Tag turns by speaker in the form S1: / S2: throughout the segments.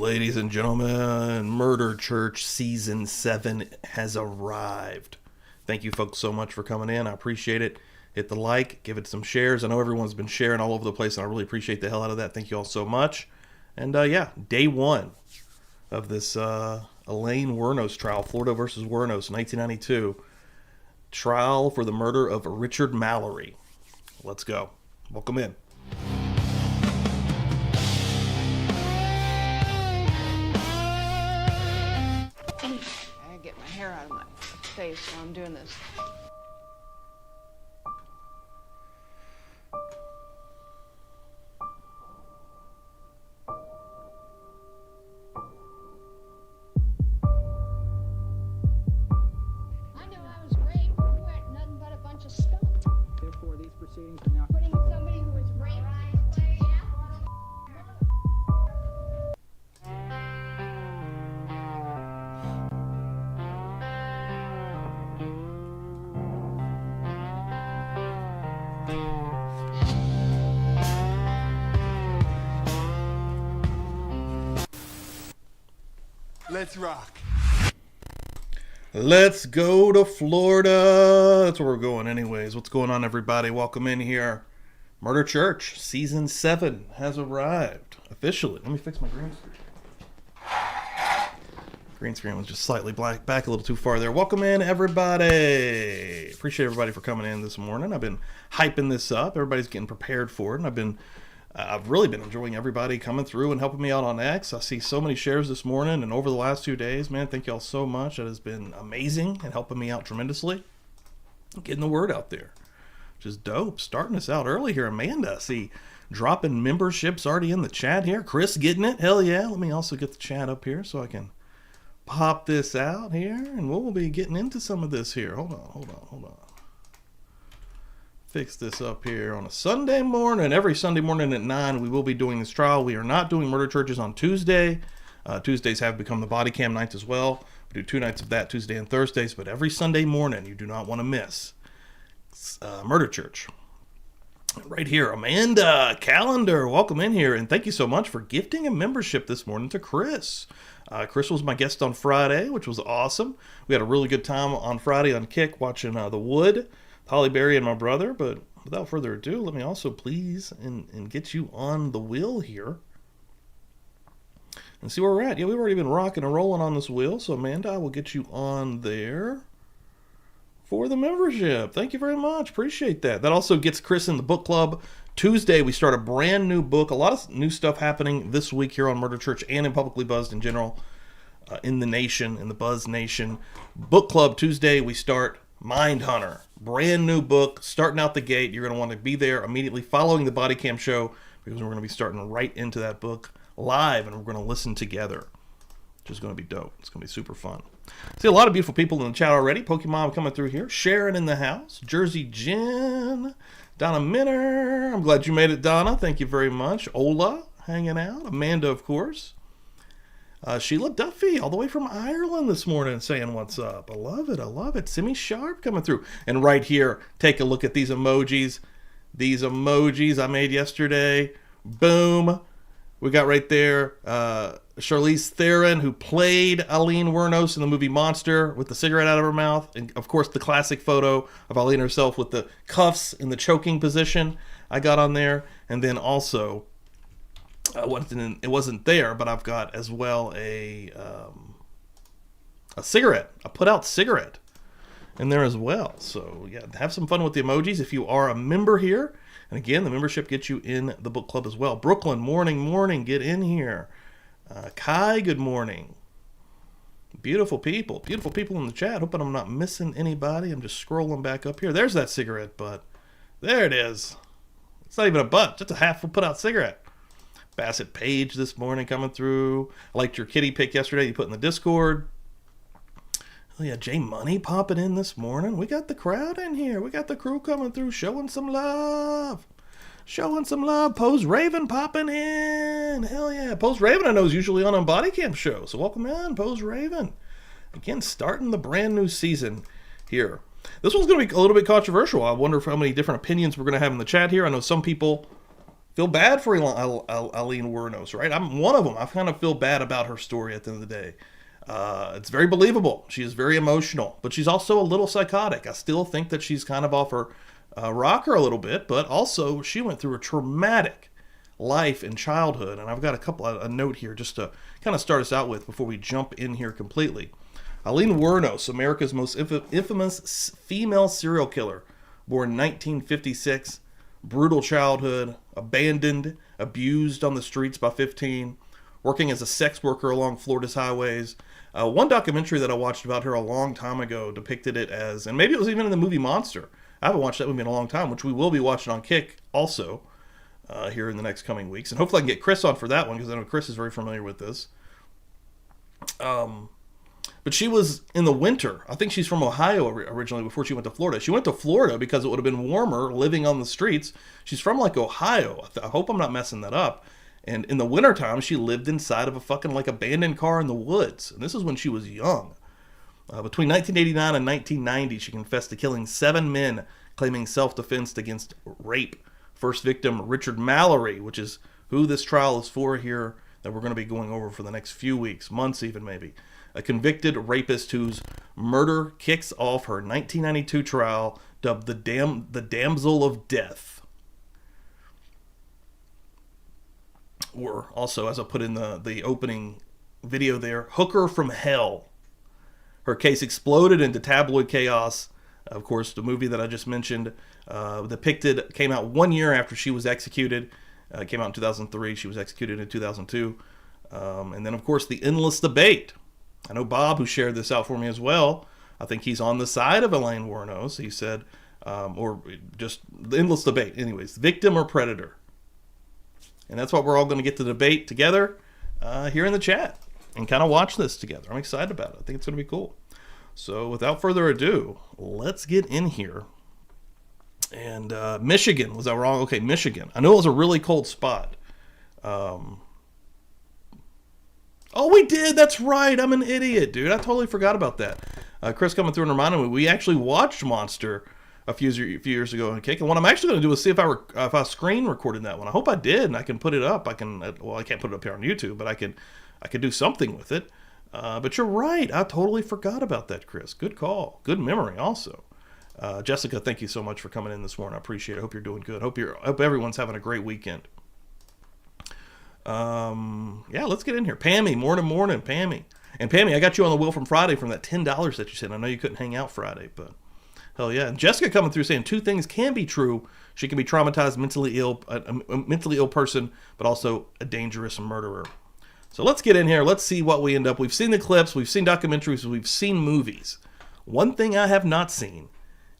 S1: Ladies and gentlemen, Murder Church Season 7 has arrived. Thank you folks so much for coming in. I appreciate it. Hit the like, give it some shares. I know everyone's been sharing all over the place, and I really appreciate the hell out of that. Thank you all so much. And day one of this Aileen Wuornos trial, Florida versus Wuornos, 1992. Trial for the murder of Richard Mallory. Let's go. Welcome in.
S2: Get my hair out of my face while I'm doing this.
S3: I know I was raped, but you weren't nothing but a bunch of stuff.
S4: Therefore, these proceedings are now...
S3: Putting somebody who was raped.
S5: Let's rock.
S1: Let's go to Florida. That's where we're going anyways. What's going on, everybody? Welcome in here. Murder Church Season 7 has arrived officially. Let me fix my green screen. Green screen was just slightly back a little too far there. Welcome in, everybody. Appreciate everybody for coming in this morning. I've been hyping this up. Everybody's getting prepared for it, and I've really been enjoying everybody coming through and helping me out on X. I see so many shares this morning and over the last 2 days. Man, thank y'all so much. That has been amazing and helping me out tremendously. Getting the word out there. Just dope. Starting us out early here. Amanda, I see dropping memberships already in the chat here. Chris getting it. Hell yeah. Let me also get the chat up here so I can pop this out here. And we'll be getting into some of this here. Hold on. Fix this up here on a Sunday morning. Every Sunday morning at 9 we will be doing this trial. We are not doing murder churches on Tuesday. Tuesdays have become the body cam nights as well. We do 2 nights of that, Tuesday and Thursdays, but every Sunday morning you do not want to miss murder church right here. Amanda Calendar, welcome in here, and thank you so much for gifting a membership this morning to Chris. Chris was my guest on Friday, which was awesome. We had a really good time on Friday on Kick watching The Wood, Holly Berry and my brother. But without further ado, let me also please and get you on the wheel here and see where we're at. Yeah, we've already been rocking and rolling on this wheel, so Amanda, I will get you on there for the membership. Thank you very much. Appreciate that. That also gets Chris in the book club. Tuesday, we start a brand new book. A lot of new stuff happening this week here on Murder Church and in Publicly Buzzed in general, in the nation, in the Buzz Nation. Book club Tuesday, we start Mind Hunter. Brand new book, starting out the gate. You're going to want to be there immediately following the body cam show, because we're going to be starting right into that book live, and we're going to listen together, which is going to be dope. It's going to be super fun. See a lot of beautiful people in the chat already. Pokemon coming through here. Sharon in the house. Jersey Jen. Donna Minner. I'm glad you made it, Donna. Thank you very much. Ola hanging out. Amanda, of course. Sheila Duffy, all the way from Ireland this morning, saying what's up. I love it. Simi Sharp coming through. And right here, take a look at these emojis. These emojis I made yesterday. Boom. We got right there Charlize Theron, who played Aileen Wuornos in the movie Monster with the cigarette out of her mouth. And, of course, the classic photo of Aileen herself with the cuffs in the choking position I got on there. And then also, it wasn't there, but I've got as well a cigarette, a put-out cigarette in there as well. So, yeah, have some fun with the emojis if you are a member here. And again, the membership gets you in the book club as well. Brooklyn, morning, get in here. Kai, good morning. Beautiful people in the chat. Hoping I'm not missing anybody. I'm just scrolling back up here. There's that cigarette butt. There it is. It's not even a butt, just a half put out cigarette. Bassett Page this morning coming through. I liked your kitty pick yesterday you put in the Discord. Oh yeah, Jay Money popping in this morning. We got the crowd in here. We got the crew coming through, showing some love. Pose Raven popping in. Hell yeah. Pose Raven I know is usually on a body cam show. So welcome in, Pose Raven. Again, starting the brand new season here. This one's going to be a little bit controversial. I wonder how many different opinions we're going to have in the chat here. I know some people feel bad for Aileen Wuornos, right? I'm one of them. I kind of feel bad about her story at the end of the day. It's very believable. She is very emotional, but she's also a little psychotic. I still think that she's kind of off her rocker a little bit, but also she went through a traumatic life and childhood. And I've got a note here just to kind of start us out with before we jump in here completely. Aileen Wuornos, America's most infamous female serial killer, born in 1956, brutal childhood, abandoned, abused on the streets by 15, working as a sex worker along Florida's highways. One documentary that I watched about her a long time ago depicted it as, and maybe it was even in the movie Monster. I haven't watched that movie in a long time, which we will be watching on Kick also here in the next coming weeks. And hopefully I can get Chris on for that one, because I know Chris is very familiar with this. But she was in the winter. I think she's from Ohio originally before she went to Florida. She went to Florida because it would have been warmer living on the streets. She's from like Ohio. I hope I'm not messing that up. And in the wintertime, she lived inside of a fucking like abandoned car in the woods. And this is when she was young. Between 1989 and 1990, she confessed to killing 7 men, claiming self-defense against rape. First victim, Richard Mallory, which is who this trial is for here, that we're going to be going over for the next few weeks, months even maybe. A convicted rapist whose murder kicks off her 1992 trial, dubbed the Damsel of Death. Or also, as I put in the opening video there, Hooker from Hell. Her case exploded into tabloid chaos. Of course, the movie that I just mentioned came out 1 year after she was executed. It came out in 2003. She was executed in 2002. And then, of course, the endless debate. I know Bob, who shared this out for me as well, I think he's on the side of Aileen Wuornos. He said, or just the endless debate. Anyways, victim or predator? And that's what we're all going to get to debate together here in the chat and kind of watch this together. I'm excited about it. I think it's going to be cool. So without further ado, let's get in here. And Michigan, was I wrong? Okay, Michigan. I know it was a really cold spot. Oh, we did. That's right. I'm an idiot, dude. I totally forgot about that. Chris coming through and reminding me, we actually watched Monster a few years ago in Kick. And what I'm actually going to do is see if I screen recorded that one. I hope I did, and I can put it up. I can't put it up here on YouTube, but I can do something with it. But you're right. I totally forgot about that, Chris. Good call. Good memory also. Jessica, thank you so much for coming in this morning. I appreciate it. I hope you're doing good. Hope everyone's having a great weekend. Yeah, let's get in here. Pammy, morning, Pammy. And Pammy, I got you on the wheel from Friday from that $10 that you said. I know you couldn't hang out Friday, but hell yeah. And Jessica coming through saying 2 things can be true. She can be traumatized, mentally ill, a mentally ill person, but also a dangerous murderer. So let's get in here. Let's see what we end up. We've seen the clips. We've seen documentaries. We've seen movies. One thing I have not seen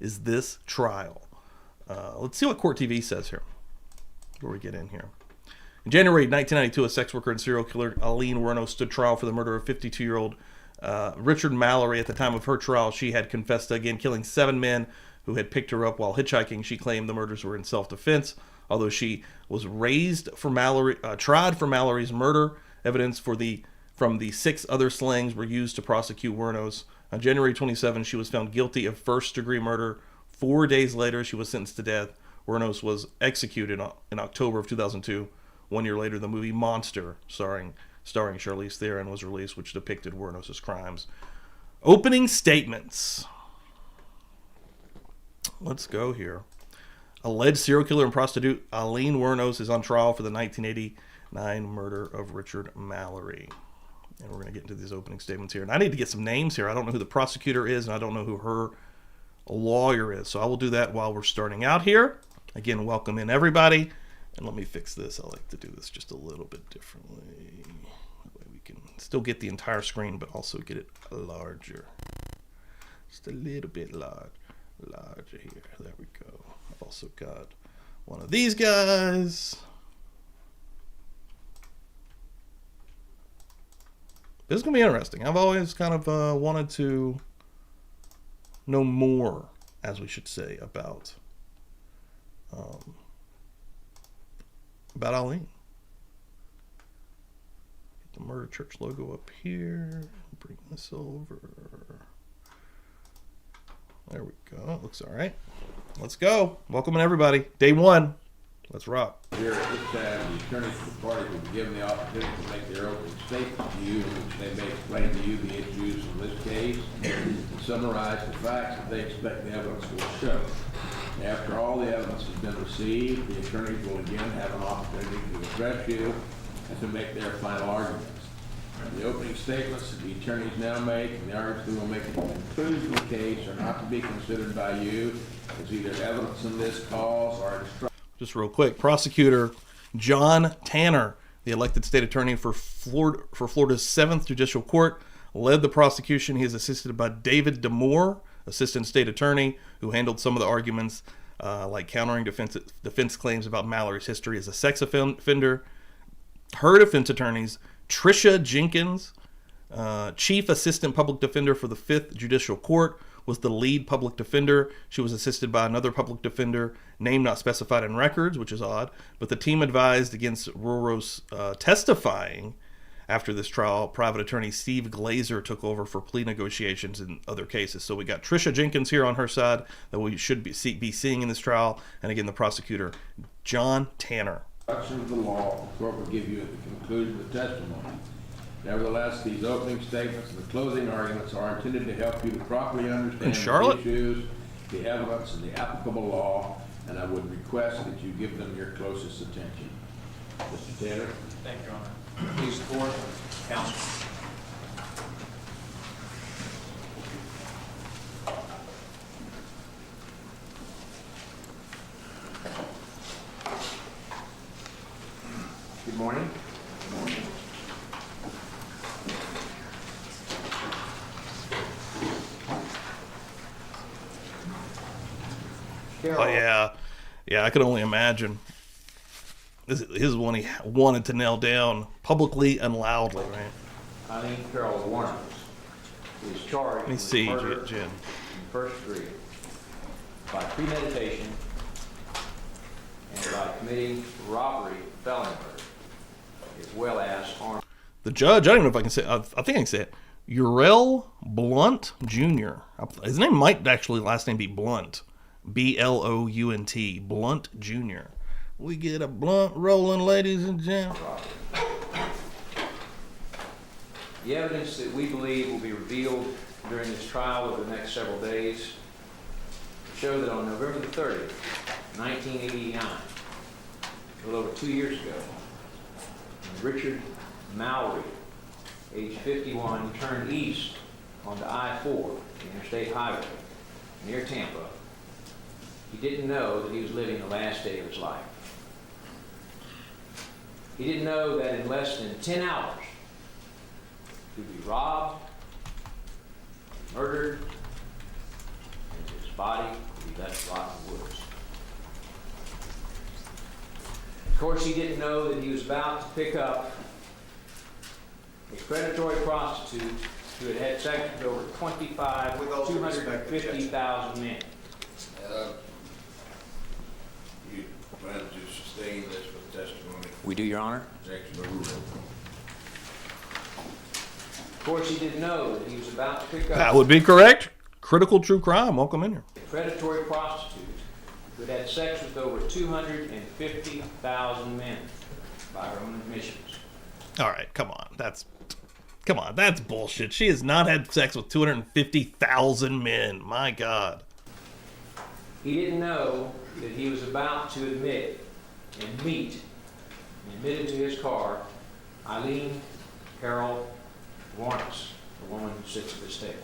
S1: is this trial. Let's see what Court TV says here before we get in here. In January 1992, a sex worker and serial killer, Aileen Wuornos, stood trial for the murder of 52-year-old Richard Mallory. At the time of her trial, she had confessed to, again, killing 7 men who had picked her up while hitchhiking. She claimed the murders were in self-defense, although she was tried for Mallory's murder. Evidence from the 6 other slayings were used to prosecute Wuornos. On January 27, she was found guilty of first-degree murder. 4 days later, she was sentenced to death. Wuornos was executed in October of 2002. 1 year later, the movie Monster, starring Charlize Theron, was released, which depicted Wuornos' crimes. Opening statements. Let's go here. Alleged serial killer and prostitute Aileen Wuornos is on trial for the 1989 murder of Richard Mallory. And we're going to get into these opening statements here. And I need to get some names here. I don't know who the prosecutor is, and I don't know who her lawyer is. So I will do that while we're starting out here. Again, welcome in everybody. And let me fix this. I like to do this just a little bit differently. That way we can still get the entire screen, but also get it larger. Just a little bit larger here. There we go. I've also got one of these guys. This is going to be interesting. I've always kind of wanted to know more, as we should say, about Aileen. Get the Murder Church logo up here. Bring this over. There we go. Looks all right. Let's go. Welcome everybody. Day 1. Let's rock.
S5: Here at this time, the attorneys for the parties will be given the opportunity to make their opening statement to you, in which they may explain to you the issues in this case and summarize the facts that they expect the evidence will show. After all the evidence has been received, the attorneys will again have an opportunity to address you and to make their final arguments. The opening statements that the attorneys now make and the arguments they will make at the conclusion of the case are not to be considered by you as either evidence in this cause or instruction.
S1: Just real quick, prosecutor John Tanner, the elected state attorney for Florida's 7th Judicial Court, led the prosecution. He is assisted by David Demore, assistant state attorney, who handled some of the arguments like countering defense claims about Mallory's history as a sex offender. Her defense attorneys, Tricia Jenkins, chief assistant public defender for the 5th Judicial Court, was the lead public defender. She was assisted by another public defender, name not specified in records, which is odd, but the team advised against Wuornos testifying. After this trial, private attorney Steve Glazer took over for plea negotiations in other cases. So we got Tricia Jenkins here on her side that we should be seeing in this trial, and again, the prosecutor, John Tanner.
S5: Instruction of the law, the court will give you at the conclusion of the testimony. Nevertheless, these opening statements and the closing arguments are intended to help you to properly understand the issues, the evidence, and the applicable law, and I would request that you give them your closest attention. Mr. Tanner?
S6: Thank you, Your Honor. Please support counsel.
S5: Good morning. Good morning.
S1: Oh yeah, I could only imagine. This is one he wanted to nail down publicly and loudly, right?
S6: Aileen Wuornos is charged
S1: Let me
S6: with
S1: see,
S6: murder
S1: Jen.
S6: in first degree by premeditation and by committing robbery, felony murder, as well as armed.
S1: The judge, I don't even know if I can say. I think I can say it. Urel Blunt Jr. His name might actually last name be Blunt. Blount. Blunt Jr. We get a blunt rolling, ladies and gentlemen.
S6: The evidence that we believe will be revealed during this trial over the next several days show that on November the 30th, 1989, a little over 2 years ago, Richard Mallory, age 51, turned east onto I-4, the interstate highway, near Tampa. He didn't know that he was living the last day of his life. He didn't know that in less than 10 hours, he would be robbed, murdered, and his body would be left to rot in the woods. Of course, he didn't know that he was about to pick up a predatory prostitute who had had sex with over 250,000 men.
S5: You plan to sustain this with testimony?
S6: We do, Your Honor. Of course, he didn't know that he was about to pick up
S1: That would be correct. Critical true crime. Welcome in here.
S6: a predatory prostitute who had had sex with over 250,000 men by her own admissions.
S1: All right, come on. That's bullshit. She has not had sex with 250,000 men. My God.
S6: He didn't know that he was about to admit and meet and admitted to his car Aileen Wuornos, the woman who sits at this table,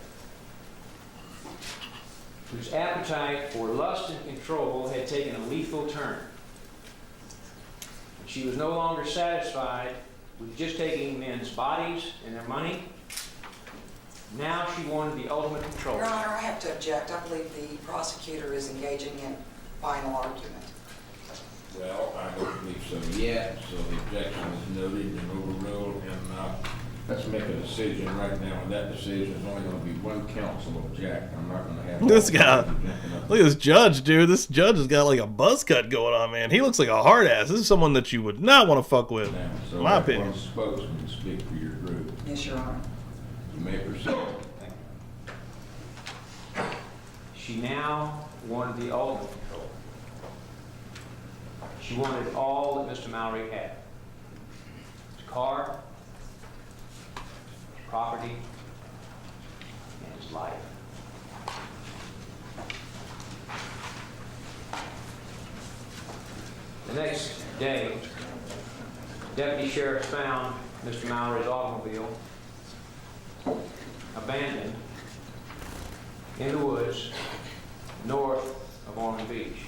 S6: whose appetite for lust and control had taken a lethal turn. And she was no longer satisfied with just taking men's bodies and their money. Now she wanted the ultimate control.
S7: Your Honor, I have to object. I believe the prosecutor is engaging in final argument.
S5: Well, I don't believe so yet, so the objection is noted and overruled, and let's make a decision right now, and that decision is only going to be one counsel object. I'm not going to have...
S1: This guy. Look at this judge, dude. This judge has got like a buzz cut going on, man. He looks like a hard ass. This is someone that you would not want to fuck with,
S5: Now, so
S1: in my opinion.
S5: one spokesman can speak for your group.
S7: Yes, Your Honor.
S5: You may proceed.
S6: Thank you. She now wanted the ultimate control. She wanted all that Mr. Mallory had. His car, his property, and his life. The next day, deputy sheriff found Mr. Mallory's automobile abandoned in the woods north of Ormond Beach.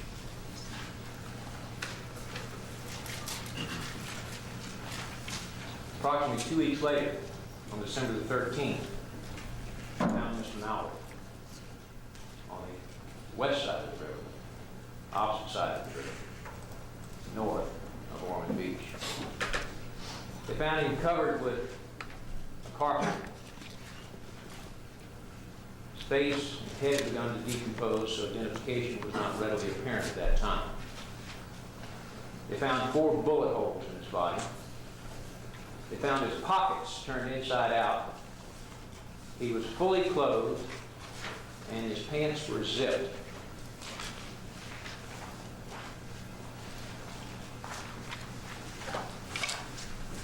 S6: Approximately 2 weeks later, on December the 13th, I found Mr. Mallory on the west side of the river, opposite side of the river, north of Ormond Beach. They found him covered with a carpet. His face and head had begun to decompose, so identification was not readily apparent at that time. They found 4 bullet holes in his body. They found his pockets turned inside out. He was fully clothed, and his pants were zipped.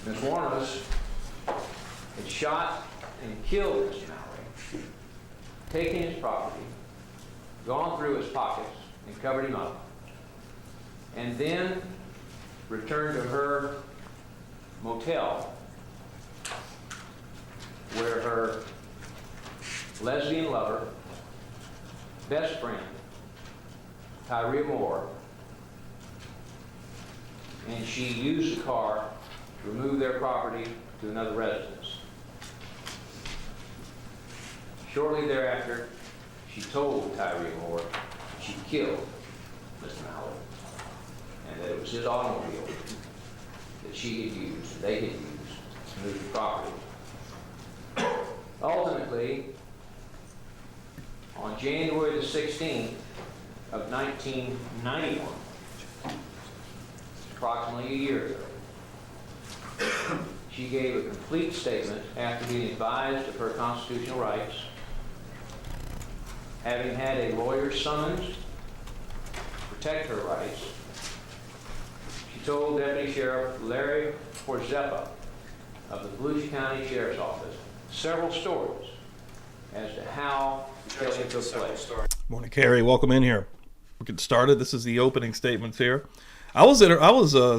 S6: Ms. Wuornos had shot and killed Mr. Mallory, taken his property, gone through his pockets and covered him up, and then returned to her motel where her lesbian lover, best friend, Tyree Moore, and she used the car to remove their property to another residence. Shortly thereafter, she told Tyree Moore she killed Mr. Mallory and that it was his automobile that she had used, they had used to move the property. Ultimately, on January the 16th of 1991, approximately a year ago, she gave a complete statement after being advised of her constitutional rights, having had a lawyer summoned to protect her rights. She told Deputy Sheriff Larry Forzeppa of the Volusia County Sheriff's Office several stories as to how the killing took place.
S1: Morning, Carrie. Welcome in here. We're getting started. This is the opening statements here. I was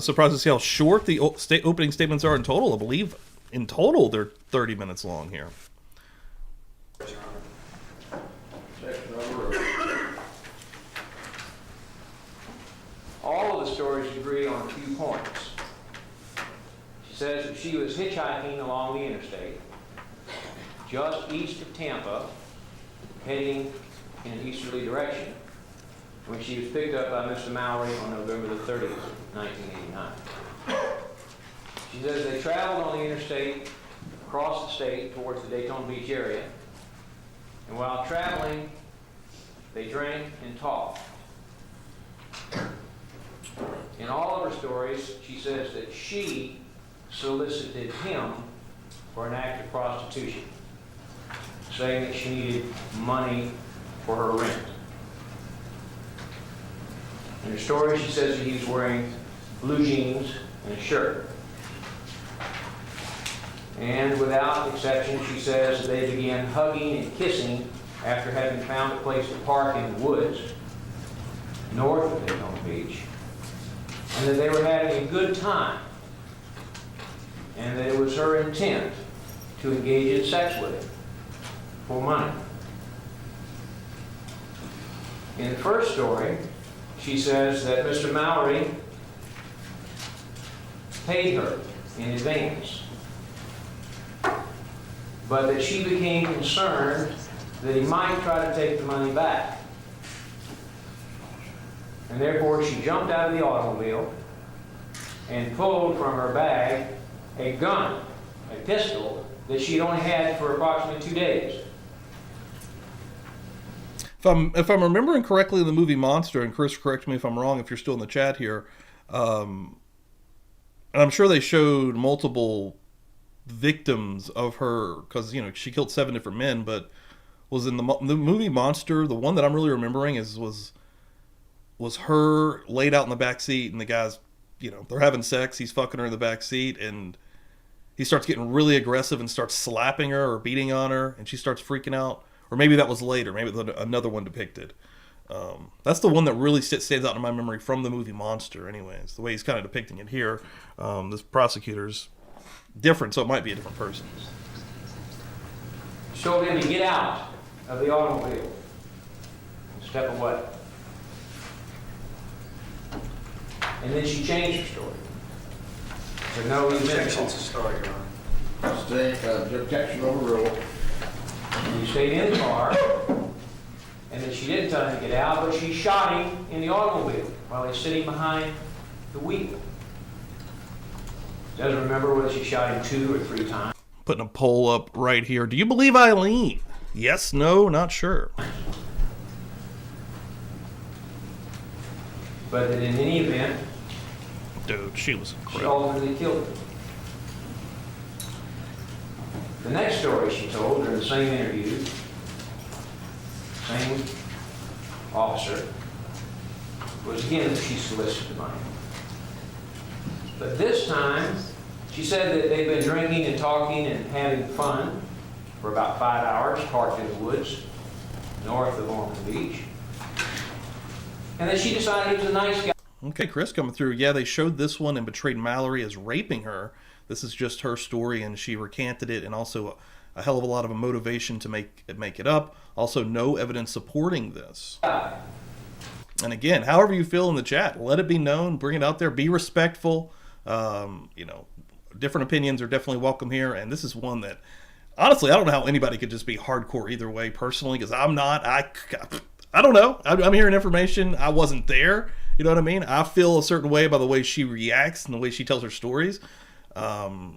S1: surprised to see how short the opening statements are in total. I believe in total they're 30 minutes long here.
S6: All of the stories agree on a few points. She says that she was hitchhiking along the interstate, just east of Tampa, heading in an easterly direction, when she was picked up by Mr. Mallory on November the 30th, 1989. She says they traveled on the interstate across the state towards the Daytona Beach area, and while traveling, they drank and talked. In all of her stories, she says that she solicited him for an act of prostitution, saying that she needed money for her rent. In her story, she says that he was wearing blue jeans and a shirt. And without exception, she says that they began hugging and kissing after having found a place to park in the woods north of Daytona Beach, and that they were having a good time, and that it was her intent to engage in sex with him for money. In the first story, she says that Mr. Mallory paid her in advance, but that she became concerned that he might try to take the money back. And therefore, she jumped out of the automobile and pulled from her bag a gun, a pistol, that she'd only had for approximately 2 days.
S1: If I'm remembering correctly in the movie Monster, and Chris, correct me if I'm wrong if you're still in the chat here, and I'm sure they showed multiple victims of her, because, you know, she killed 7 different men, but was in the movie Monster, the one that I'm really remembering was was her laid out in the back seat, and the guy's, they're having sex. He's fucking her in the back seat, and he starts getting really aggressive and starts slapping her or beating on her, and she starts freaking out. Or maybe that was later. Maybe another one depicted. That's the one that really stands out in my memory from the movie Monster, anyways. The way he's kind of depicting it here. This prosecutor's different, so it might be a different person.
S6: She told him to get out of the automobile and step away. And then she changed her story. So no, he
S8: Objection's a story, Your Honor.
S5: Objection overruled.
S6: He stayed in the car, and then she didn't tell him to get out, but she shot him in the automobile while he's sitting behind the wheel. Doesn't remember whether she shot him 2 or 3 times.
S1: Putting a poll up right here. Do you believe Aileen? Yes, no, not sure.
S6: But that in any event,
S1: Dude, she was
S6: she
S1: incredible.
S6: ultimately killed him. The next story she told during the same interview, same officer, was again that she solicited money. But this time, she said that they'd been drinking and talking and having fun for about 5 hours, parked in the woods north of Ormond Beach. And then she decided he was a nice guy.
S1: Okay, Chris coming through. Yeah, they showed this one and portrayed Mallory as raping her. This is just her story, and she recanted it, and also a hell of a lot of a motivation to make it up. Also, no evidence supporting this. And again, however you feel in the chat, let it be known, bring it out there, be respectful. Different opinions are definitely welcome here, and this is one that, honestly, I don't know how anybody could just be hardcore either way, personally, because I'm not. I don't know. I'm hearing information. I wasn't there. You know what I mean? I feel a certain way by the way she reacts and the way she tells her stories.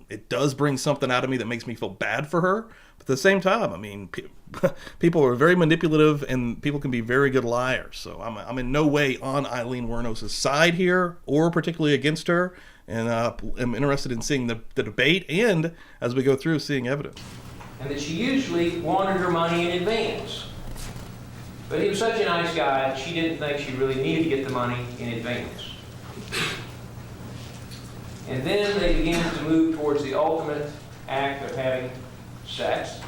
S1: It does bring something out of me that makes me feel bad for her. But at the same time, I mean, people are very manipulative and people can be very good liars. So I'm in no way on Aileen Wuornos' side here or particularly against her. And I'm interested in seeing the debate and, as we go through, seeing evidence.
S6: And that she usually wanted her money in advance. But he was such a nice guy that she didn't think she really needed to get the money in advance. And then they began to move towards the ultimate act of having sex.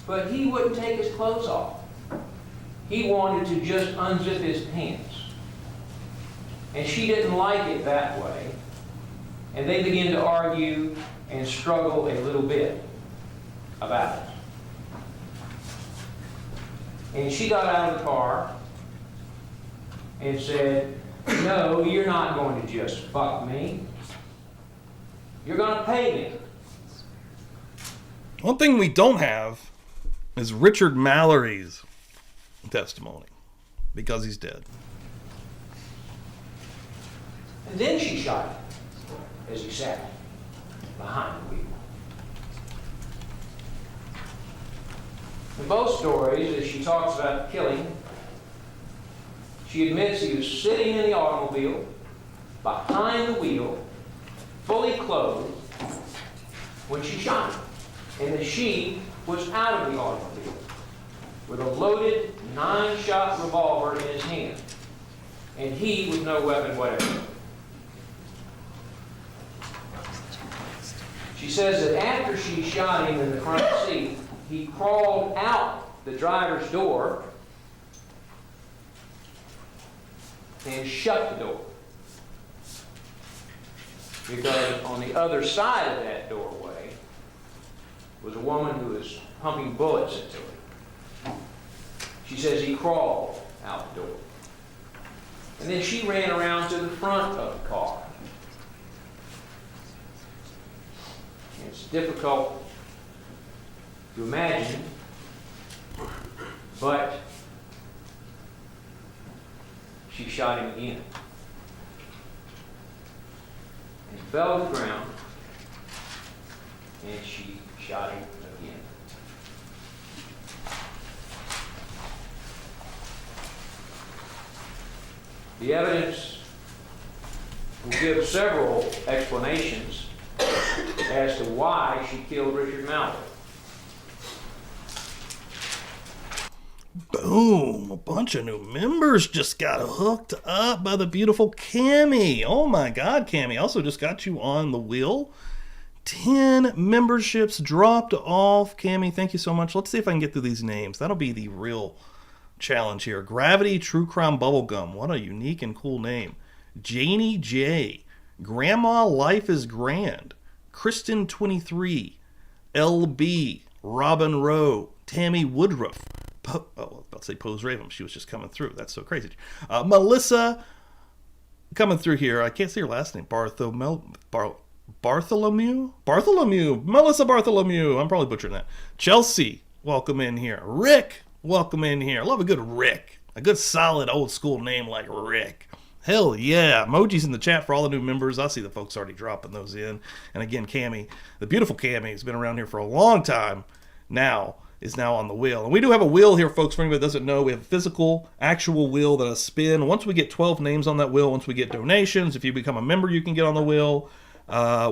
S6: But he wouldn't take his clothes off. He wanted to just unzip his pants. And she didn't like it that way. And they began to argue and struggle a little bit about it. And she got out of the car and said, "No, you're not going to just fuck me. You're going to pay me."
S1: One thing we don't have is Richard Mallory's testimony, because he's dead.
S6: And then she shot him as he sat behind the wheel. In both stories, as she talks about the killing, she admits he was sitting in the automobile, behind the wheel, fully clothed, when she shot him. And that she was out of the automobile with a loaded 9-shot revolver in his hand, and he with no weapon whatever. She says that after she shot him in the front seat, he crawled out the driver's door and shut the door. Because on the other side of that doorway was a woman who was pumping bullets into it. She says he crawled out the door. And then she ran around to the front of the car. It's difficult to imagine, but she shot him again. And he fell to the ground, and she shot him again. The evidence will give several explanations as to why she killed Richard Mallory.
S1: Boom! A bunch of new members just got hooked up by the beautiful Cammie. Oh my God, Cammie. Also just got you on the wheel. 10 memberships dropped off. Cammie, thank you so much. Let's see if I can get through these names. That'll be the real challenge here. Gravity True Crime Bubblegum. What a unique and cool name. Janie J. Grandma Life is Grand. Kristen 23. LB. Robin Rowe. Tammy Woodruff. I was about to say Pose Raven. She was just coming through. That's so crazy. Melissa coming through here. I can't see her last name. Bartholomew? Melissa Bartholomew. I'm probably butchering that. Chelsea, welcome in here. Rick, welcome in here. Love a good Rick. A good solid old school name like Rick. Hell yeah. Emojis in the chat for all the new members. I see the folks already dropping those in. And again, Cammie, the beautiful Cammie, has been around here for a long time now. Is now on the wheel. And we do have a wheel here, folks, for anybody that doesn't know. We have a physical, actual wheel that I spin. Once we get 12 names on that wheel, once we get donations, if you become a member, you can get on the wheel.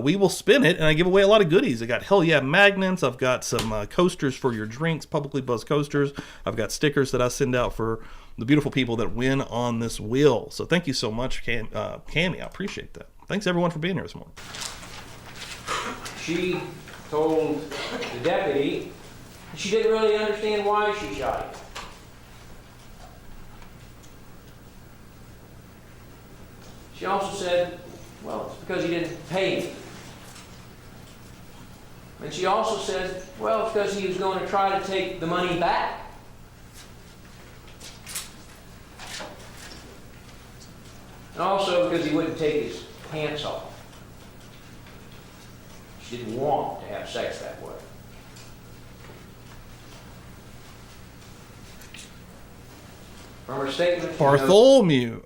S1: We will spin it, and I give away a lot of goodies. I got Hell Yeah magnets. I've got some coasters for your drinks, publicly buzzed coasters. I've got stickers that I send out for the beautiful people that win on this wheel. So thank you so much, Cammie. I appreciate that. Thanks, everyone, for being here this morning.
S6: She told the deputy she didn't really understand why she shot him. She also said, well, it's because he didn't pay me. And she also said, well, it's because he was going to try to take the money back. And also because he wouldn't take his pants off. She didn't want to have sex that way. From her statement,
S1: Bartholomew?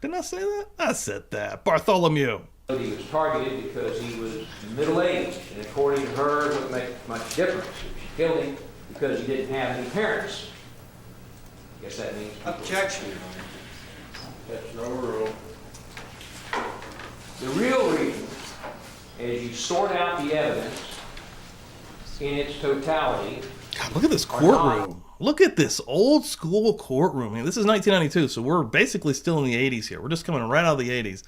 S1: Didn't I say that? I said that. Bartholomew.
S6: He was targeted because he was middle-aged, and according to her, it wouldn't make much difference if she killed him because he didn't have any parents. I guess that means
S8: Objection.
S5: That's no rule.
S6: the real reason is you sort out the evidence in its totality.
S1: God, look at this courtroom. Look at this old school courtroom. I mean, this is 1992, so we're basically still in the 80s here. We're just coming right out of the 80s.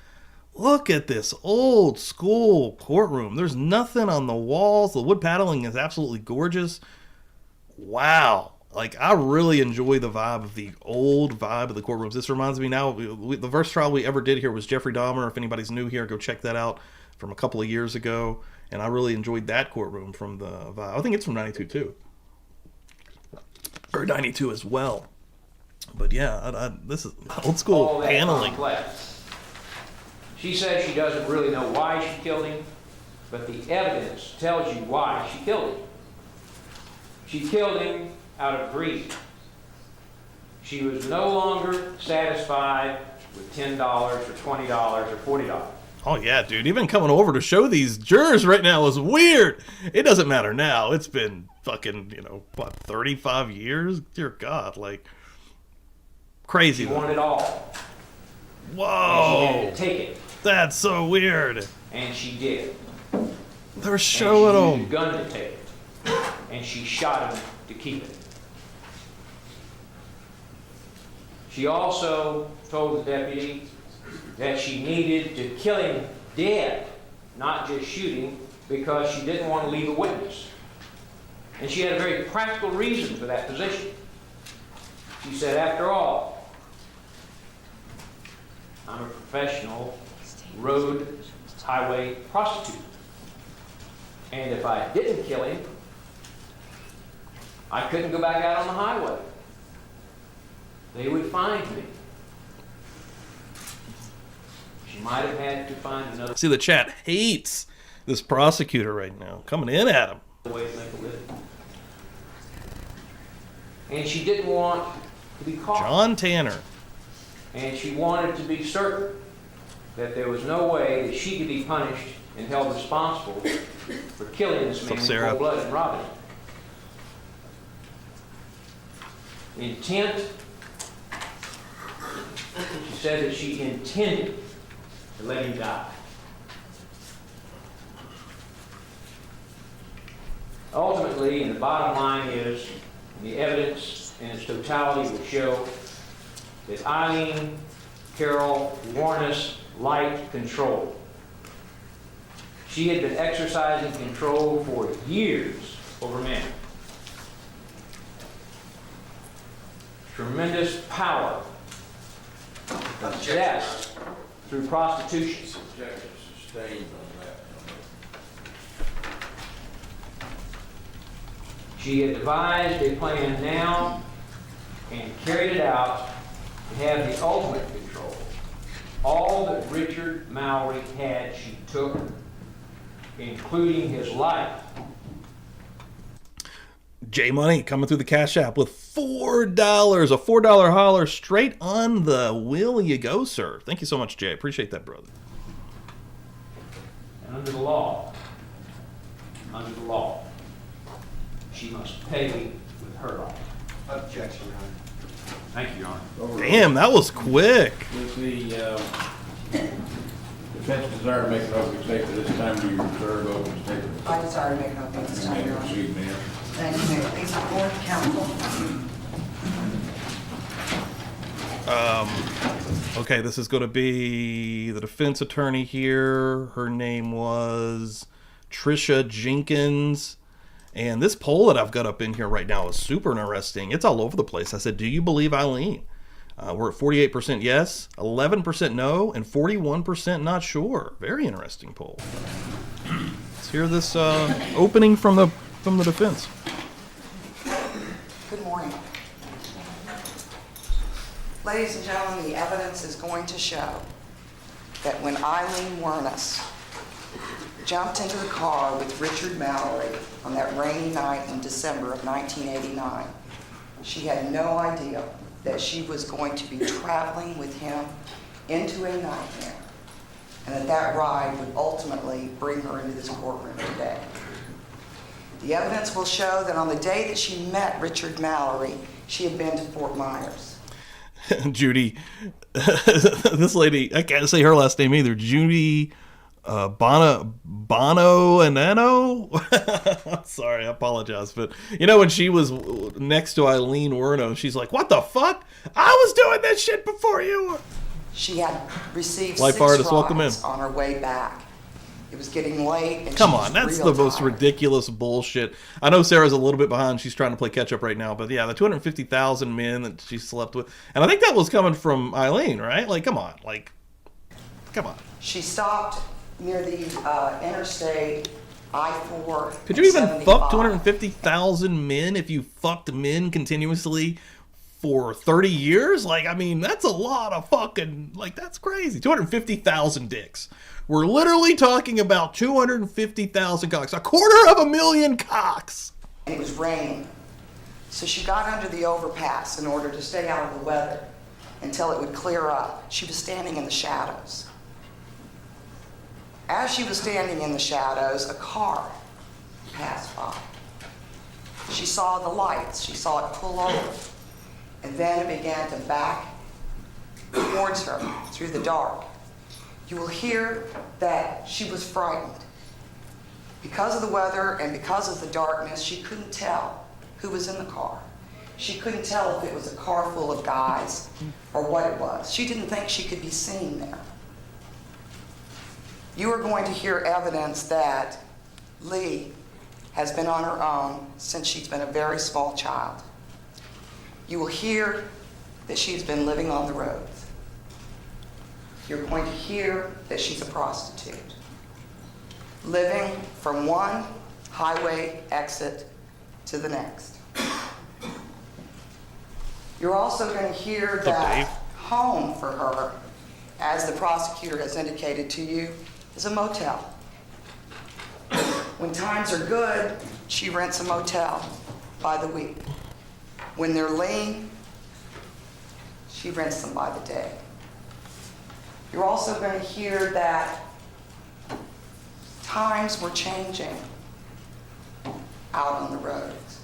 S1: Look at this old school courtroom. There's nothing on the walls. The wood paneling is absolutely gorgeous. Wow. Like, I really enjoy the vibe of the old vibe of the courtrooms. This reminds me now, the first trial we ever did here was Jeffrey Dahmer. If anybody's new here, go check that out from a couple of years ago. And I really enjoyed that courtroom from the vibe. I think it's from 92 too. Or 92 as well. But yeah, this is old school paneling.
S6: Complex. She says she doesn't really know why she killed him, but the evidence tells you why she killed him. She killed him out of greed. She was no longer satisfied with $10 or $20 or $40.
S1: Oh yeah, dude. Even coming over to show these jurors right now is weird. It doesn't matter now. It's been fucking, 35 years? Dear God, like, crazy.
S6: She wanted it all.
S1: Whoa.
S6: And she had to take it.
S1: That's so weird.
S6: And she did.
S1: They're showing
S6: and she
S1: them.
S6: used a gun to take it. And she shot him to keep it. She also told the deputy that she needed to kill him dead, not just shoot him, because she didn't want to leave a witness. And she had a very practical reason for that position. She said, after all, I'm a professional road highway prostitute. And if I didn't kill him, I couldn't go back out on the highway. They would find me. She might have had to find another
S1: See, the chat hates this prosecutor right now, coming in at him.
S6: way to make a living. And she didn't want to be caught.
S1: John Tanner.
S6: And she wanted to be certain that there was no way that she could be punished and held responsible for killing this man in
S1: Sarah?
S6: cold blood and robbing him. Intent. She said that she intended to let him die. Ultimately, and the bottom line is, The evidence in its totality would show that Aileen Carol Wuornos light control. She had been exercising control for years over men. Tremendous power possessed through prostitution.
S5: Objection sustained on that.
S6: She had devised a plan now and carried it out to have the ultimate control. All that Richard Mallory had, she took, including his life.
S1: J Money coming through the Cash App with $4, a $4 holler straight on the will you go, sir. Thank you so much, Jay. Appreciate that, brother.
S6: And under the law, she must pay with her life.
S8: Objection, Your Honor.
S6: Thank you, Your Honor.
S1: Damn, that was quick.
S5: Does the defense desire to make an opening statement this time? Do you reserve opening statement?
S7: I desire to make an opening this time,
S5: You
S7: Your
S5: may
S7: Honor.
S5: proceed, ma'am.
S7: Thank you, Mayor. Please report, counsel.
S1: Okay, this is going to be the defense attorney here. Her name was Trisha Jenkins. And this poll that I've got up in here right now is super interesting. It's all over the place. I said, do you believe Aileen? We're at 48% yes, 11% no, and 41% not sure. Very interesting poll. Let's hear this opening from the defense.
S7: Good morning. Ladies and gentlemen, the evidence is going to show that when Aileen Wuornos jumped into the car with Richard Mallory on that rainy night in December of 1989, she had no idea that she was going to be traveling with him into a nightmare, and that ride would ultimately bring her into this courtroom today. The evidence will show that on the day that she met Richard Mallory, she had been to Fort Myers.
S1: Judy, this lady, I can't say her last name either. Judy Bono Anano? Sorry, I apologize. But you know, when she was next to Aileen Wuornos, she's like, what the fuck? I was doing this shit before you.
S7: She had received
S1: Life
S7: 6
S1: artist, welcome in.
S7: rides on her way back. It was getting late, and
S1: Come
S7: she
S1: on,
S7: was
S1: that's
S7: real
S1: the most
S7: tired.
S1: ridiculous bullshit. I know Sarah's a little bit behind. She's trying to play catch up right now. But yeah, the 250,000 men that she slept with. And I think that was coming from Aileen, right? Like, come on. Come on.
S7: She stopped near the interstate I-4.
S1: Could you even
S7: 75.
S1: fuck 250,000 men if you fucked men continuously for 30 years? Like, I mean, that's a lot of fucking, like, that's crazy. 250,000 dicks. We're literally talking about 250,000 cocks. 250,000 cocks.
S7: And it was raining. So she got under the overpass in order to stay out of the weather until it would clear up. She was standing in the shadows. As she was standing in the shadows, a car passed by. She saw the lights. She saw it pull over. And then it began to back towards her through the dark. You will hear that she was frightened. Because of the weather and because of the darkness, she couldn't tell who was in the car. She couldn't tell if it was a car full of guys or what it was. She didn't think she could be seen there. You are going to hear evidence that Lee has been on her own since she's been a very small child. You will hear that she's been living on the roads. You're going to hear that she's a prostitute, living from one highway exit to the next. You're also going to hear that home for her, as the prosecutor has indicated to you, is a motel. When times are good, she rents a motel by the week. When they're lean, she rents them by the day. You're also going to hear that times were changing out on the roads.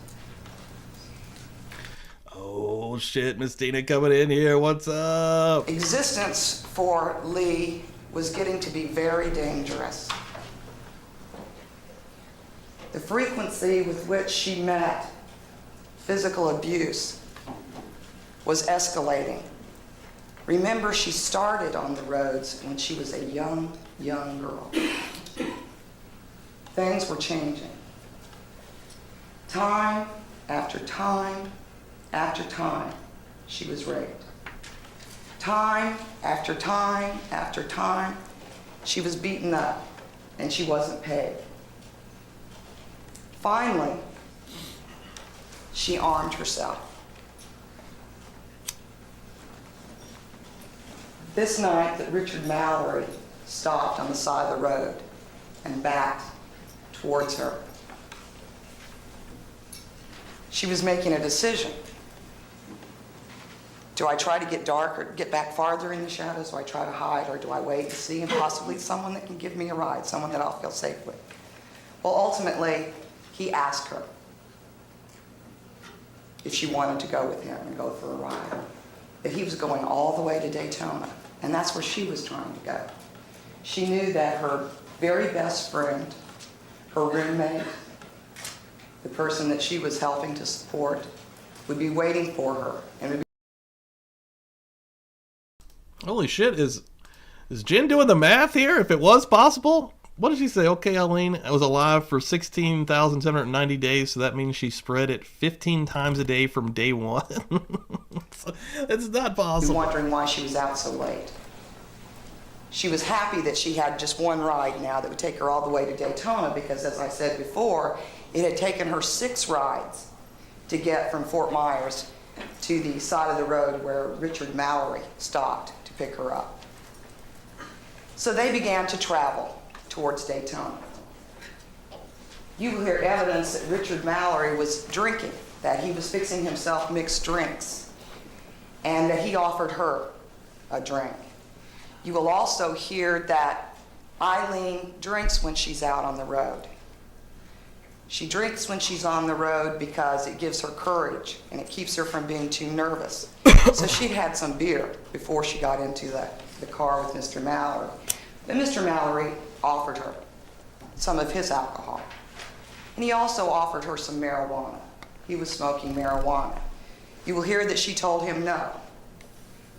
S1: Oh shit, Miss Tina coming in here. What's up?
S7: Existence for Lee was getting to be very dangerous. The frequency with which she met physical abuse was escalating. Remember, she started on the roads when she was a young girl. Things were changing. Time after time after time, she was raped. Time after time after time, she was beaten up and she wasn't paid. Finally, she armed herself. This night that Richard Mallory stopped on the side of the road and backed towards her, she was making a decision. Do I try to get darker, get back farther in the shadows? Do I try to hide, or do I wait and see and possibly someone that can give me a ride, someone that I'll feel safe with? Well, ultimately, he asked her if she wanted to go with him and go for a ride. That he was going all the way to Daytona, and that's where she was trying to go. She knew that her very best friend, her roommate, the person that she was helping to support, would be waiting for her and would be.
S1: Holy shit, is Jen doing the math here? If it was possible? What did she say? Okay, Aileen, I was alive for 16,790 days, so that means she spread it 15 times a day from day one. It's not possible.
S7: Wondering why she was out so late. She was happy that she had just one ride now that would take her all the way to Daytona, because, as I said before, it had taken her 6 rides to get from Fort Myers to the side of the road where Richard Mallory stopped to pick her up. So they began to travel towards Daytona. You will hear evidence that Richard Mallory was drinking, that he was fixing himself mixed drinks, and that he offered her a drink. You will also hear that Aileen drinks when she's out on the road. She drinks when she's on the road because it gives her courage and it keeps her from being too nervous. So she'd had some beer before she got into the car with Mr. Mallory. Then Mr. Mallory offered her some of his alcohol. And he also offered her some marijuana. He was smoking marijuana. You will hear that she told him no,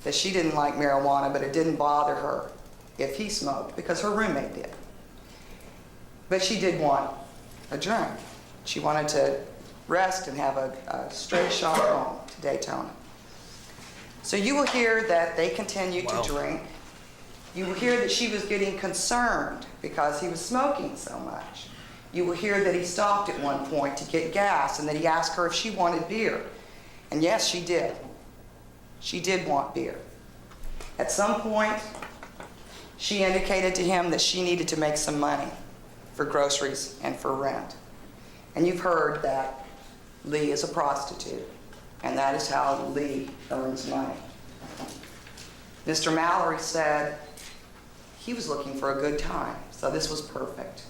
S7: that she didn't like marijuana, but it didn't bother her if he smoked, because her roommate did. But she did want a drink. She wanted to rest and have a straight shot home to Daytona. So you will hear that they continued to drink. You will hear that she was getting concerned because he was smoking so much. You will hear that he stopped at one point to get gas and that he asked her if she wanted beer. And yes, she did. She did want beer. At some point, she indicated to him that she needed to make some money for groceries and for rent. And you've heard that Lee is a prostitute, and that is how Lee earns money. Mr. Mallory said he was looking for a good time, so this was perfect.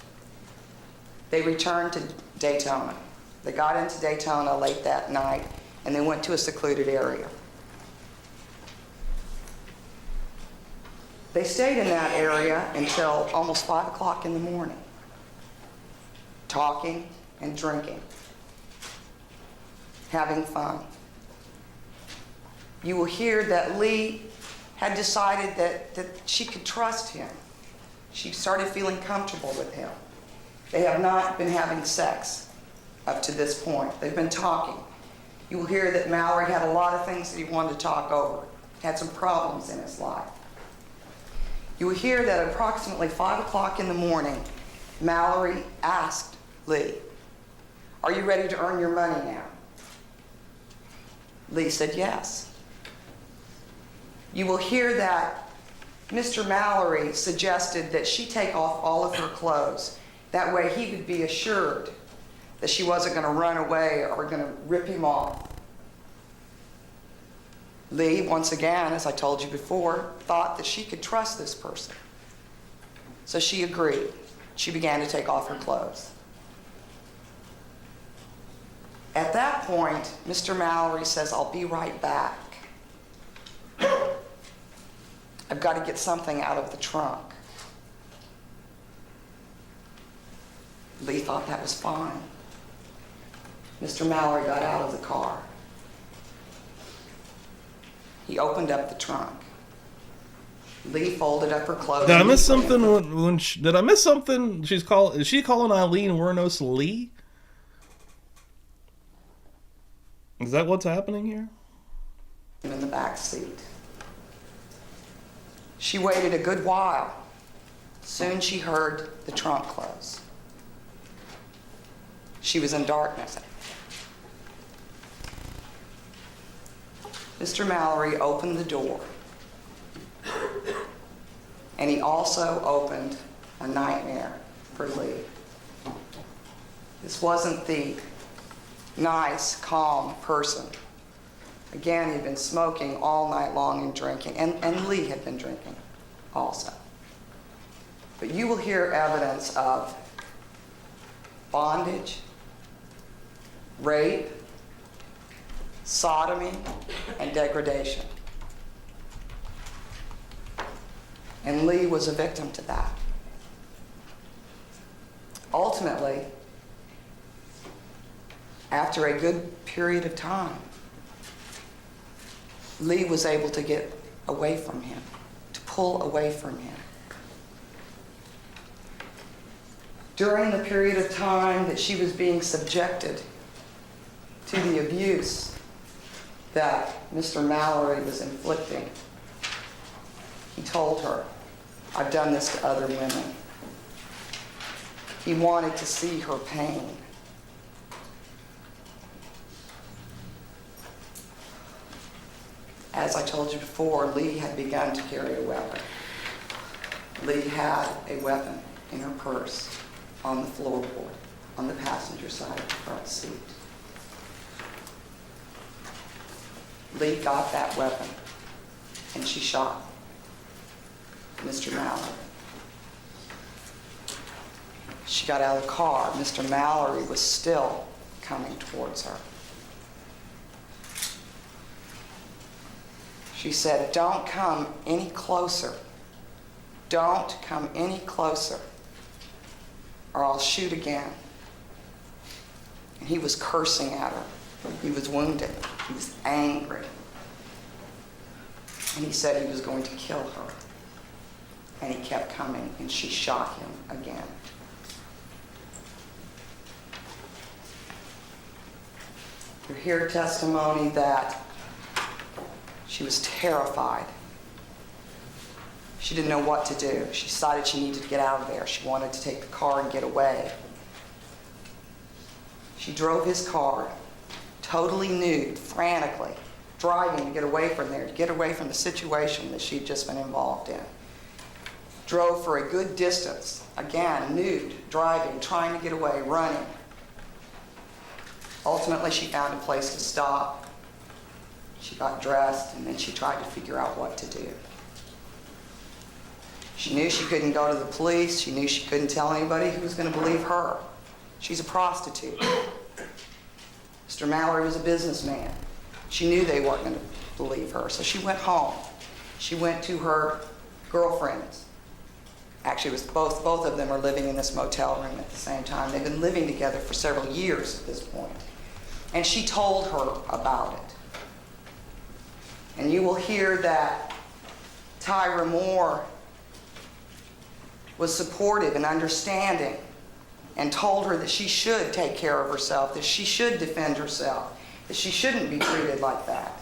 S7: They returned to Daytona. They got into Daytona late that night, and they went to a secluded area. They stayed in that area until almost 5 o'clock in the morning, talking and drinking, having fun. You will hear that Lee had decided that she could trust him. She started feeling comfortable with him. They have not been having sex up to this point. They've been talking. You will hear that Mallory had a lot of things that he wanted to talk over, had some problems in his life. You will hear that at approximately 5 o'clock in the morning, Mallory asked Lee, "Are you ready to earn your money now?" Lee said yes. You will hear that Mr. Mallory suggested that she take off all of her clothes. That way he would be assured that she wasn't going to run away or going to rip him off. Lee, once again, as I told you before, thought that she could trust this person. So she agreed. She began to take off her clothes. At that point, Mr. Mallory says, "I'll be right back. I've got to get something out of the trunk." Lee thought that was fine. Mr. Mallory got out of the car. He opened up the trunk. Lee folded up her clothes.
S1: Did I miss something? Did I miss something? Is she calling Aileen Wuornos Lee? Is that what's happening here?
S7: In the back seat. She waited a good while. Soon she heard the trunk close. She was in darkness. Mr. Mallory opened the door, and he also opened a nightmare for Lee. This wasn't the nice, calm person. Again, he'd been smoking all night long and drinking, and Lee had been drinking also. But you will hear evidence of bondage, rape, sodomy, and degradation. And Lee was a victim to that. Ultimately, after a good period of time, Lee was able to get away from him, to pull away from him. During the period of time that she was being subjected to the abuse that Mr. Mallory was inflicting, he told her, "I've done this to other women." He wanted to see her pain. As I told you before, Lee had begun to carry a weapon. Lee had a weapon in her purse on the floorboard, on the passenger side of the front seat. Lee got that weapon, and she shot Mr. Mallory. She got out of the car. Mr. Mallory was still coming towards her. She said, "Don't come any closer. Don't come any closer, or I'll shoot again." And he was cursing at her. He was wounded. He was angry. And he said he was going to kill her. And he kept coming, and she shot him again. You hear testimony that she was terrified. She didn't know what to do. She decided she needed to get out of there. She wanted to take the car and get away. She drove his car, totally nude, frantically, driving to get away from there, to get away from the situation that she'd just been involved in. Drove for a good distance, again, nude, driving, trying to get away, running. Ultimately, she found a place to stop. She got dressed, and then she tried to figure out what to do. She knew she couldn't go to the police. She knew she couldn't tell anybody who was going to believe her. She's a prostitute. Mr. Mallory was a businessman. She knew they weren't going to believe her, so she went home. She went to her girlfriends. Actually, it was both of them are living in this motel room at the same time. They've been living together for several years at this point. And she told her about it. And you will hear that Tyra Moore was supportive and understanding and told her that she should take care of herself, that she should defend herself, that she shouldn't be treated like that.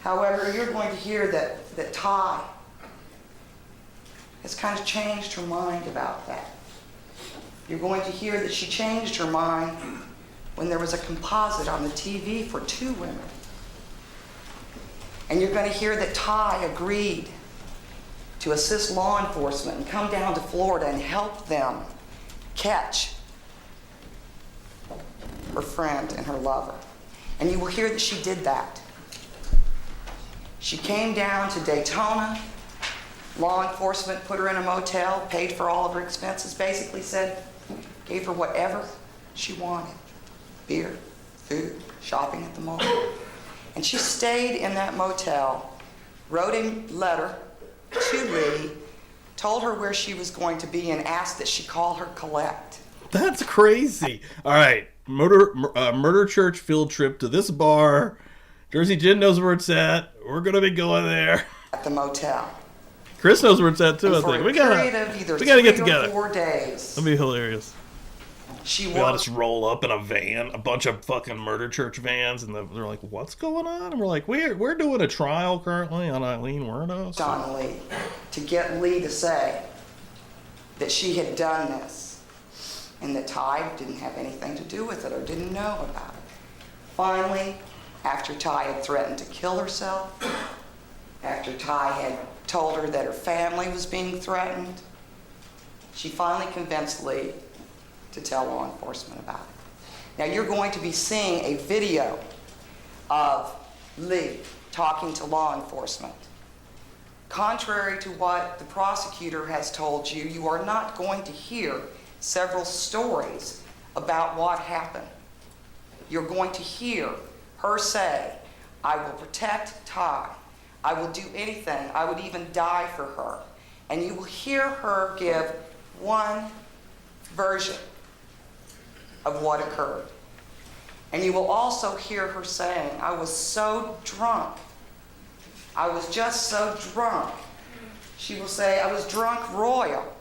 S7: However, you're going to hear that Ty has kind of changed her mind about that. You're going to hear that she changed her mind when there was a composite on the TV for 2 women. And you're going to hear that Ty agreed to assist law enforcement and come down to Florida and help them catch her friend and her lover. And you will hear that she did that. She came down to Daytona. Law enforcement put her in a motel, paid for all of her expenses, basically said, gave her whatever she wanted. Beer, food, shopping at the mall. And she stayed in that motel, wrote a letter to Lee, told her where she was going to be, and asked that she call her collect.
S1: That's crazy. All right, murder church field trip to this bar. Jersey Jen knows where it's at. We're gonna be going there.
S7: At the motel.
S1: Chris knows where it's at too. I
S7: And for
S1: think
S7: a
S1: we
S7: period of either
S1: gotta get
S7: 3 or
S1: together.
S7: 4 days,
S1: That'd be hilarious.
S7: she
S1: We all
S7: worked.
S1: just roll up in a van, a bunch of fucking murder church vans, and they're like, "What's going on?" And we're like, "We're doing a trial currently on Aileen Wuornos."
S7: Don Lee to get Lee to say that she had done this and that Ty didn't have anything to do with it or didn't know about it. Finally, after Ty had threatened to kill herself, after Ty had told her that her family was being threatened, she finally convinced Lee to tell law enforcement about it. Now you're going to be seeing a video of Lee talking to law enforcement. Contrary to what the prosecutor has told you, you are not going to hear several stories about what happened. You're going to hear her say, "I will protect Ty. I will do anything. I would even die for her." And you will hear her give one version of what occurred. And you will also hear her saying, "I was so drunk. I was just so drunk." She will say, "I was drunk royal."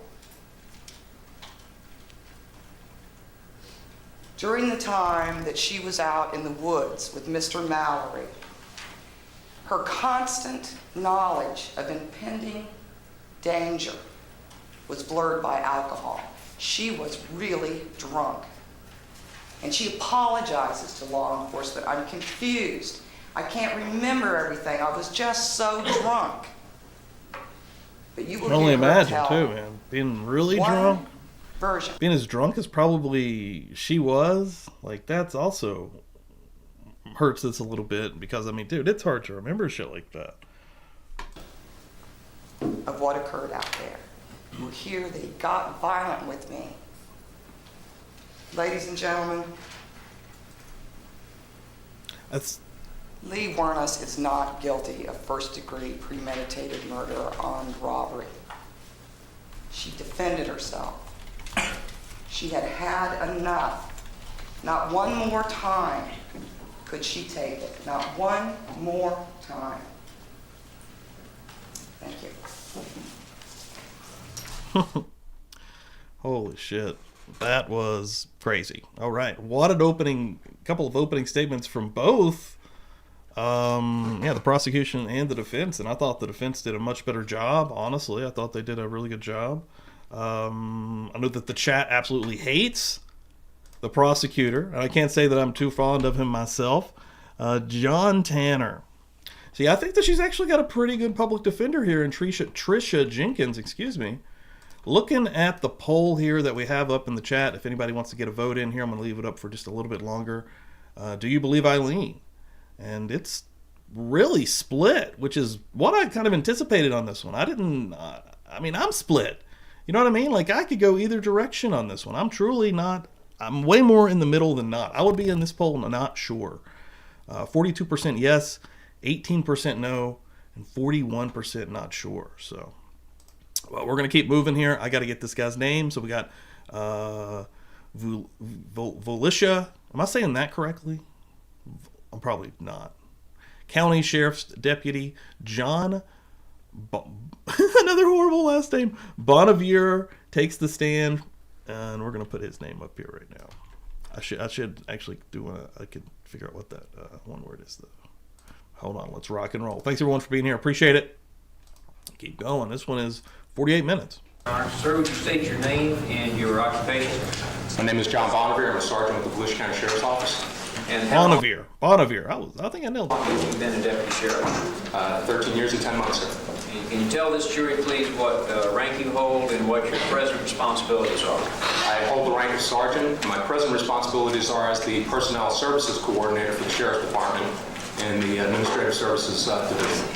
S7: During the time that she was out in the woods with Mr. Mallory, her constant knowledge of impending danger was blurred by alcohol. She was really drunk. And she apologizes to law enforcement. "I'm confused. I can't remember everything. I was just so drunk." But you
S1: I
S7: will
S1: can only
S7: hear her
S1: imagine
S7: tell
S1: too, man. Being really
S7: one
S1: drunk,
S7: version.
S1: being as drunk as probably she was. Like that's also hurts us a little bit because I mean, dude, it's hard to remember shit like that.
S7: Of what occurred out there. You will hear that he got violent with me. Ladies and gentlemen,
S1: That's
S7: Lee Wuornos is not guilty of first-degree premeditated murder or armed robbery. She defended herself. She had had enough. Not one more time could she take it. Not one more time. Thank you.
S1: holy shit. That was crazy. All right. What an couple of opening statements from both the prosecution and the defense. And I thought the defense did a much better job. Honestly, I thought they did a really good job. I know that the chat absolutely hates the prosecutor, and I can't say that I'm too fond of him myself. John Tanner. See, I think that she's actually got a pretty good public defender here in Trisha Jenkins, Looking at the poll here that we have up in the chat, if anybody wants to get a vote in here, I'm going to leave it up for just a little bit longer. Do you believe Aileen? And it's really split, which is what I kind of anticipated on this one. I'm split. You know what I mean? Like, I could go either direction on this one. I'm way more in the middle than not. I would be in this poll not sure. 42% yes, 18% no, and 41% not sure. So, well, we're going to keep moving here. I got to get this guy's name. So we got Volusia. Am I saying that correctly? I'm probably not. County Sheriff's Deputy John, another horrible last name, Bonnevier takes the stand, and we're going to put his name up here right now. I should actually I could figure out what that one word is, though. Hold on, let's rock and roll. Thanks, everyone, for being here. Appreciate it. Keep going. This one is 48 minutes.
S6: Sir, would you state your name and your occupation?
S9: My name is John Bonnevier. I'm a sergeant with the Volusia County Sheriff's Office.
S6: And how long
S1: Bonnevier. I think I nailed it.
S6: have you been a deputy sheriff?
S9: 13 years and 10 months, sir.
S6: And can you tell this jury, please, what rank you hold and what your present responsibilities are?
S9: I hold the rank of sergeant. My present responsibilities are as the Personnel Services Coordinator for the Sheriff's Department in the Administrative Services Division.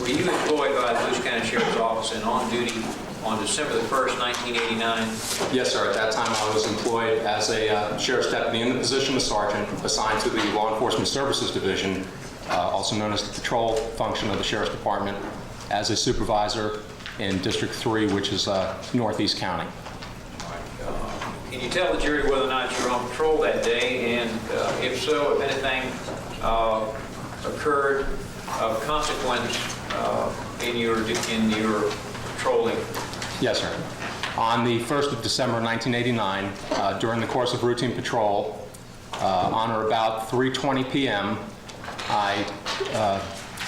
S6: Were you employed by the Volusia County Sheriff's Office and on duty on December the 1st, 1989?
S9: Yes, sir. At that time, I was employed as a Sheriff's Deputy in the position of Sergeant, assigned to the Law Enforcement Services Division, also known as the patrol function of the Sheriff's Department, as a supervisor in District 3, which is Northeast County.
S6: Can you tell the jury whether or not you were on patrol that day, and if so, if anything occurred of consequence in your patrolling?
S9: Yes, sir. On the 1st of December 1989, during the course of routine patrol, on or about 3:20 p.m., I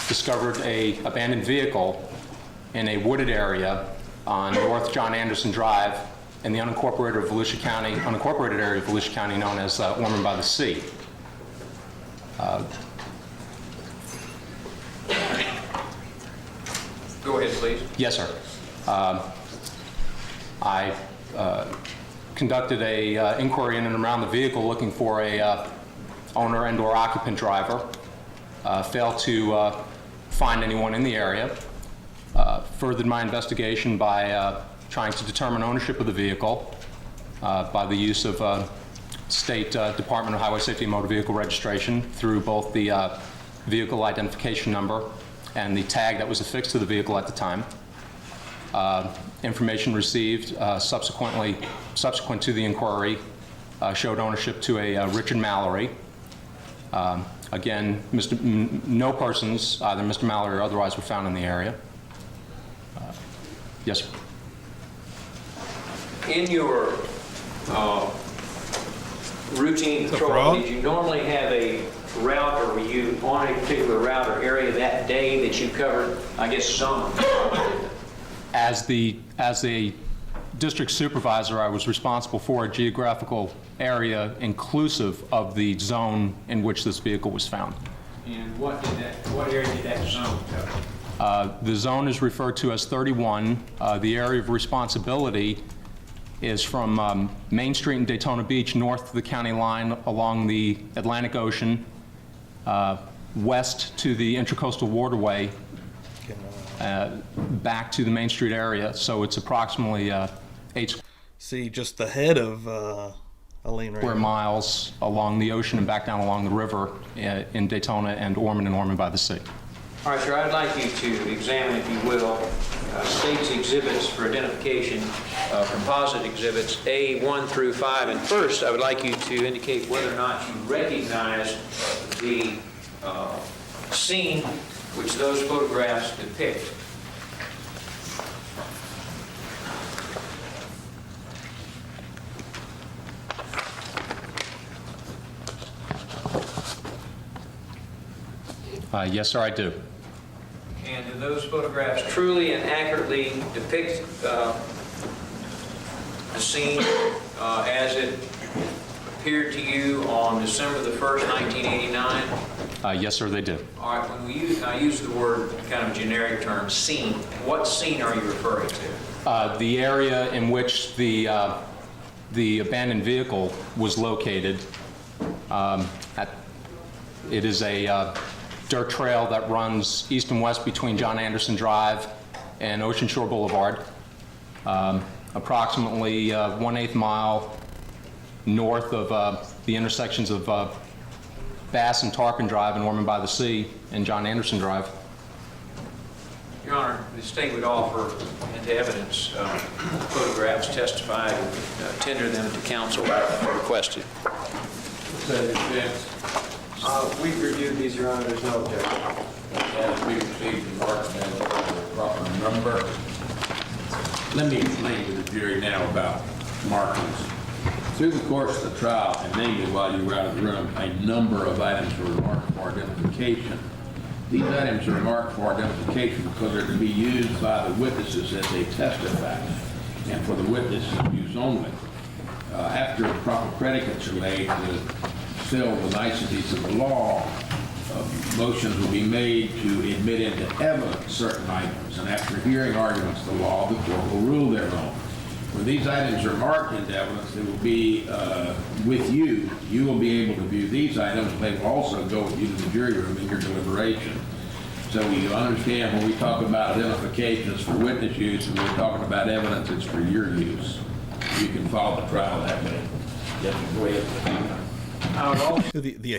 S9: discovered an abandoned vehicle in a wooded area on North John Anderson Drive in the unincorporated area of Volusia County known as Ormond by the Sea.
S6: Go ahead, please.
S9: Yes, sir. I conducted a inquiry in and around the vehicle looking for a owner and/or occupant driver. Failed to find anyone in the area. Furthered my investigation by trying to determine ownership of the vehicle by the use of State Department of Highway Safety and Motor Vehicle Registration through both the vehicle identification number and the tag that was affixed to the vehicle at the time. Information received subsequent to the inquiry showed ownership to a Richard Mallory. Again, no persons, either Mr. Mallory or otherwise, were found in the area. Yes, sir.
S6: In your routine patrol, did you normally have a route, or were you on a particular route or area that day that you covered, I guess, zone?
S9: As a district supervisor, I was responsible for a geographical area inclusive of the zone in which this vehicle was found.
S6: And what area did that zone cover?
S9: The zone is referred to as 31. The area of responsibility is from Main Street in Daytona Beach, north of the county line along the Atlantic Ocean, west to the Intracoastal Waterway, back to the Main Street area. So it's approximately 8
S1: See, just the head of Aileen
S9: square miles along the ocean and back down along the river in Daytona and Ormond by the Sea.
S6: All right, sir, I'd like you to examine, if you will, state's exhibits for identification, composite exhibits A1 through 5. And first, I would like you to indicate whether or not you recognize the scene which those photographs depict.
S9: Yes, sir, I do.
S6: And do those photographs truly and accurately depict the scene as it appeared to you on December the 1st, 1989?
S9: Yes, sir, they do.
S6: All right, when I use the word, kind of generic term, scene, what scene are you referring to?
S9: The area in which the abandoned vehicle was located. It is a dirt trail that runs east and west between John Anderson Drive and Ocean Shore Boulevard, approximately 1/8 mile north of the intersections of Bass and Tarpon Drive and Ormond by the Sea and John Anderson Drive.
S6: Your Honor, the state would offer into evidence photographs testified and tender them to counsel if requested.
S8: We've reviewed these, Your Honor. There's no objection.
S5: As we received the markings and the proper number, let me explain to the jury now about markings. Through the course of the trial, and namely while you were out of the room, a number of items were marked for identification. These items are marked for identification because they're to be used by the witnesses as they testify, and for the witnesses' use only. After proper predicates are laid to fill the niceties of the law, motions will be made to admit into evidence certain items, and after hearing arguments of the law, the court will rule thereon. When these items are marked into evidence, they will be with you. You will be able to view these items. They will also go with you to the jury room in your deliberation. So you understand when we talk about identifications for witness use and we're talking about evidence, it's for your use. You can follow the trial that way. Yes, go ahead.
S1: The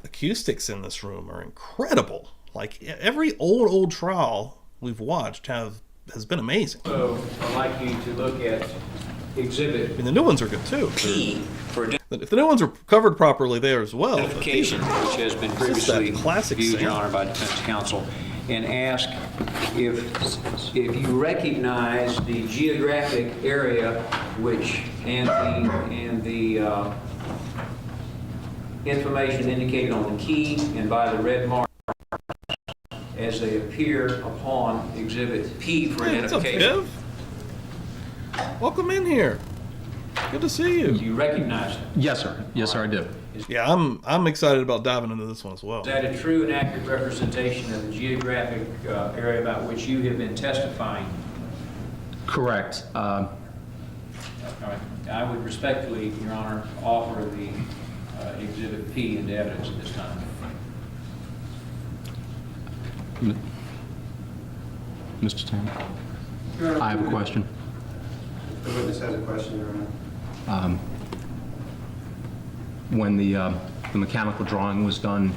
S1: acoustics in this room are incredible. Like every old trial we've watched has been amazing.
S6: So I'd like you to look at exhibit
S1: I mean, the new ones are good too.
S6: P for
S1: If the new ones are covered properly there as well. but these
S6: identification,
S1: are-
S6: which has been
S1: this is that
S6: previously
S1: classic
S6: viewed, Your
S1: Sam.
S6: Honor, by defense counsel, and ask if you recognize the geographic area which and the information indicated on the key and by the red mark as they appear upon exhibit P for
S1: Hey, what's up,
S6: identification.
S1: Kev? Welcome in here. Good to see
S6: Do
S1: you.
S6: you recognize it?
S9: Yes, sir. Yes, sir, I do.
S1: Yeah, I'm excited about diving into this one as well.
S6: Is that a true and accurate representation of the geographic area about which you have been testifying?
S9: Correct.
S6: All right. I would respectfully, Your Honor, offer the exhibit P into evidence at this time.
S9: Mr. Tanner, I have a question.
S8: The witness has a question, Your Honor.
S9: When the mechanical drawing was done,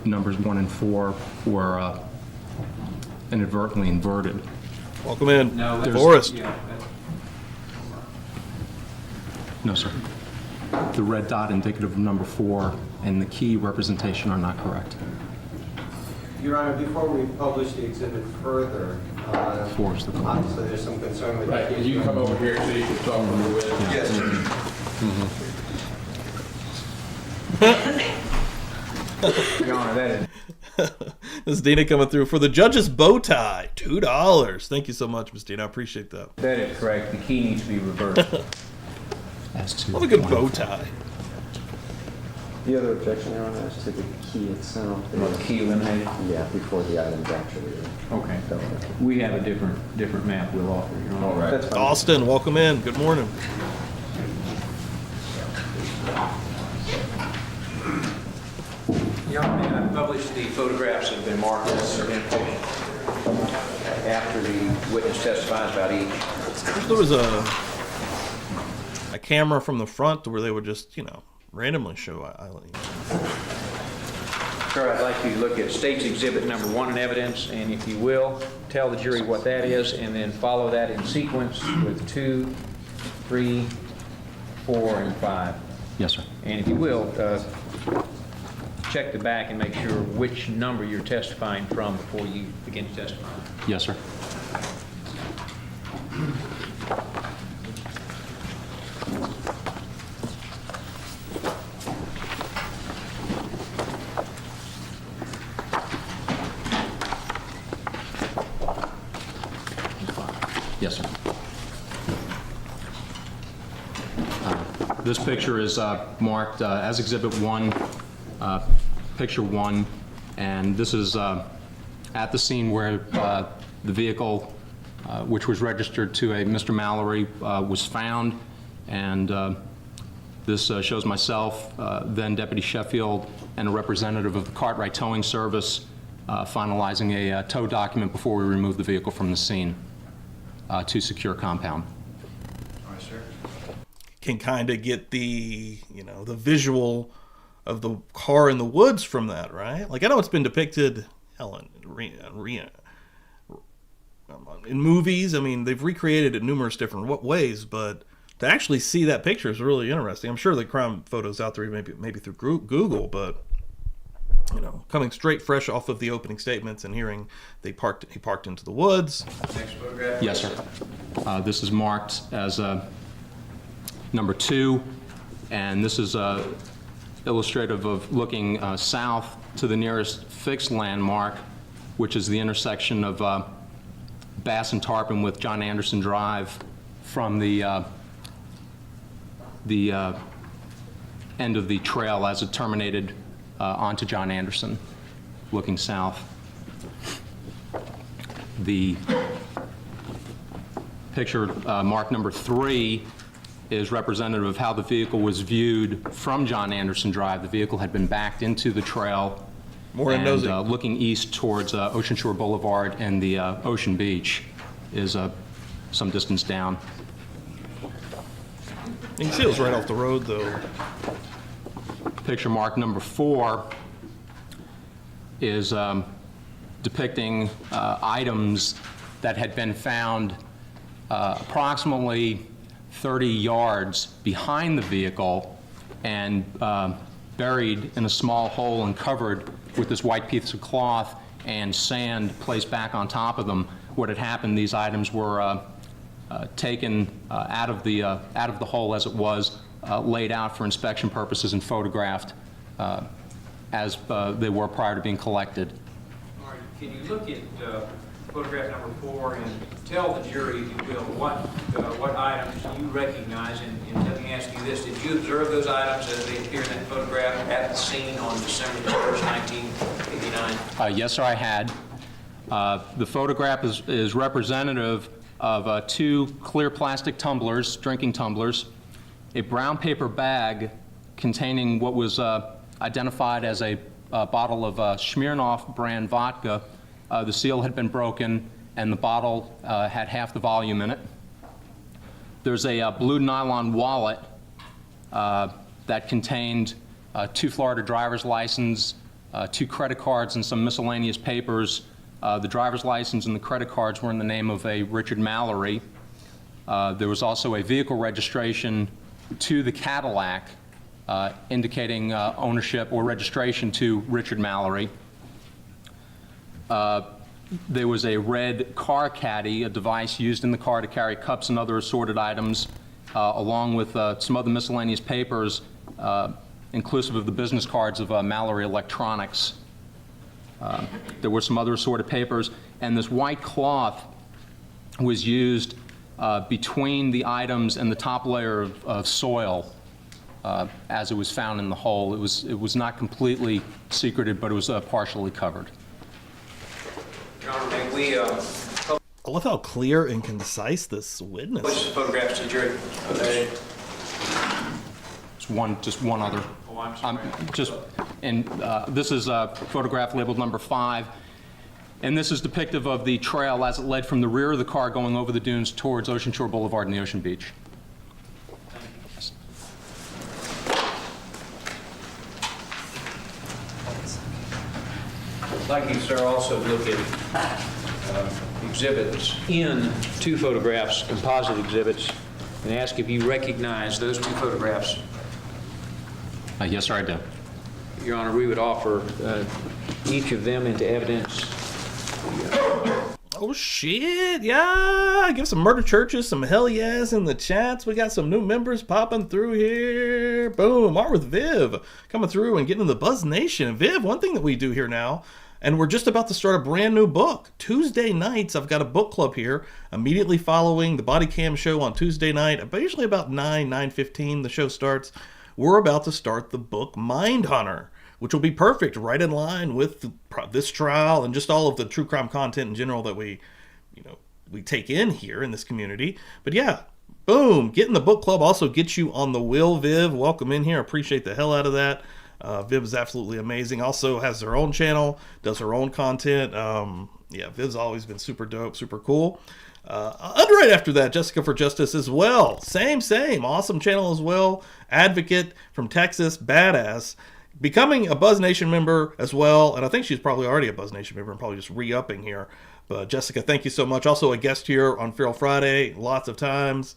S9: numbers 1 and 4 were inadvertently inverted.
S1: Welcome in,
S6: No, that's-
S1: Forrest.
S6: yeah, that's-
S9: No, sir. The red dot indicative of number 4 and the key representation are not correct.
S8: Your Honor, before we publish the exhibit further,
S9: 4 is the correct.
S8: obviously there's some concern with...
S5: Right, could you come over here so you can talk to the witness?
S8: Yes, sir.
S6: Your Honor, that is...
S1: This is Dina coming through for the judge's bow tie. $2. Thank you so much, Miss Dina. I appreciate that.
S6: That is correct. The key needs to be reversed.
S9: As to
S1: Love a good
S9: 1
S1: bow
S9: and 4.
S1: tie.
S10: The other objection, Your Honor, is to the key itself.
S6: The key eliminated?
S10: Yeah, before the item's actually
S6: Okay.
S10: dealt with.
S6: We have a different map we'll offer, Your Honor.
S5: All right.
S10: That's fine.
S1: Austin, welcome in. Good morning.
S6: Your Honor, I published the photographs that have been marked as identification after the witness testifies about each.
S1: There was a camera from the front where they would just, randomly show Aileen.
S6: Sir, I'd like you to look at State's Exhibit number 1 in evidence, and if you will, tell the jury what that is, and then follow that in sequence with 2, 3, 4, and 5.
S9: Yes, sir.
S6: And if you will, check the back and make sure which number you're testifying from before you begin to testify.
S9: Yes, sir. Yes, sir. This picture is marked as Exhibit 1, Picture 1, and this is at the scene where the vehicle, which was registered to a Mr. Mallory, was found, and this shows myself, then Deputy Sheffield, and a representative of the Cartwright Towing Service finalizing a tow document before we remove the vehicle from the scene to secure compound.
S6: All right, sir.
S1: Can kind of get the, the visual of the car in the woods from that, right? Like, I know it's been depicted, in movies. I mean, they've recreated it numerous different ways, but to actually see that picture is really interesting. I'm sure the crime photos out there, maybe through Google, but coming straight fresh off of the opening statements and hearing he parked into the woods.
S6: Next photograph.
S9: Yes, sir. This is marked as number 2, and this is illustrative of looking south to the nearest fixed landmark, which is the intersection of Bass and Tarpon with John Anderson Drive from the end of the trail as it terminated onto John Anderson, looking south. The picture marked number 3 is representative of how the vehicle was viewed from John Anderson Drive. The vehicle had been backed into the trail and looking east towards Ocean Shore Boulevard, and the Ocean Beach is some distance down.
S1: You can see it was right off the road, though.
S9: Picture mark number 4 is depicting items that had been found approximately 30 yards behind the vehicle and buried in a small hole and covered with this white piece of cloth and sand placed back on top of them. What had happened, these items were taken out of the hole as it was, laid out for inspection purposes and photographed as they were prior to being collected.
S6: All right, can you look at photograph number 4 and tell the jury, if you will, what items you recognize? And let me ask you this: did you observe those items as they appear in that photograph at the scene on December 1st, 1989?
S9: Yes, sir, I had. The photograph is representative of 2 clear plastic tumblers, drinking tumblers, a brown paper bag containing what was identified as a bottle of Smirnoff brand vodka. The seal had been broken and the bottle had half the volume in it. There's a blue nylon wallet that contained 2 Florida driver's license, 2 credit cards, and some miscellaneous papers. The driver's license and the credit cards were in the name of a Richard Mallory. There was also a vehicle registration to the Cadillac indicating ownership or registration to Richard Mallory. There was a red car caddy, a device used in the car to carry cups and other assorted items, along with some other miscellaneous papers, inclusive of the business cards of Mallory Electronics. There were some other assorted papers, and this white cloth was used between the items and the top layer of soil as it was found in the hole. It was not completely secreted, but it was partially covered.
S6: Your Honor, may we
S1: I love how clear and concise this witness.
S6: push the photographs to the jury? Okay.
S9: Just one other.
S6: Oh, I'm sorry.
S9: This is photograph labeled number 5, and this is depictive of the trail as it led from the rear of the car going over the dunes towards Ocean Shore Boulevard and the Ocean Beach.
S6: I'd like you, sir, also to look at exhibits in 2 photographs, composite exhibits, and ask if you recognize those 2 photographs.
S9: Yes, sir, I do.
S6: Your Honor, we would offer each of them into evidence.
S1: Oh shit, yeah, give some murder churches some hell yes in the chats. We got some new members popping through here. Boom, Art with Viv coming through and getting in the Buzz Nation. Viv, one thing that we do here now, and we're just about to start a brand new book. Tuesday nights, I've got a book club here immediately following the Body Cam show on Tuesday night, but usually about 9:15 the show starts. We're about to start the book Mind Hunter, which will be perfect, right in line with this trial and just all of the true crime content in general that we take in here in this community. But yeah, boom, get in the book club. Also gets you on the wheel, Viv. Welcome in here. Appreciate the hell out of that. Viv is absolutely amazing. Also has her own channel, does her own content. Yeah, Viv's always been super dope, super cool. Right after that, Jessica for Justice as well. Same. Awesome channel as well. Advocate from Texas, badass. Becoming a Buzz Nation member as well, and I think she's probably already a Buzz Nation member and probably just re-upping here. But Jessica, thank you so much. Also a guest here on Feral Friday, lots of times.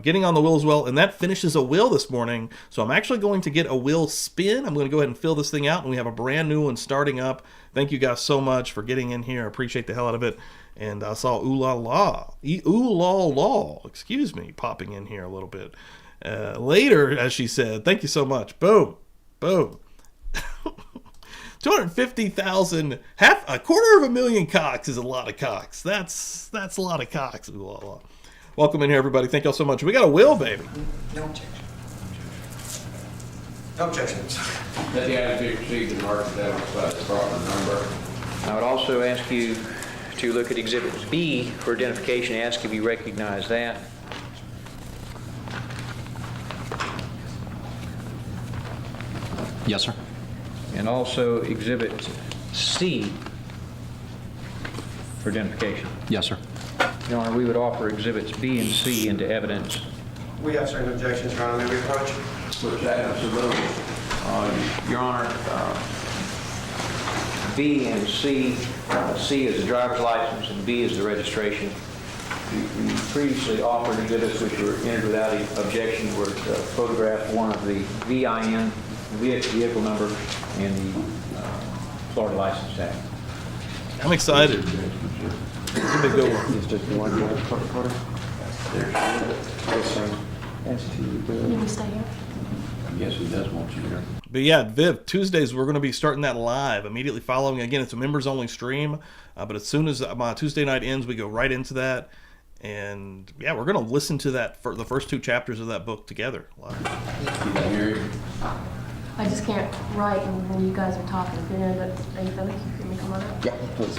S1: Getting on the wheel as well, and that finishes a wheel this morning. So I'm actually going to get a wheel spin. I'm going to go ahead and fill this thing out, and we have a brand new one starting up. Thank you guys so much for getting in here. I appreciate the hell out of it. And I saw ooh la la, excuse me, popping in here a little bit later, as she said. Thank you so much. Boom. 250,000, a quarter of a million cocks is a lot of cocks. That's a lot of cocks. Ooh la la. Welcome in here, everybody. Thank y'all so much. We got a will, baby.
S7: No objection. No objections.
S5: That the item be received and marked by the proper number.
S6: I would also ask you to look at Exhibit B for identification. Ask if you recognize that.
S9: Yes, sir.
S6: And also Exhibit C for identification.
S9: Yes, sir.
S6: Your Honor, we would offer Exhibits B and C into evidence.
S8: We have certain objections, Your Honor. May we approach?
S5: Which items are those?
S6: Your Honor, B and C. C is the driver's license and B is the registration. We previously offered exhibits which were entered without objection were photograph one of the VIN, the vehicle number, and the Florida license tag.
S1: I'm excited. It's a big good one.
S10: It's just one more photo. Yes, sir.
S3: Can we stay here?
S5: Yes, he does want you here.
S1: But yeah, Viv, Tuesdays we're going to be starting that live immediately following. Again, it's a members-only stream, but as soon as my Tuesday night ends, we go right into that. And yeah, we're going to listen to that for the first 2 chapters of that book together. Live.
S5: You can hear him.
S3: I just can't write when you guys are talking. You know that. Are you finished? Can we come on up?
S10: Yeah, please.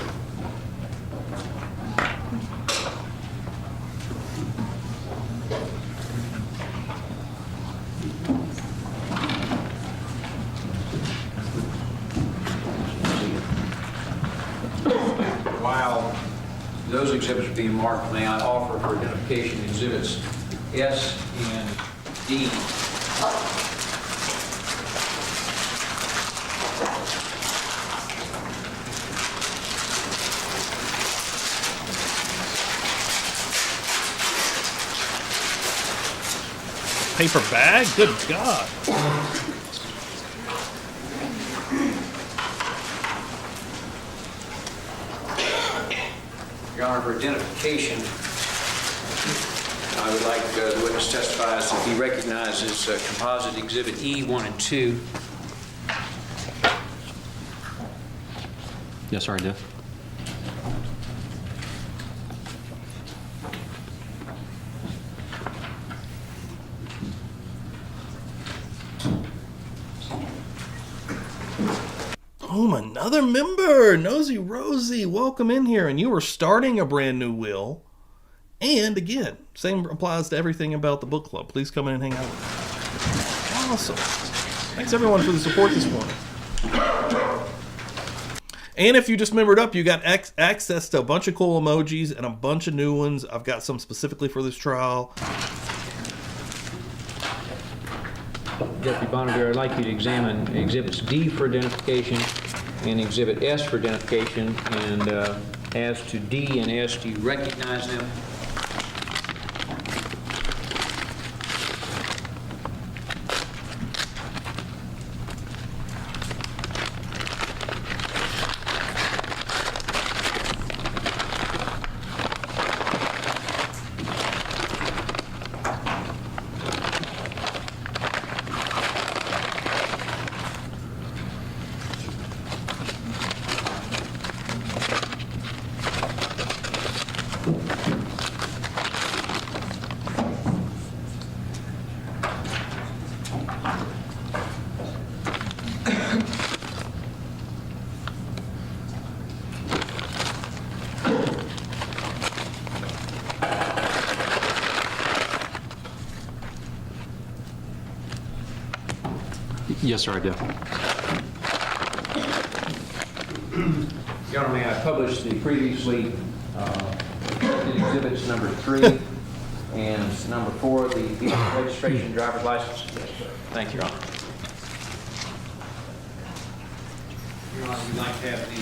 S6: While those exhibits are being marked, may I offer for identification exhibits S and D.
S1: Paper bag? Good God.
S6: Your Honor, for identification, I would like the witness testifies that he recognizes composite exhibit E 1 and 2.
S9: Yes, sir, I do.
S1: Oh, another member, Nosy Rosie, welcome in here. And you are starting a brand new will. And again, same applies to everything about the book club. Please come in and hang out with us. Awesome. Thanks everyone for the support this morning. And if you just membered up, you got access to a bunch of cool emojis and a bunch of new ones. I've got some specifically for this trial.
S6: Deputy Bonnevere, I'd like you to examine exhibits D for identification and exhibit S for identification. And as to D and S, do you recognize them?
S9: Yes, sir, I do.
S6: Your Honor, may I publish the previously exhibits number 3 and number 4, the vehicle registration driver's license? Yes, sir. Thank you, Your Honor. Your Honor, we'd like to have the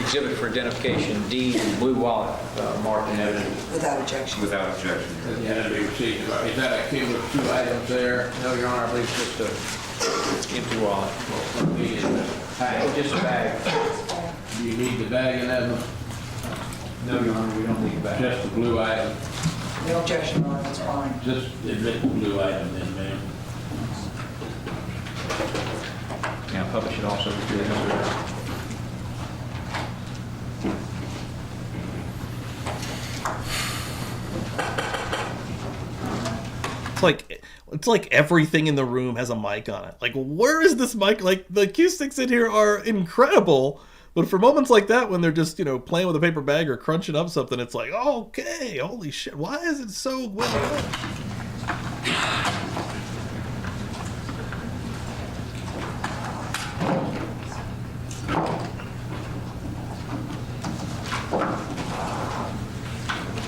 S6: exhibit for identification D, the blue wallet, marked in evidence.
S7: Without objection.
S6: Without objection.
S5: Yeah, be received. Is that a key with 2 items there?
S6: No, Your Honor, I believe it's just a empty wallet. Oh, just a bag.
S5: Do you need the bag in that one?
S6: No, Your Honor, we don't need a bag.
S5: Just the blue item?
S7: No objection, Your Honor, that's fine.
S5: Just admit the blue item then, ma'am.
S6: Yeah, publish it also.
S1: It's like everything in the room has a mic on it. Like, where is this mic? Like, the acoustics in here are incredible, but for moments like that when they're just, playing with a paper bag or crunching up something, it's like, okay, holy shit, why is it so well done?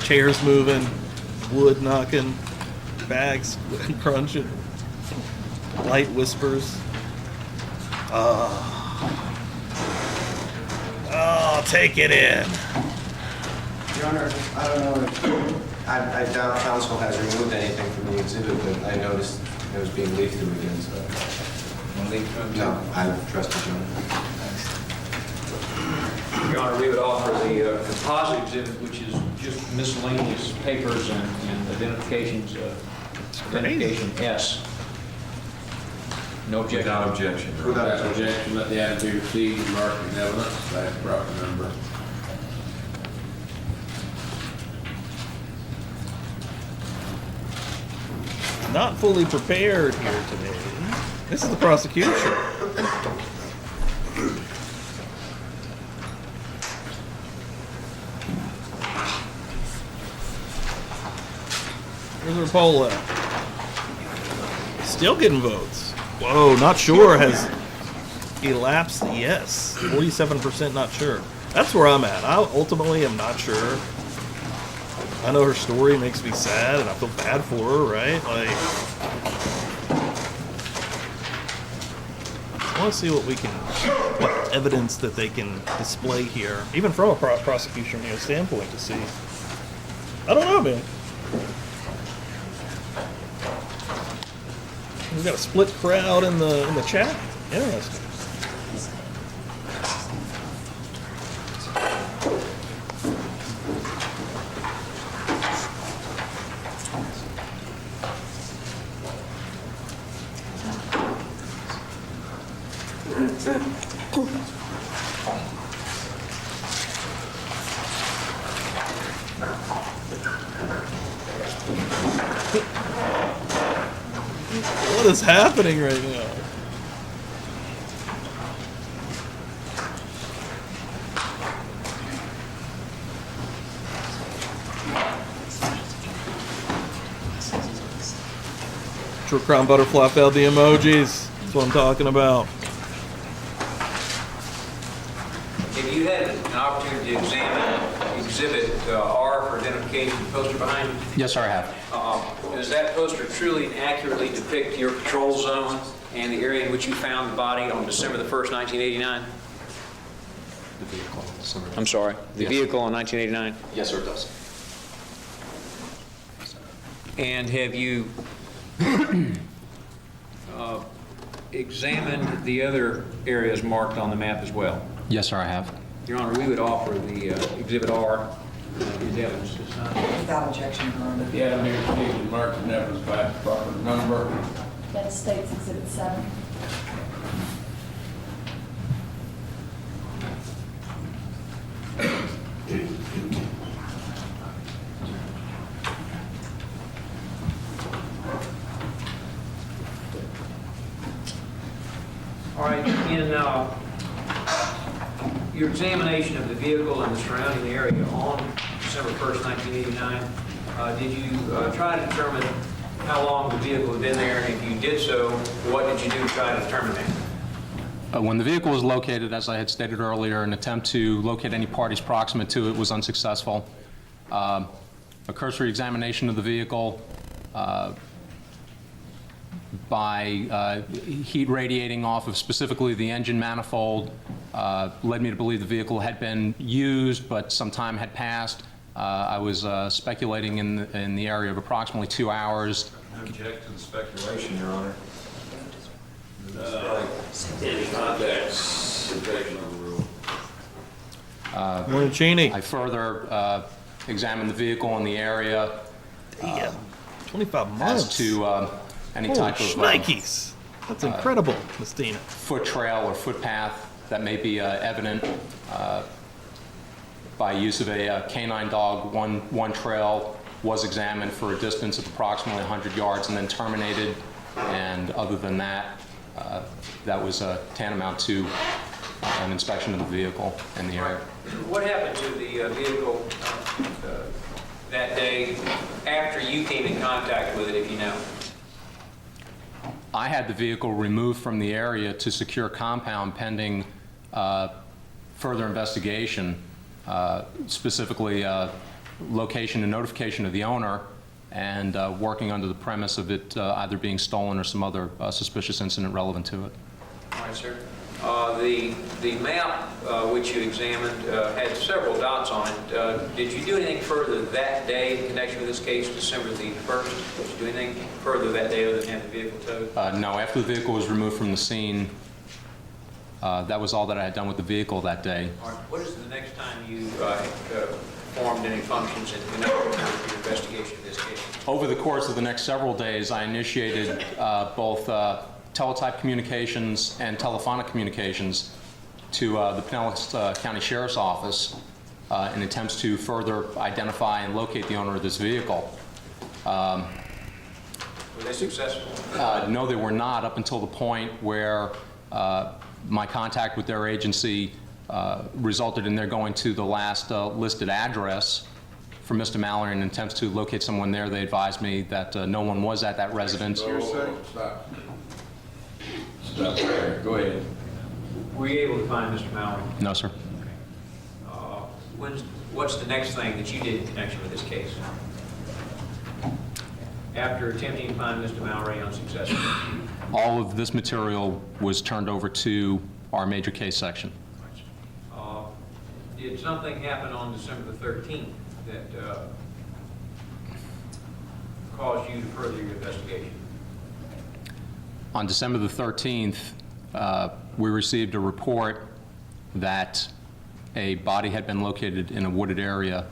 S1: Chairs moving, wood knocking, bags crunching, light whispers. take it in.
S8: Your Honor, I don't know if, I doubt counsel has removed anything from the exhibit, but I noticed it was being leafed through again, so.
S6: Want to leave to him?
S8: No, I trust the gentleman.
S6: Your Honor, we would offer the composite exhibit, which is just miscellaneous papers and identifications, identification S. No objection.
S5: Without objection. Without objection, let the item be received and marked as evidence. That's the proper number.
S1: Not fully prepared here today. This is the prosecution. Where's our poll at? Still getting votes. Whoa, not sure has elapsed. Yes, 47% not sure. That's where I'm at. I ultimately am not sure. I know her story makes me sad, and I feel bad for her, right? Like, I want to see what evidence that they can display here, even from a prosecution standpoint, to see. I don't know, man. We've got a split crowd in the chat. Interesting. What is happening right now? True Crime Butterfly failed the emojis. That's what I'm talking about.
S6: Have you had an opportunity to examine Exhibit R for identification, the poster behind you?
S9: Yes, sir, I have.
S6: Does that poster truly and accurately depict your patrol zone and the area in which you found the body on December the 1st, 1989?
S9: The vehicle.
S6: I'm sorry, the
S9: Yes.
S6: vehicle in 1989?
S9: Yes, sir, it does.
S6: And have you examined the other areas marked on the map as well?
S9: Yes, sir, I have.
S6: Your Honor, we would offer the Exhibit R as evidence this time.
S7: Without objection, Your Honor.
S5: Let the item be received and marked as evidence by its proper number.
S3: That states Exhibit 7.
S6: All right, in your examination of the vehicle and the surrounding area on December 1st, 1989, did you try to determine how long the vehicle had been there? And if you did so, what did you do to try to determine that?
S9: When the vehicle was located, as I had stated earlier, an attempt to locate any parties proximate to it was unsuccessful. A cursory examination of the vehicle by heat radiating off of specifically the engine manifold led me to believe the vehicle had been used, but some time had passed. I was speculating in the area of approximately 2 hours.
S11: I object to the speculation, Your Honor.
S5: Any context, objection on the rule.
S1: Morning, Cheney.
S9: I further examined the vehicle in the area.
S1: Damn. 25 months.
S9: As to any
S1: Holy
S9: type of
S1: shnikes. That's incredible, Miss Tina.
S9: foot trail or footpath that may be evident by use of a canine dog. One trail was examined for a distance of approximately 100 yards and then terminated. And other than that, that was tantamount to an inspection of the vehicle in the area.
S6: What happened to the vehicle that day after you came in contact with it, if you know?
S9: I had the vehicle removed from the area to secure compound pending further investigation, specifically location and notification of the owner, and working under the premise of it either being stolen or some other suspicious incident relevant to it.
S6: All right, sir. The map which you examined had several dots on it. Did you do anything further that day in connection with this case, December the 1st? Did you do anything further that day other than have the vehicle towed?
S9: No, after the vehicle was removed from the scene, that was all that I had done with the vehicle that day.
S6: All right. What is the next time you performed any functions in connection with your investigation of this case?
S9: Over the course of the next several days, I initiated both teletype communications and telephonic communications to the Pinellas County Sheriff's Office in attempts to further identify and locate the owner of this vehicle.
S6: Were they successful?
S9: No, they were not, up until the point where my contact with their agency resulted in their going to the last listed address for Mr. Mallory in attempts to locate someone there. They advised me that no one was at that residence.
S5: Stop. Stop there. Go ahead.
S6: Were you able to find Mr. Mallory?
S9: No, sir.
S6: What's the next thing that you did in connection with this case? After attempting to find Mr. Mallory unsuccessfully?
S9: All of this material was turned over to our major case section.
S6: Did something happen on December the 13th that caused you to further your investigation?
S9: On December the 13th, we received a report that a body had been located in a wooded area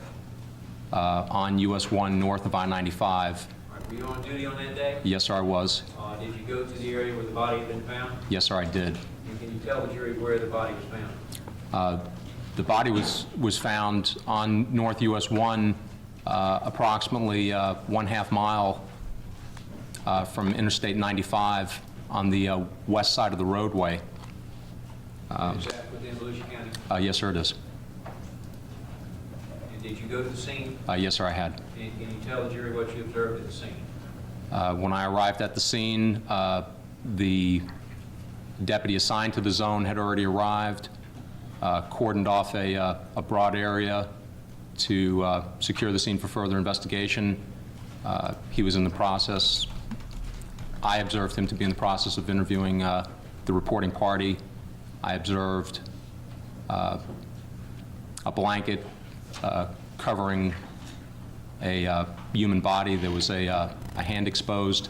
S9: on US 1 north of I-95.
S6: Were you on duty on that day?
S9: Yes, sir, I was.
S6: Did you go to the area where the body had been found?
S9: Yes, sir, I did.
S6: And can you tell the jury where the body was found?
S9: The body was found on North US 1, approximately 1/2 mile from Interstate 95 on the west side of the roadway.
S6: Is that within Volusia County?
S9: Yes, sir, it is.
S6: And did you go to the scene?
S9: Yes, sir, I had.
S6: And can you tell the jury what you observed at the scene?
S9: When I arrived at the scene, the deputy assigned to the zone had already arrived, cordoned off a broad area to secure the scene for further investigation. He was in the process. I observed him to be in the process of interviewing the reporting party. I observed a blanket covering a human body. There was a hand exposed,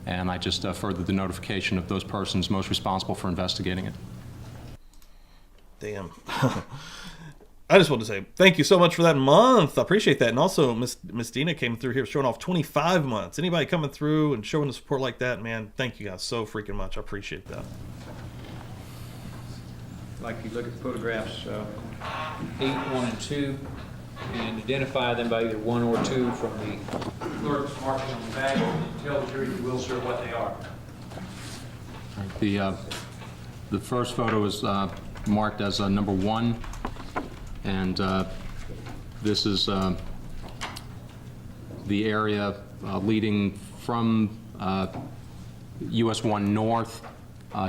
S9: and I just furthered the notification of those persons most responsible for investigating it.
S1: Damn. I just want to say thank you so much for that month. I appreciate that. And also, Miss Dina came through here showing off 25 months. Anybody coming through and showing the support like that, man, thank you guys so freaking much. I appreciate that.
S6: Like you look at the photographs 8, 1, and 2, and identify them by either 1 or 2 from the clerk's marking on the back, and tell the jury, if you will, sir, what they are.
S9: The first photo is marked as number 1, and this is the area leading from US 1 north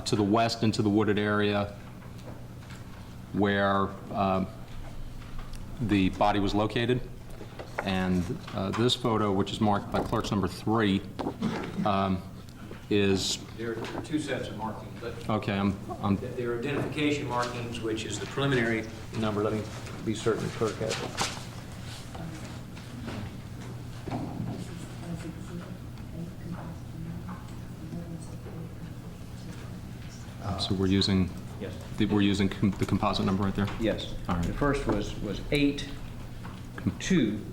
S9: to the west into the wooded area where the body was located. And this photo, which is marked by clerk's number 3, is...
S6: There are 2 sets of markings.
S9: Okay,
S6: There are identification markings, which is the preliminary number. Let me be certain the clerk has it.
S9: So we're using...
S6: Yes.
S9: We're using the composite number right there?
S6: Yes.
S9: All right.
S6: The first was 8-2.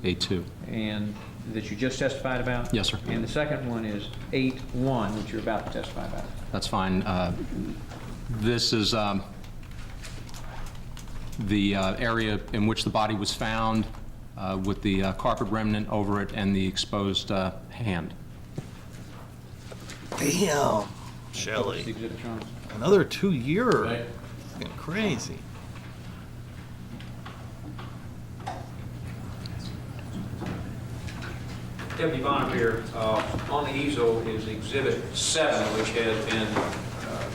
S9: 8-2.
S6: And that you just testified about?
S9: Yes, sir.
S6: And the second one is 8-1, which you're about to testify about.
S9: That's fine. This is the area in which the body was found with the carpet remnant over it and the exposed hand.
S1: Damn, Shelly. Another 2-year. Fucking crazy.
S6: Deputy Bonnefier, on the easel is Exhibit 7, which has been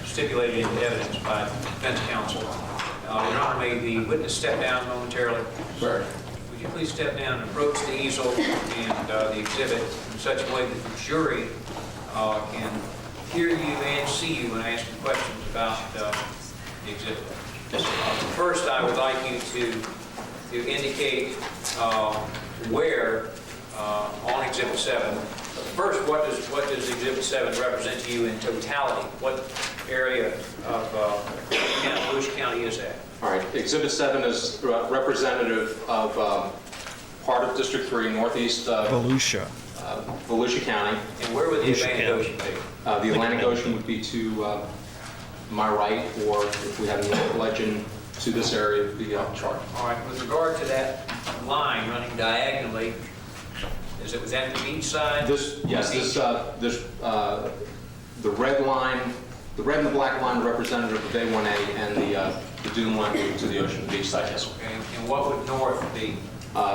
S6: stipulated into evidence by defense counsel. Your Honor, may the witness step down momentarily?
S5: Sir.
S6: Would you please step down and approach the easel and the exhibit in such a way that the jury can hear you and see you when I ask you questions about the exhibit. First, I would like you to indicate where on Exhibit 7. First, what does Exhibit 7 represent to you in totality? What area of Volusia County is that?
S9: All right, Exhibit 7 is representative of part of District 3, northeast
S1: Volusia.
S9: Volusia County.
S6: And where would the Atlantic Ocean be?
S9: The Atlantic Ocean would be to my right, or if we have a legend to this area, it would be up chart.
S6: All right, with regard to that line running diagonally, is it within the beach side?
S9: The red line, the red and the black line are representative of A1A, and the dune line would be to the ocean beach side, yes.
S6: Okay, and what would north be?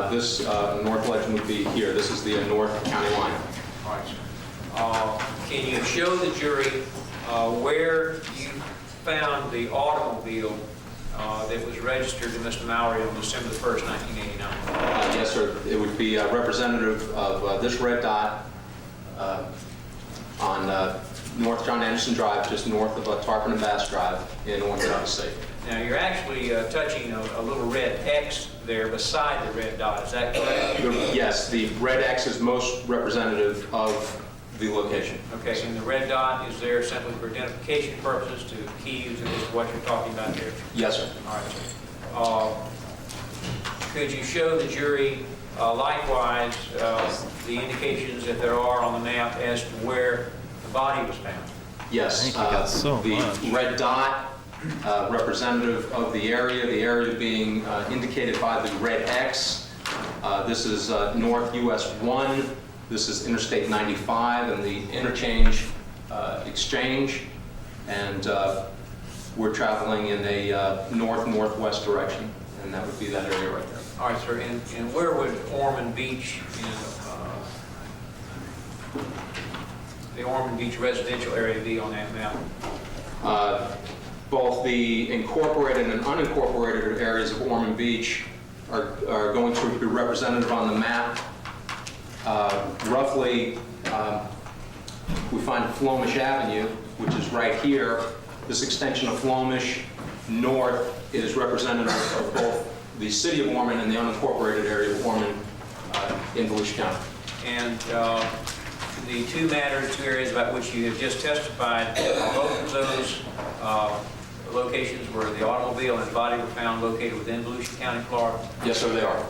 S9: This north legend would be here. This is the north county line.
S6: All right. Can you show the jury where you found the automobile that was registered to Mr. Mallory on December the 1st, 1989?
S9: Yes, sir. It would be representative of this red dot on North John Anderson Drive, just north of Tarpon and Bass Drive in Orange County State.
S6: Now, you're actually touching a little red X there beside the red dot. Is that correct?
S9: Yes, the red X is most representative of the location.
S6: Okay, and the red dot is there simply for identification purposes to key you to what you're talking about here?
S9: Yes, sir.
S6: All right. Could you show the jury likewise the indications that there are on the map as to where the body was found?
S9: Yes.
S1: Thank you guys so much.
S9: The red dot representative of the area being indicated by the red X. This is North US 1. This is Interstate 95 and the interchange exchange. And we're traveling in a north-northwest direction, and that would be that area right there.
S6: All right, sir. And where would Ormond Beach, the Ormond Beach residential area be on that map?
S9: Both the incorporated and unincorporated areas of Ormond Beach are going to be representative on the map. Roughly, we find Flomish Avenue, which is right here. This extension of Flomish north is representative of both the city of Ormond and the unincorporated area of Ormond in Volusia County.
S6: And the two areas about which you have just testified, are both of those locations where the automobile and the body were found located within Volusia County, Florida?
S9: Yes, sir, they are.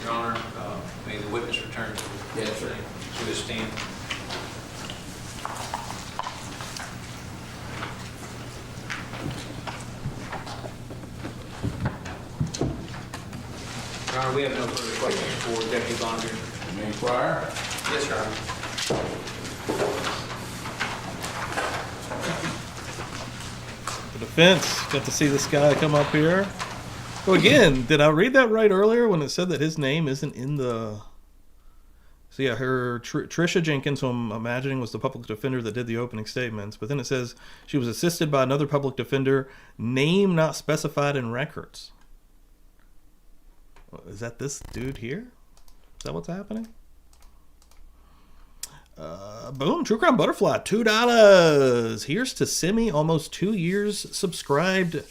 S6: Your Honor, may the witness return to his stand. Your Honor, we have no further questions for Deputy Bonner.
S5: May I inquire?
S6: Yes, Your Honor.
S1: The defense got to see this guy come up here. So again, did I read that right earlier when it said that his name isn't in the... So yeah, her Tricia Jenkins, who I'm imagining was the public defender that did the opening statements, but then it says she was assisted by another public defender, name not specified in records. Is that this dude here? Is that what's happening? Boom, True Crime Butterfly, $2. Here's to Simi, almost 2 years subscribed.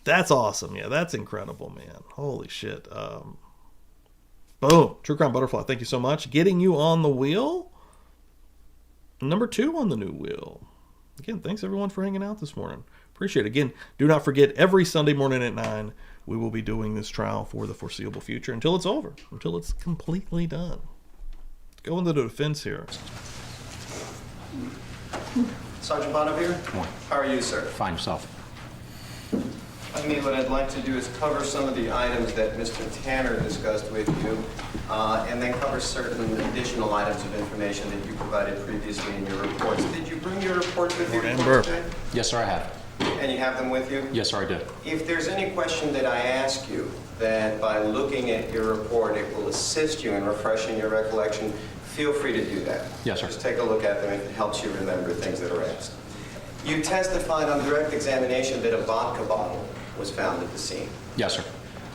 S1: That's awesome. Yeah, that's incredible, man. Holy shit. Boom, True Crime Butterfly, thank you so much. Getting you on the wheel. Number 2 on the new wheel. Again, thanks everyone for hanging out this morning. Appreciate it. Again, do not forget, every Sunday morning at 9, we will be doing this trial for the foreseeable future until it's over, until it's completely done. Go into the defense here.
S8: Sergeant Bonnevier? How are you, sir?
S9: Find yourself.
S8: What I'd like to do is cover some of the items that Mr. Tanner discussed with you, and then cover certain additional items of information that you provided previously in your reports. Did you bring your reports with you today?
S9: Yes, sir, I have.
S8: And you have them with you?
S9: Yes, sir, I did.
S8: If there's any question that I ask you, that by looking at your report, it will assist you in refreshing your recollection, feel free to do that.
S9: Yes, sir.
S8: Just take a look at them if it helps you remember things that are asked. You testified on direct examination that a vodka bottle was found at the scene.
S9: Yes, sir.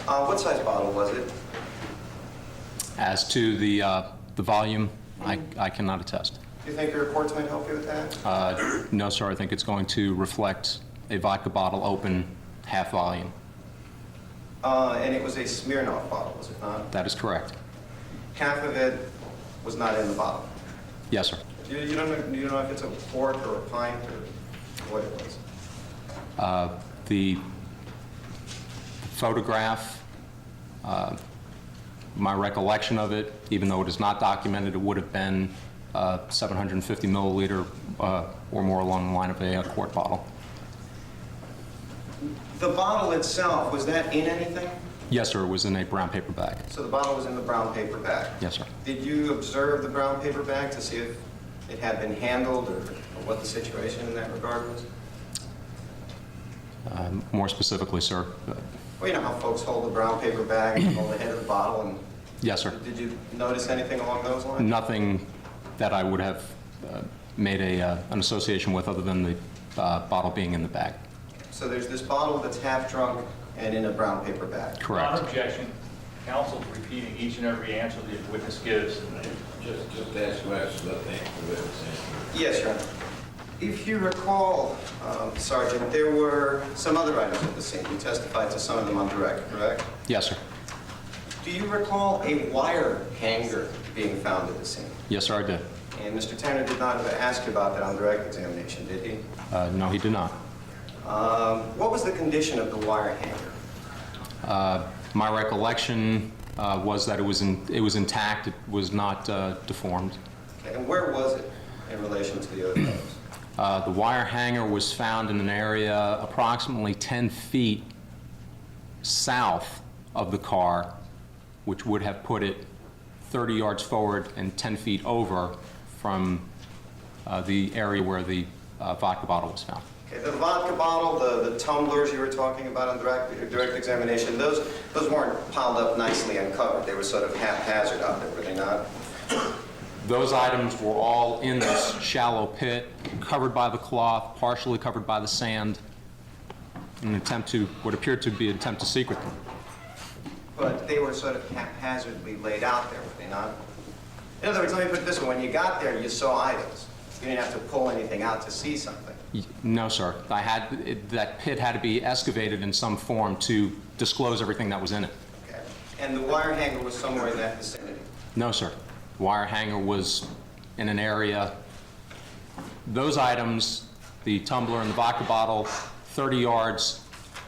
S8: What size bottle was it?
S9: As to the The volume, I cannot attest.
S8: Do you think your reports might help you with that?
S9: No, sir. I think it's going to reflect a vodka bottle open, half volume.
S8: And it was a Smirnoff bottle, was it not?
S9: That is correct.
S8: Half of it was not in the bottle.
S9: Yes, sir.
S8: You don't know if it's a quart or a pint or what it was?
S9: The photograph, my recollection of it, even though it is not documented, it would have been 750 milliliter or more along the line of a quart bottle.
S8: The bottle itself, was that in anything?
S9: Yes, sir. It was in a brown paper bag.
S8: So the bottle was in the brown paper bag?
S9: Yes, sir.
S8: Did you observe the brown paper bag to see if it had been handled or what the situation in that regard was?
S9: More specifically, sir.
S8: Well, you know how folks hold the brown paper bag and hold the head of the bottle, and
S9: Yes, sir.
S8: did you notice anything along those lines?
S9: Nothing that I would have made an association with other than the bottle being in the bag.
S8: So there's this bottle that's half drunk and in a brown paper bag.
S9: Correct.
S12: Without objection, counsel's repeating each and every answer the witness gives.
S5: Just ask questions, let the witness answer.
S8: Yes, Your Honor. If you recall, Sergeant, there were some other items at the scene. You testified to some of them on direct, correct?
S9: Yes, sir.
S8: Do you recall a wire hanger being found at the scene?
S9: Yes, sir, I did.
S8: And Mr. Tanner did not ask you about that on direct examination, did he?
S9: No, he did not.
S8: What was the condition of the wire hanger?
S9: My recollection was that it was intact. It was not deformed.
S8: Okay, and where was it in relation to the other items?
S9: The wire hanger was found in an area approximately 10 feet south of the car, which would have put it 30 yards forward and 10 feet over from the area where the vodka bottle was found.
S8: Okay, the vodka bottle, the tumblers you were talking about on direct examination, those weren't piled up nicely and covered. They were sort of haphazard out there, were they not?
S9: Those items were all in this shallow pit, covered by the cloth, partially covered by the sand, in an attempt to, what appeared to be an attempt to secret them.
S8: But they were sort of haphazardly laid out there, were they not? In other words, let me put it this way, when you got there, you saw items. You didn't have to pull anything out to see something.
S9: No, sir. That pit had to be excavated in some form to disclose everything that was in it.
S8: Okay. And the wire hanger was somewhere in that vicinity?
S9: No, sir. The wire hanger was in an area. Those items, the tumbler and the vodka bottle, 30 yards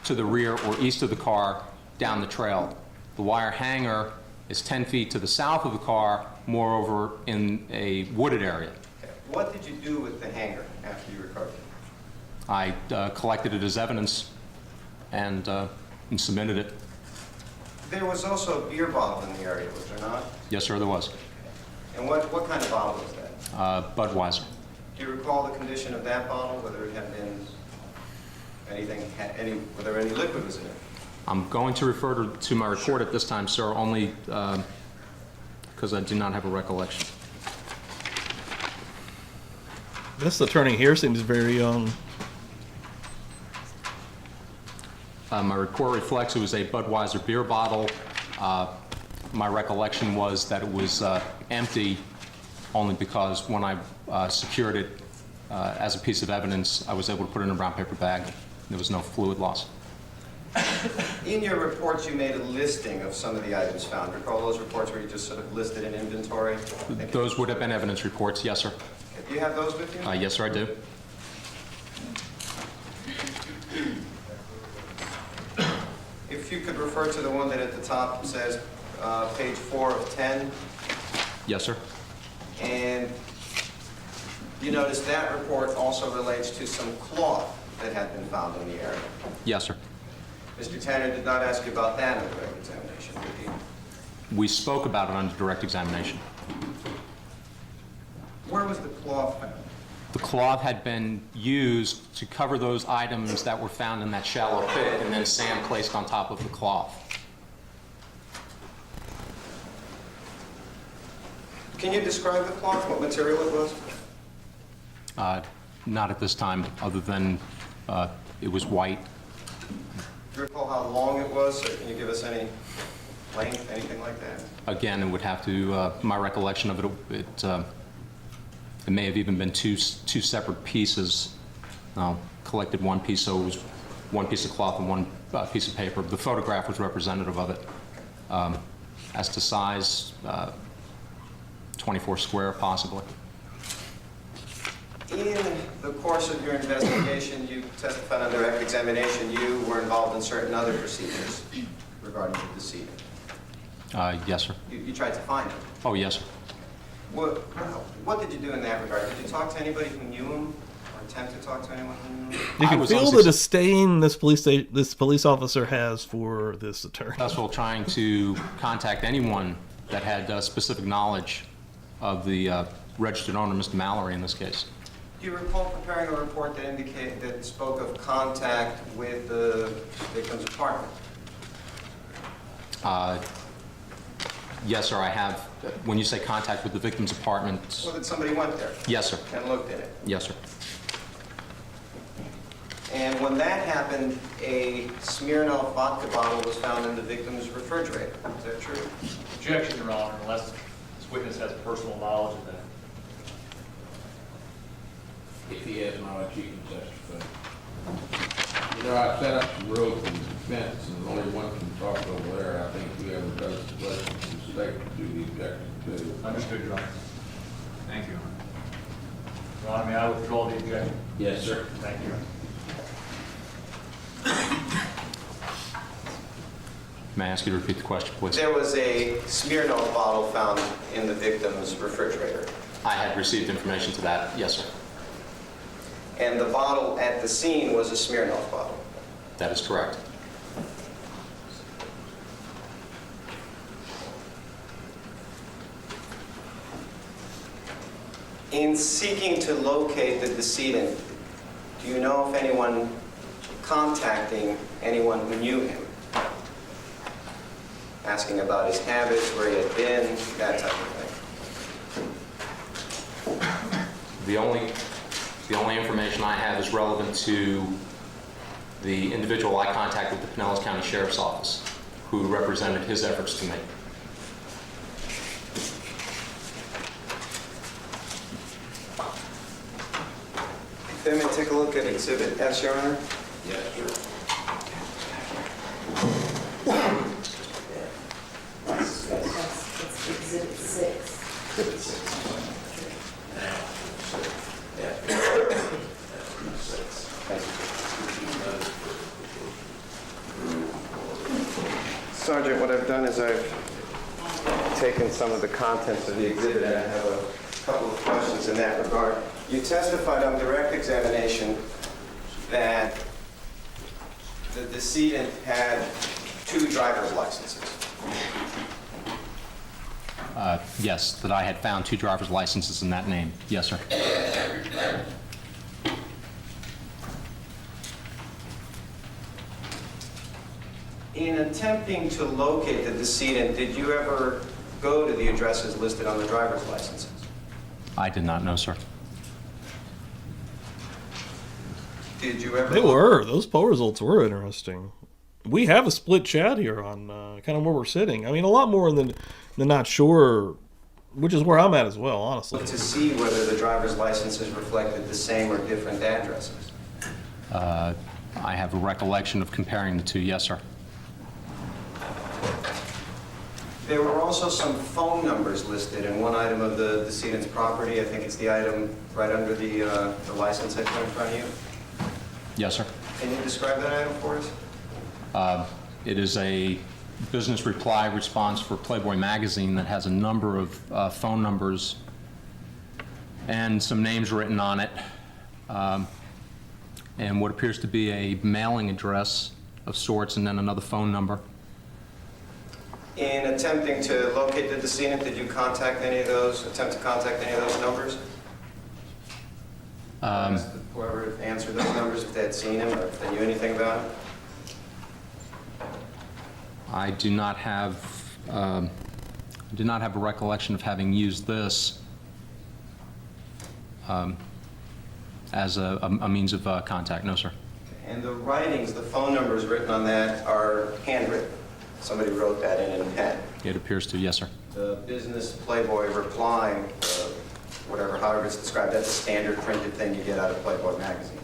S9: to the rear or east of the car down the trail. The wire hanger is 10 feet to the south of the car, moreover in a wooded area.
S8: Okay. What did you do with the hanger after you recovered it?
S9: I collected it as evidence and submitted it.
S8: There was also a beer bottle in the area, was there not?
S9: Yes, sir, there was.
S8: And what kind of bottle was that?
S9: Budweiser.
S8: Do you recall the condition of that bottle, whether it had been anything, whether any liquid was in it?
S9: I'm going to refer to my report at this time, sir, only because I do not have a recollection.
S1: This attorney here seems very
S9: My report reflects it was a Budweiser beer bottle. My recollection was that it was empty only because when I secured it as a piece of evidence, I was able to put it in a brown paper bag. There was no fluid loss.
S8: In your reports, you made a listing of some of the items found. Recall those reports where you just sort of listed an inventory?
S9: Those would have been evidence reports, yes, sir.
S8: Do you have those with you?
S9: Yes, sir, I do.
S8: If you could refer to the one that at the top says page 4 of 10.
S9: Yes, sir.
S8: And you notice that report also relates to some cloth that had been found in the area.
S9: Yes, sir.
S8: Mr. Tanner did not ask you about that in the direct examination, did he?
S9: We spoke about it under direct examination.
S8: Where was the cloth found?
S9: The cloth had been used to cover those items that were found in that shallow pit and then sand placed on top of the cloth.
S8: Can you describe the cloth, what material it was?
S9: Not at this time, other than it was white.
S8: Do you recall how long it was, or can you give us any length, anything like that?
S9: Again, it would have to, my recollection of it, it may have even been two separate pieces, collected one piece, so it was one piece of cloth and one piece of paper. The photograph was representative of it. As to size, 24 square possibly.
S8: In the course of your investigation, you testified on direct examination, you were involved in certain other procedures regarding the decedent.
S9: Yes, sir.
S8: You tried to find him.
S9: Oh, yes, sir.
S8: What did you do in that regard? Did you talk to anybody who knew him, or attempt to talk to anyone who knew him?
S1: You can feel the disdain this police officer has for this attorney.
S9: That's while trying to contact anyone that had specific knowledge of the registered owner, Mr. Mallory, in this case.
S8: Do you recall preparing a report that spoke of contact with the victim's apartment?
S9: Yes, sir, I have. When you say contact with the victim's apartment...
S8: Well, that somebody went there?
S9: Yes, sir.
S8: And looked at it?
S9: Yes, sir.
S8: And when that happened, a Smirnoff vodka bottle was found in the victim's refrigerator. Is that true?
S12: Objection, Your Honor, unless this witness has personal knowledge of that.
S5: If he has knowledge, he can testify. You know, I set up some rules in defense, and only one can talk over there. I think whoever does the less mistake to do the objection to.
S12: Understood, Your Honor. Thank you. Your Honor, may I withdraw the objection?
S5: Yes, sir.
S12: Thank you.
S9: May I ask you to repeat the question, please?
S8: There was a Smirnoff bottle found in the victim's refrigerator.
S9: I had received information to that. Yes, sir.
S8: And the bottle at the scene was a Smirnoff bottle.
S9: That is correct.
S8: In seeking to locate the decedent, do you know if anyone contacting anyone who knew him? Asking about his habits, where he had been, that type of thing.
S9: The only information I have is relevant to the individual I contacted with the Pinellas County Sheriff's Office, who represented his efforts to me.
S8: Let me take a look at Exhibit S, Your Honor.
S5: Yes, sir.
S13: That's Exhibit 6.
S5: Exhibit 6.
S8: Sergeant, what I've done is I've taken some of the contents of the exhibit and I have a couple of questions in that regard. You testified on direct examination that the decedent had 2 driver's licenses.
S9: Yes, that I had found 2 driver's licenses in that name. Yes, sir.
S8: In attempting to locate the decedent, did you ever go to the addresses listed on the driver's licenses?
S9: I did not know, sir.
S8: Did you ever?
S1: They were. Those poll results were interesting. We have a split chat here on kind of where we're sitting. I mean, a lot more than not sure, which is where I'm at as well, honestly.
S8: To see whether the driver's licenses reflected the same or different addresses.
S9: I have a recollection of comparing the 2, yes, sir.
S8: There were also some phone numbers listed in one item of the decedent's property. I think it's the item right under the license I put in front of you.
S9: Yes, sir.
S8: Can you describe that item for us?
S9: It is a business reply response for Playboy magazine that has a number of phone numbers and some names written on it, and what appears to be a mailing address of sorts, and then another phone number.
S8: In attempting to locate the decedent, did you contact any of those, attempt to contact any of those numbers? Whoever answered those numbers, if they had seen him or if they knew anything about him?
S9: I do not have a recollection of having used this as a means of contact. No, sir.
S8: And the writings, the phone numbers written on that are handwritten? Somebody wrote that in pen.
S9: It appears to, yes, sir.
S8: The business Playboy reply, whatever, however it's described, that's a standard printed thing you get out of Playboy magazine.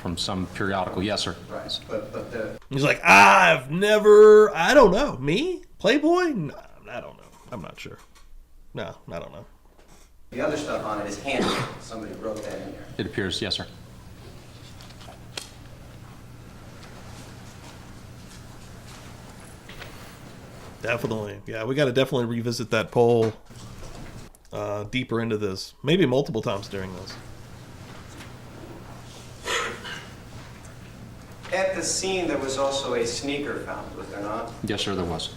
S9: From some periodical, yes, sir.
S8: Right. But the
S1: He's like, I don't know. Me? Playboy? No, I don't know. I'm not sure. No, I don't know.
S8: the other stuff on it is handwritten. Somebody wrote that in there.
S9: It appears, yes, sir.
S1: Definitely. Yeah, we got to definitely revisit that poll deeper into this. Maybe multiple times during this.
S8: At the scene, there was also a sneaker found, was there not?
S9: Yes, sir, there was.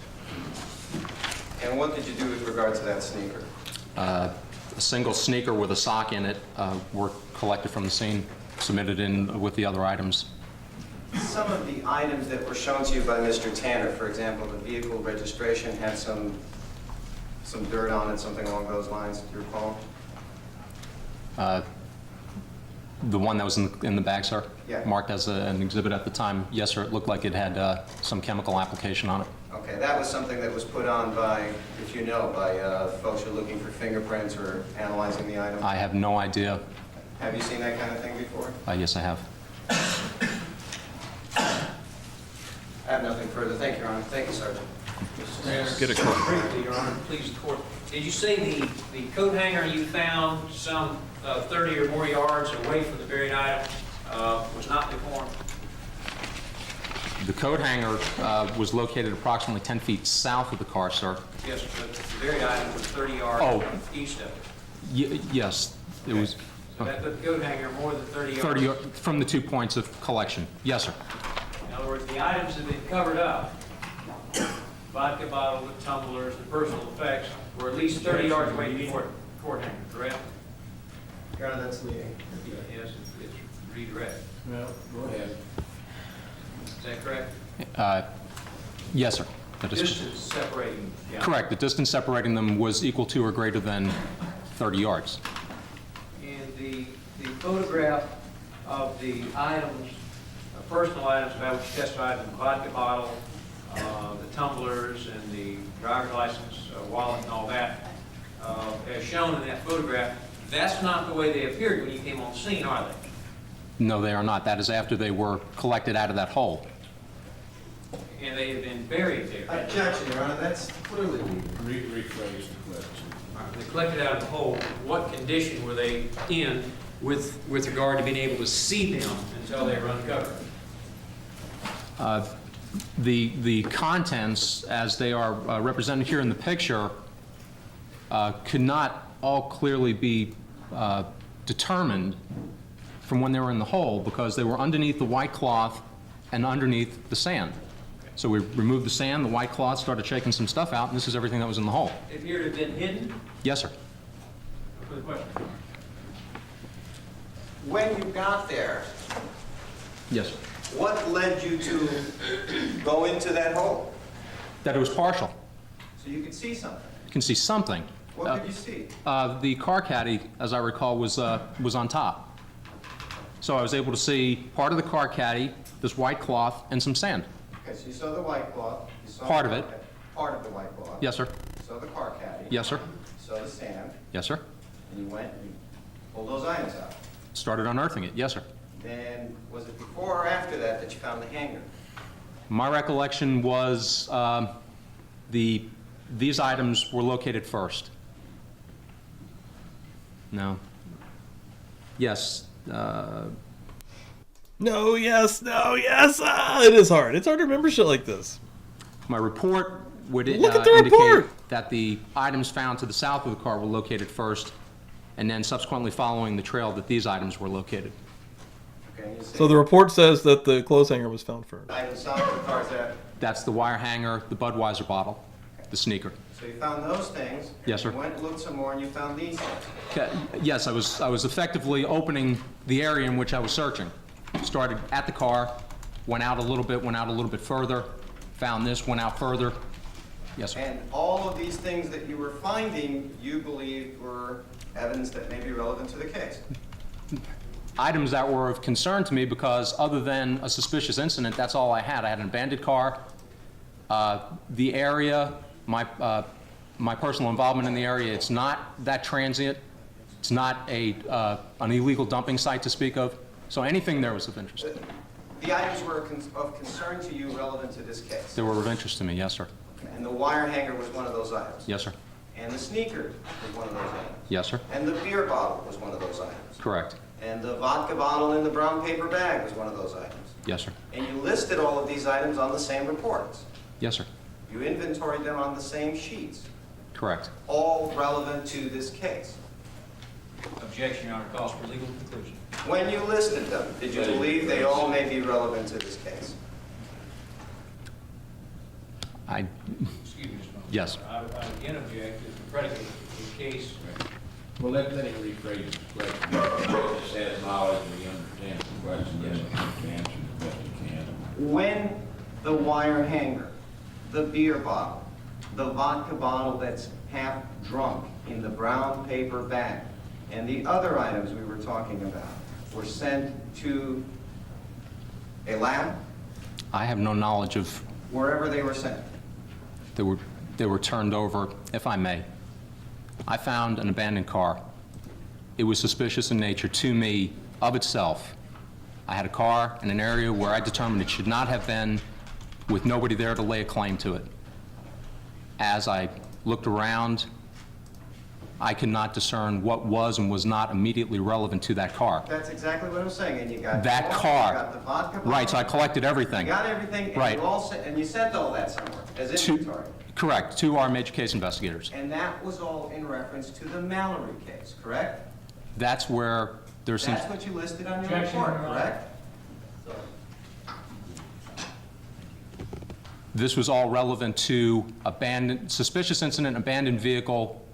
S8: And what did you do with regard to that sneaker?
S9: A single sneaker with a sock in it were collected from the scene, submitted in with the other items.
S8: Some of the items that were shown to you by Mr. Tanner, for example, the vehicle registration had some dirt on it, something along those lines, do you recall?
S9: The one that was in the bag, sir?
S8: Yeah.
S9: Marked as an exhibit at the time. Yes, sir, it looked like it had some chemical application on it.
S8: Okay, that was something that was put on by, if you know, by folks who are looking for fingerprints or analyzing the item.
S9: I have no idea.
S8: Have you seen that kind of thing before?
S9: Yes, I have.
S8: I have nothing further. Thank you, Your Honor. Thank you, Sergeant.
S1: Get a call.
S6: Briefly, Your Honor, please, the court. Did you say the coat hanger you found some 30 or more yards away from the buried item was not deformed?
S9: The coat hanger was located approximately 10 feet south of the car, sir.
S6: Yes, but the buried item was 30 yards east of it.
S9: Yes, it was.
S6: So that put the coat hanger more than 30 yards?
S9: 30 from the 2 points of collection. Yes, sir.
S6: In other words, the items have been covered up. Vodka bottle, the tumblers, the personal effects were at least 30 yards away from the coat hanger, correct?
S8: Your Honor, that's leading.
S6: Yes, it's redirect.
S5: Well, go ahead.
S6: Is that correct?
S9: Yes, sir. That is
S6: Distance separating. Yeah.
S9: correct. The distance separating them was equal to or greater than 30 yards.
S6: And the photograph of the items, personal items about which you testified, the vodka bottle, the tumblers, and the driver's license, wallet, and all that, as shown in that photograph, that's not the way they appeared when you came on the scene, are they?
S9: No, they are not. That is after they were collected out of that hole.
S6: And they have been buried there.
S8: Objection, Your Honor. That's clearly
S5: Rephrase the question.
S6: They collected out of the hole. What condition were they in with regard to being able to see them until they were uncovered?
S9: The contents, as they are represented here in the picture, could not all clearly be determined from when they were in the hole because they were underneath the white cloth and underneath the sand. So we removed the sand, the white cloth, started shaking some stuff out, and this is everything that was in the hole.
S6: It appeared to have been hidden?
S9: Yes, sir.
S6: For the question.
S8: when you got there,
S9: Yes, sir.
S8: what led you to go into that hole?
S9: That it was partial.
S8: So you could see something.
S9: You can see something.
S8: What did you see?
S9: The car caddy, as I recall, was on top. So I was able to see part of the car caddy, this white cloth, and some sand.
S8: Okay, so you saw the white cloth. You saw
S9: Part
S8: the
S9: of it.
S8: car caddy. Part of the white cloth.
S9: Yes, sir.
S8: You saw the car caddy.
S9: Yes, sir.
S8: You saw the sand,
S9: Yes, sir.
S8: and you went and you pulled those items out.
S9: Started unearthing it. Yes, sir.
S8: Then, was it before or after that that you found the hanger?
S9: My recollection was these items were located first. No. Yes.
S1: No, yes, no, yes. It is hard. It's hard to remember shit like this.
S9: My report would
S1: Look at the
S9: indicate
S1: report.
S9: that the items found to the south of the car were located first, and then subsequently following the trail that these items were located.
S8: Okay, and you say
S1: So the report says that the clothes hanger was found first.
S8: items south of the car is that.
S9: That's the wire hanger, the Budweiser bottle, the sneaker.
S8: So you found those things.
S9: Yes, sir.
S8: You went and looked some more and you found these things.
S9: Okay, yes, I was effectively opening the area in which I was searching. Started at the car, went out a little bit further, found this, went out further. Yes, sir.
S8: And all of these things that you were finding, you believed were evidence that may be relevant to the case.
S9: Items that were of concern to me because other than a suspicious incident, that's all I had. I had an abandoned car, The area, my personal involvement in the area, it's not that transient. It's not an illegal dumping site to speak of. So anything there was of interest.
S8: The items were of concern to you relevant to this case.
S9: They were of interest to me, yes, sir.
S8: And the wire hanger was one of those items.
S9: Yes, sir.
S8: And the sneaker was one of those items.
S9: Yes, sir.
S8: And the beer bottle was one of those items.
S9: Correct.
S8: And the vodka bottle in the brown paper bag was one of those items.
S9: Yes, sir.
S8: And you listed all of these items on the same reports.
S9: Yes, sir.
S8: You inventoried them on the same sheets,
S9: Correct.
S8: all relevant to this case.
S12: Objection, Your Honor, calls for legal conclusion.
S8: When you listed them, did you believe they all may be relevant to this case?
S12: Excuse me, Mr. Mullins.
S9: Yes.
S12: I again object that the predicate of the case.
S5: Well, let him rephrase his question. Just has knowledge and he understands the question. Yes, he can answer the best he can.
S8: When the wire hanger, the beer bottle, the vodka bottle that's half drunk in the brown paper bag, and the other items we were talking about were sent to a lab,
S9: I have no knowledge of.
S8: wherever they were sent.
S9: They were turned over, if I may. I found an abandoned car. It was suspicious in nature to me of itself. I had a car in an area where I determined it should not have been, with nobody there to lay a claim to it. As I looked around, I could not discern what was and was not immediately relevant to that car.
S8: That's exactly what I'm saying, and you got
S9: That
S8: the
S9: car.
S8: you got the vodka bottle.
S9: Right, so I collected everything.
S8: You got everything, and
S9: Right.
S8: and you sent all that somewhere as inventory.
S9: Correct, to our major case investigators.
S8: And that was all in reference to the Mallory case, correct?
S9: That's where there's some.
S8: That's what you listed on your
S12: Objection,
S8: report,
S12: Your Honor.
S8: correct?
S9: This was all relevant to suspicious incident, abandoned vehicle,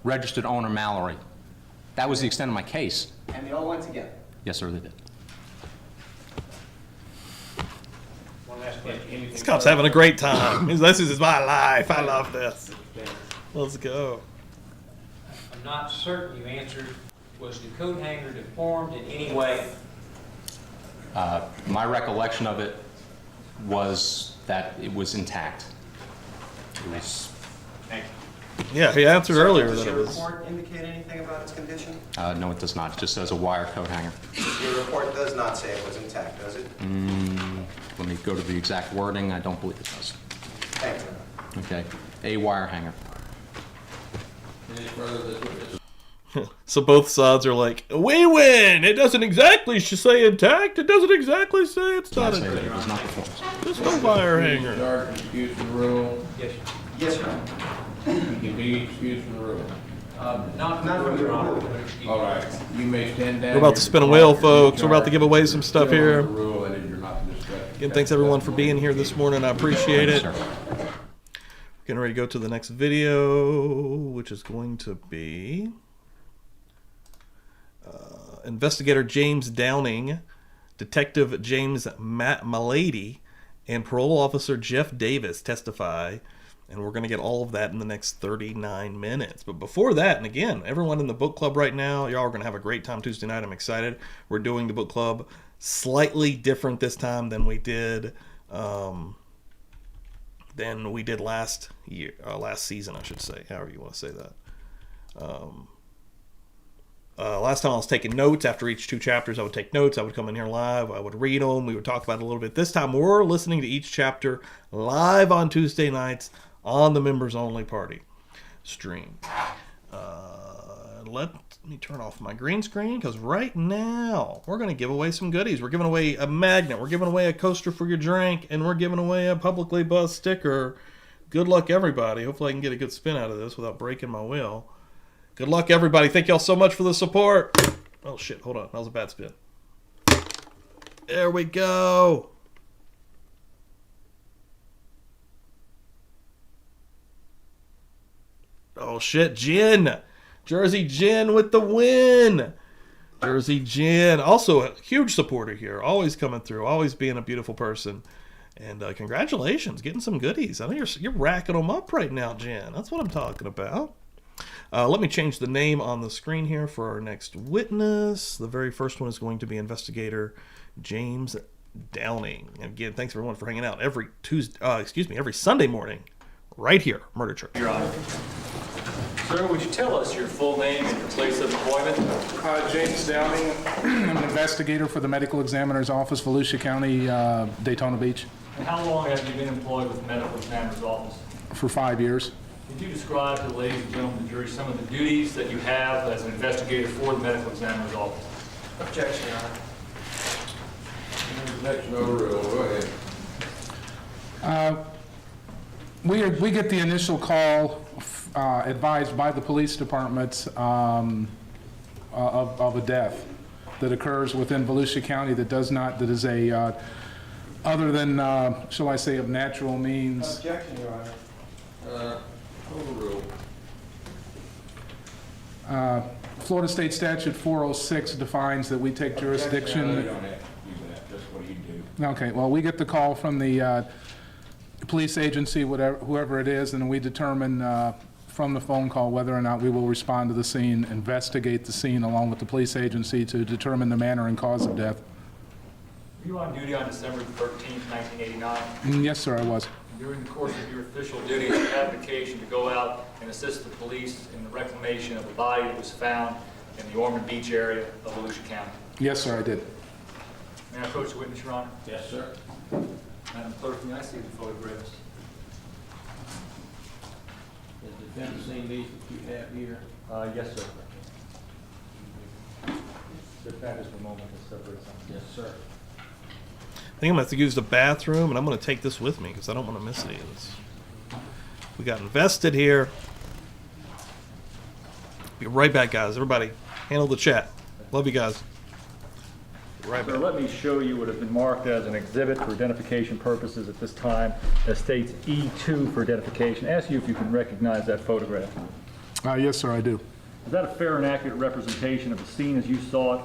S9: registered owner Mallory. That was the extent of my case.
S8: And they all went together.
S9: Yes, sir, they did.
S12: One last question.
S1: This cop's having a great time. This is my life. I love this. Let's go.
S12: I'm not certain you answered, was the coat hanger deformed in any way?
S9: My recollection of it was that it was intact. It was,
S12: Thank you.
S1: Yeah, he answered earlier
S8: Does
S1: that it
S8: your
S1: was.
S8: report indicate anything about its condition?
S9: no, it does not. It just says a wire coat hanger.
S8: Your report does not say it was intact, does it?
S9: Let me go to the exact wording. I don't believe it does.
S8: Thank you.
S9: Okay, a wire hanger.
S5: Any further this witness?
S1: So both sides are like, we win! It doesn't exactly say intact. It doesn't exactly say it's not
S9: I say that
S1: intact.
S9: it was not performed.
S1: Just a wire hanger.
S5: Charge and excuse from the rule.
S12: Yes,
S8: Yes, Your Honor.
S5: You can be excused from the rule.
S12: not
S8: Not
S12: from
S8: from
S12: Your
S8: your
S12: Honor.
S8: rule.
S12: but excuse me.
S5: All right, you may stand down.
S1: We're about to spin a wheel, folks. We're about to give away some stuff
S5: Still
S1: here.
S5: under the rule, and you're not to discuss.
S1: Again, thanks everyone for being here this morning. I appreciate it.
S9: Sir.
S1: Getting ready to go to the next video, which is going to be Investigator James Downing, Detective James Malady, and Parole Officer Jeff Davis testify. And we're going to get all of that in the next 39 minutes. But before that, and again, everyone in the book club right now, y'all are going to have a great time Tuesday night. I'm excited. We're doing the book club slightly different this time than we did last year, last season, I should say, however you want to say that. Last time I was taking notes. After each 2 chapters, I would take notes. I would come in here live. I would read them. We would talk about it a little bit. This time, we're listening to each chapter live on Tuesday nights on the members only party stream. Let me turn off my green screen, because right now we're going to give away some goodies. We're giving away a magnet. We're giving away a coaster for your drink, and we're giving away a publicly buzzed sticker. Good luck, everybody. Hopefully I can get a good spin out of this without breaking my wheel. Good luck, everybody. Thank y'all so much for the support. Oh, shit. Hold on. That was a bad spin. There we go. Oh, shit. Jen. Jersey Jen with the win. Jersey Jen. Also a huge supporter here. Always coming through. Always being a beautiful person. And congratulations. Getting some goodies. I know you're racking them up right now, Jen. That's what I'm talking about. Let me change the name on the screen here for our next witness. The very first one is going to be Investigator James Downing. And again, thanks everyone for hanging out every every Sunday morning, right here, Murder Church.
S13: Your Honor. Sir, would you tell us your full name and your place of employment?
S14: James Downing. I'm an investigator for the Medical Examiner's Office, Volusia County, Daytona Beach.
S13: And how long have you been employed with the Medical Examiner's Office?
S14: For 5 years.
S13: Could you describe to the ladies and gentlemen of the jury some of the duties that you have as an investigator for the Medical Examiner's Office?
S8: Objection, Your Honor.
S5: Next, no rule, go ahead.
S14: We get the initial call advised by the police department of a death that occurs within Volusia County that is a, other than, shall I say, of natural means.
S8: Objection, Your Honor.
S5: Overruled.
S14: Florida State Statute 406 defines that we take jurisdiction.
S5: You don't have to do that, that's what you do.
S14: Okay, well, we get the call from the police agency, whoever it is, and we determine from the phone call whether or not we will respond to the scene, investigate the scene along with the police agency to determine the manner and cause of death.
S13: Were you on duty on December 13th, 1989?
S14: Yes, sir, I was.
S13: During the course of your official duties, you had vacation to go out and assist the police in the reclamation of a body that was found in the Ormond Beach area of Volusia County.
S14: Yes, sir, I did.
S13: May I approach the witness, Your Honor?
S5: Yes, sir.
S13: Madam Clerk, may I see the photographs?
S5: Has the defendant seen these that you have here?
S13: Yes, sir. If that is the moment to separate something.
S5: Yes, sir.
S1: I think I'm going to have to use the bathroom, and I'm going to take this with me because I don't want to miss any of this. We got invested here. Be right back, guys. Everybody, handle the chat. Love you guys. Be right back.
S15: So let me show you what has been marked as an exhibit for identification purposes at this time that states E2 for identification. Ask you if you can recognize that photograph.
S14: Yes, sir, I do.
S15: Is that a fair and accurate representation of the scene as you saw it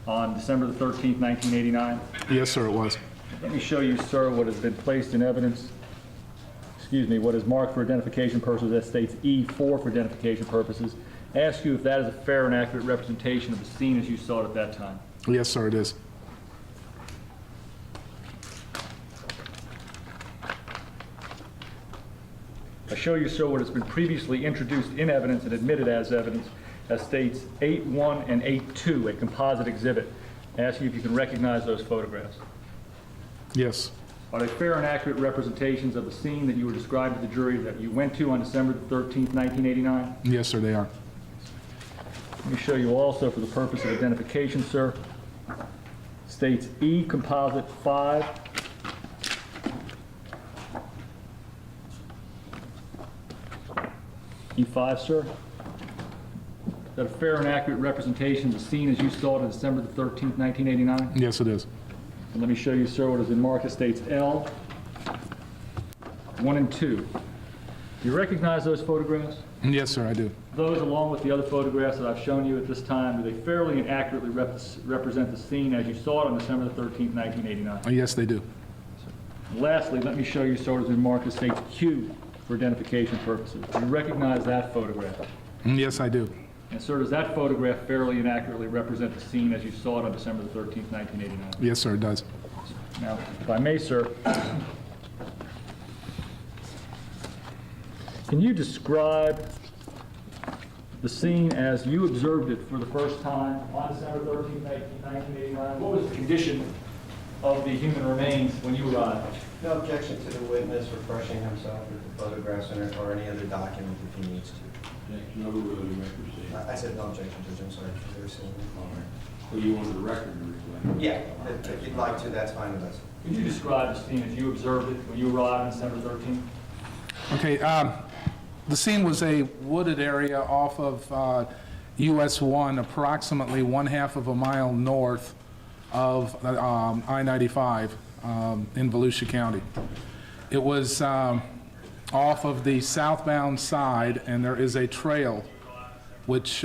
S15: on December the 13th, 1989?
S14: Yes, sir, it was.
S15: Let me show you, sir, what has been placed in evidence. Excuse me, what is marked for identification purposes that states E4 for identification purposes. Ask you if that is a fair and accurate representation of the scene as you saw it at that time.
S14: Yes, sir, it is.
S15: I show you, sir, what has been previously introduced in evidence and admitted as evidence as states 8-1 and 8-2, a composite exhibit. I ask you if you can recognize those photographs.
S14: Yes.
S15: Are they fair and accurate representations of the scene that you were described to the jury that you went to on December the 13th, 1989?
S14: Yes, sir, they are.
S15: Let me show you also, for the purpose of identification, sir, states E composite 5. E5, sir. Is that a fair and accurate representation of the scene as you saw it on December the 13th, 1989?
S14: Yes, it is.
S15: And let me show you, sir, what has been marked as states L, 1 and 2. Do you recognize those photographs?
S14: Yes, sir, I do.
S15: Those, along with the other photographs that I've shown you at this time, do they fairly and accurately represent the scene as you saw it on December the 13th, 1989?
S14: Yes, they do.
S15: And lastly, let me show you, sir, what has been marked as states Q for identification purposes. Do you recognize that photograph?
S14: Yes, I do.
S15: And, sir, does that photograph fairly and accurately represent the scene as you saw it on December the 13th, 1989?
S14: Yes, sir, it does.
S15: Now, if I may, sir, can you describe the scene as you observed it for the first time on December 13th, 1989? What was the condition of the human remains when you arrived?
S8: No objection to the witness refreshing himself with the photographs or any other document if he needs to.
S5: No rule, you may proceed.
S8: I said no objection, Judge. I'm sorry for their seeing.
S5: All right. So you want the record to reflect?
S8: Yeah, if you'd like to, that's fine with us.
S15: Could you describe the scene as you observed it when you arrived on December 13th?
S14: Okay, the scene was a wooded area off of US 1, approximately 1/2 of a mile north of I-95 in Volusia County. It was off of the southbound side, and there is a trail which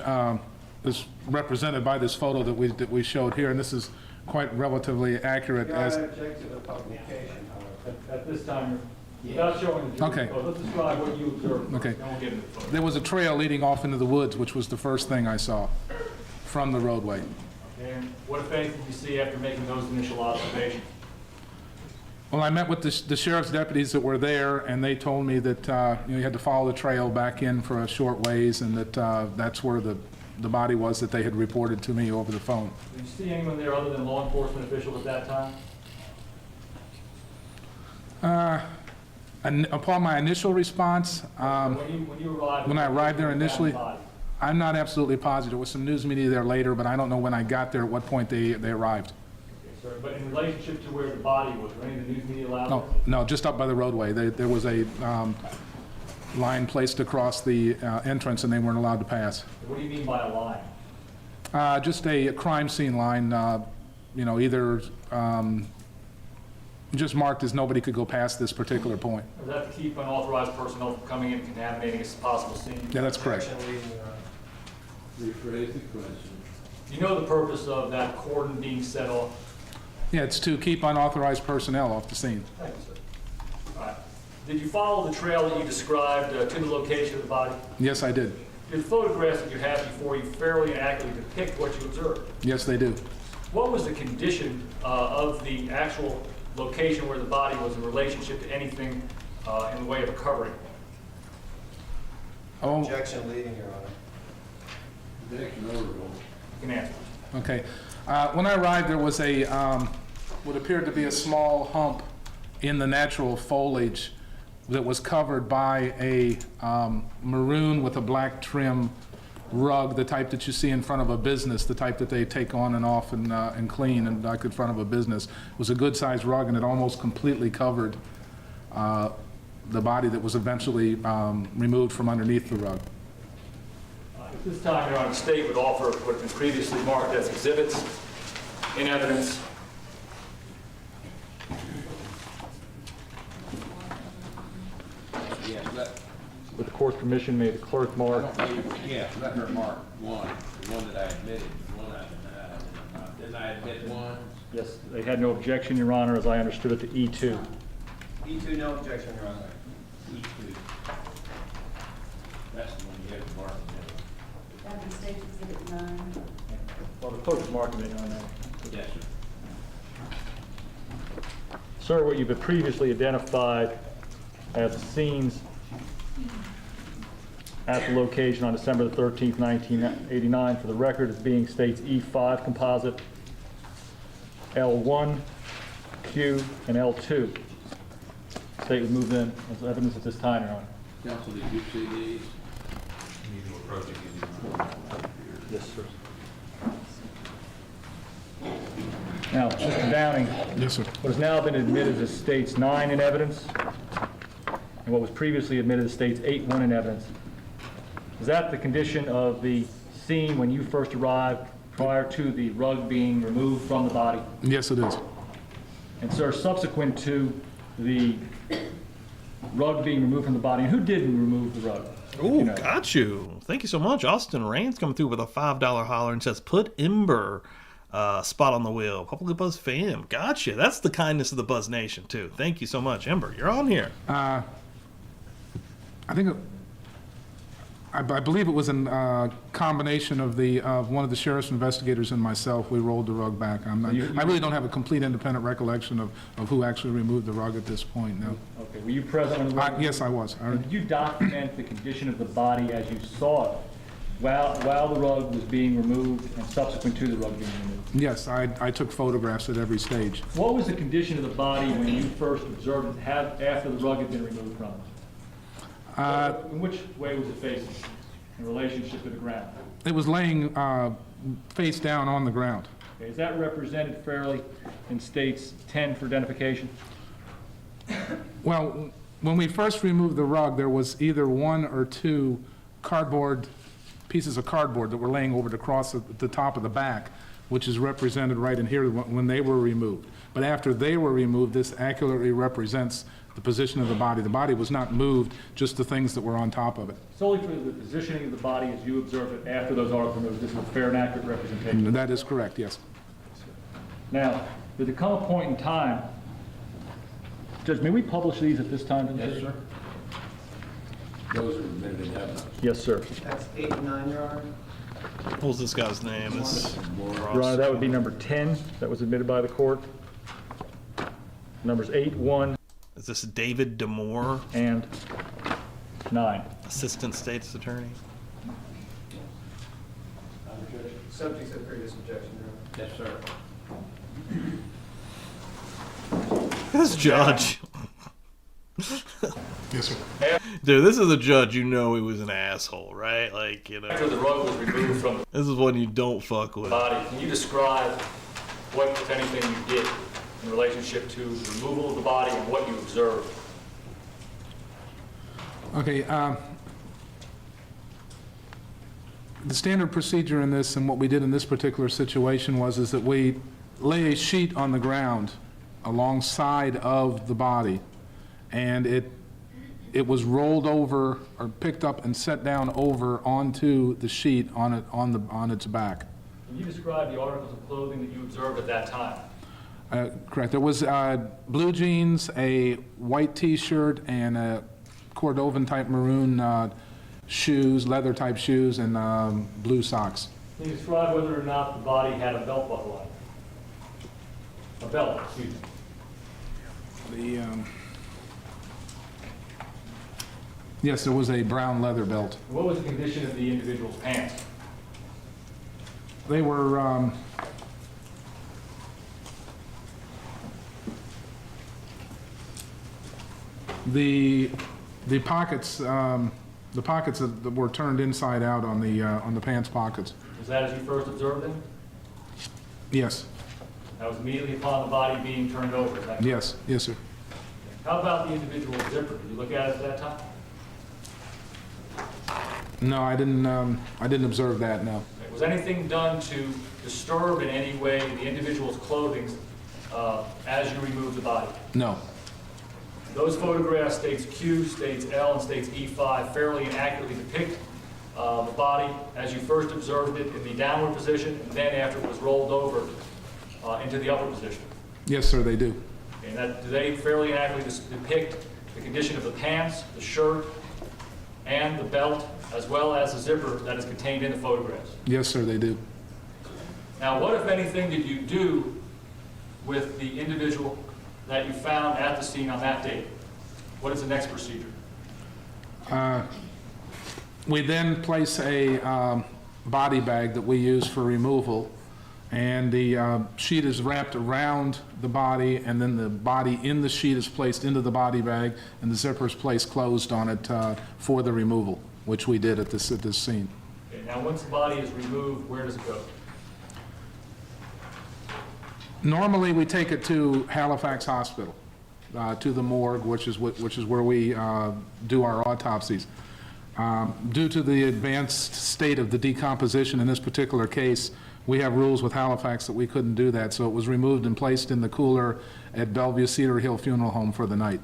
S14: is represented by this photo that we showed here, and this is quite relatively accurate. As
S8: object to the publication, however.
S15: At this time, without showing the jury
S14: Okay.
S15: photo, let's describe what you observed.
S14: Okay.
S15: Then we'll get into the photo.
S14: there was a trail leading off into the woods, which was the first thing I saw from the roadway.
S15: And what, if anything, did you see after making those initial observations?
S14: Well, I met with the sheriff's deputies that were there, and they told me that you had to follow the trail back in for a short ways, and that that's where the body was that they had reported to me over the phone.
S13: Did you see anyone there other than law enforcement officials at that time?
S14: And upon my initial response, when I arrived there initially, I'm not absolutely positive. There was some news media there later, but I don't know when I got there, at what point they arrived.
S13: Okay, sir. But in relationship to where the body was, were any of the news media allowed?
S14: No, just up by the roadway. There was a line placed across the entrance, and they weren't allowed to pass.
S13: What do you mean by a line?
S14: Just a crime scene line, either just marked as nobody could go past this particular point.
S13: Is that to keep unauthorized personnel from coming in and contaminating a possible scene?
S14: Yeah, that's correct.
S5: Rephrase the question.
S13: Do you know the purpose of that cordon being set off?
S14: Yeah, it's to keep unauthorized personnel off the scene.
S13: Thank you, sir. All right. Did you follow the trail that you described to the location of the body?
S14: Yes, I did.
S13: Do the photographs that you have before you fairly and accurately depict what you observed?
S14: Yes, they do.
S13: What was the condition of the actual location where the body was in relationship to anything in the way of a covering?
S8: Objection leading, Your Honor.
S5: Objection overruled.
S13: You can answer.
S14: Okay. When I arrived, there was what appeared to be a small hump in the natural foliage that was covered by a maroon with a black trim rug, the type that you see in front of a business, the type that they take on and off and clean and like in front of a business. It was a good-sized rug, and it almost completely covered the body that was eventually removed from underneath the rug.
S13: At this time, Your Honor, the state would offer what has been previously marked as exhibits in evidence.
S5: Yes,
S15: With the court's permission, may the clerk mark.
S5: yes, let her mark one, the one that I admitted, the one I denied. Didn't I admit one?
S15: Yes, they had no objection, Your Honor, as I understood it, to E2.
S8: E2, no objection, Your Honor.
S5: E2. That's the one you have to mark.
S3: That'd be State Exhibit 9.
S15: Well, the clerk is marking it on that.
S5: Yes, sir.
S15: Sir, what you've previously identified as scenes at the location on December the 13th, 1989, for the record, as being State's E5 composite, L1, Q, and L2. State would move them as evidence at this time, Your Honor.
S5: Counsel, did you see these?
S11: Need to approach it.
S15: Yes, sir. Now, Mr. Downing.
S14: Yes, sir.
S15: What has now been admitted as State's 9 in evidence, and what was previously admitted as State's 8-1 in evidence. Is that the condition of the scene when you first arrived prior to the rug being removed from the body?
S14: Yes, it is.
S15: And sir, subsequent to the rug being removed from the body, and who did remove the rug?
S1: Oh, got you. Thank you so much. Austin Rains coming through with a $5 holler and says, put Ember spot on the wheel. Publicly Buzz fam. Gotcha. That's the kindness of the Buzz Nation, too. Thank you so much. Ember, you're on here.
S14: I think I believe it was a combination of one of the sheriff's investigators and myself. We rolled the rug back. I really don't have a complete independent recollection of who actually removed the rug at this point, no.
S15: Okay, were you present when the rug?
S14: Yes, I was.
S15: And did you document the condition of the body as you saw it while the rug was being removed and subsequent to the rug being removed?
S14: Yes, I took photographs at every stage.
S15: What was the condition of the body when you first observed it after the rug had been removed from it? In which way was it facing in relationship to the ground?
S14: It was laying face down on the ground.
S15: Okay, is that represented fairly in State's 10 for identification?
S14: Well, when we first removed the rug, there was either one or two pieces of cardboard that were laying over across the top of the back, which is represented right in here when they were removed. But after they were removed, this accurately represents the position of the body. The body was not moved, just the things that were on top of it.
S15: Solely for the positioning of the body as you observed it after those articles were removed, this is a fair and accurate representation?
S14: And that is correct, yes.
S15: Now, did there come a point in time, Judge, may we publish these at this time?
S5: Yes, sir. Those are admitted in evidence.
S15: Yes, sir.
S8: That's 8 and 9, Your Honor.
S1: What was this guy's name?
S15: Your Honor, that would be number 10 that was admitted by the court. numbers 8, 1,
S1: Is this David Demore,
S15: and 9.
S1: Assistant State's Attorney?
S13: Subject to previous objection, Your Honor.
S6: Yes, sir.
S1: This judge.
S14: Yes, sir.
S1: Dude, this is a judge you know he was an asshole, right? Like, you know.
S13: After the rug was removed from
S1: This is one you don't fuck
S13: the
S1: with.
S13: body, can you describe what, if anything, you did in relationship to the removal of the body and what you observed?
S14: Okay, the standard procedure in this and what we did in this particular situation is that we lay a sheet on the ground alongside of the body, and it was rolled over or picked up and set down over onto the sheet on its back.
S13: Can you describe the articles of clothing that you observed at that time?
S14: Correct. There was blue jeans, a white T-shirt, and a Cordovan type maroon shoes, leather type shoes, and blue socks.
S13: Can you describe whether or not the body had a belt buckle on it? A belt, excuse me.
S14: Yes, there was a brown leather belt.
S13: What was the condition of the individual's pants?
S14: They were the pockets that were turned inside out on the pants pockets.
S13: Was that as you first observed them?
S14: Yes.
S13: That was immediately upon the body being turned over, is that correct?
S14: Yes. Yes, sir.
S13: How about the individual zipper? Did you look at it at that time?
S14: No, I didn't observe that. No.
S13: Was anything done to disturb in any way the individual's clothing as you removed the body?
S14: No.
S13: Those photographs, states Q, states L, and states E5, fairly and accurately depict the body as you first observed it in the downward position, and then after it was rolled over into the upper position.
S14: Yes, sir, they do.
S13: And that, do they fairly and accurately depict the condition of the pants, the shirt, and the belt, as well as the zipper that is contained in the photographs?
S14: Yes, sir, they do.
S13: Now, what, if anything, did you do with the individual that you found at the scene on that date? What is the next procedure?
S14: We then place a body bag that we use for removal, and the sheet is wrapped around the body, and then the body in the sheet is placed into the body bag, and the zipper is placed closed on it for the removal, which we did at this scene.
S13: Okay, now, once the body is removed, where does it go?
S14: Normally, we take it to Halifax Hospital, to the morgue, which is where we do our autopsies. Due to the advanced state of the decomposition in this particular case, we have rules with Halifax that we couldn't do that, so it was removed and placed in the cooler at Bellevue Cedar Hill Funeral Home for the night.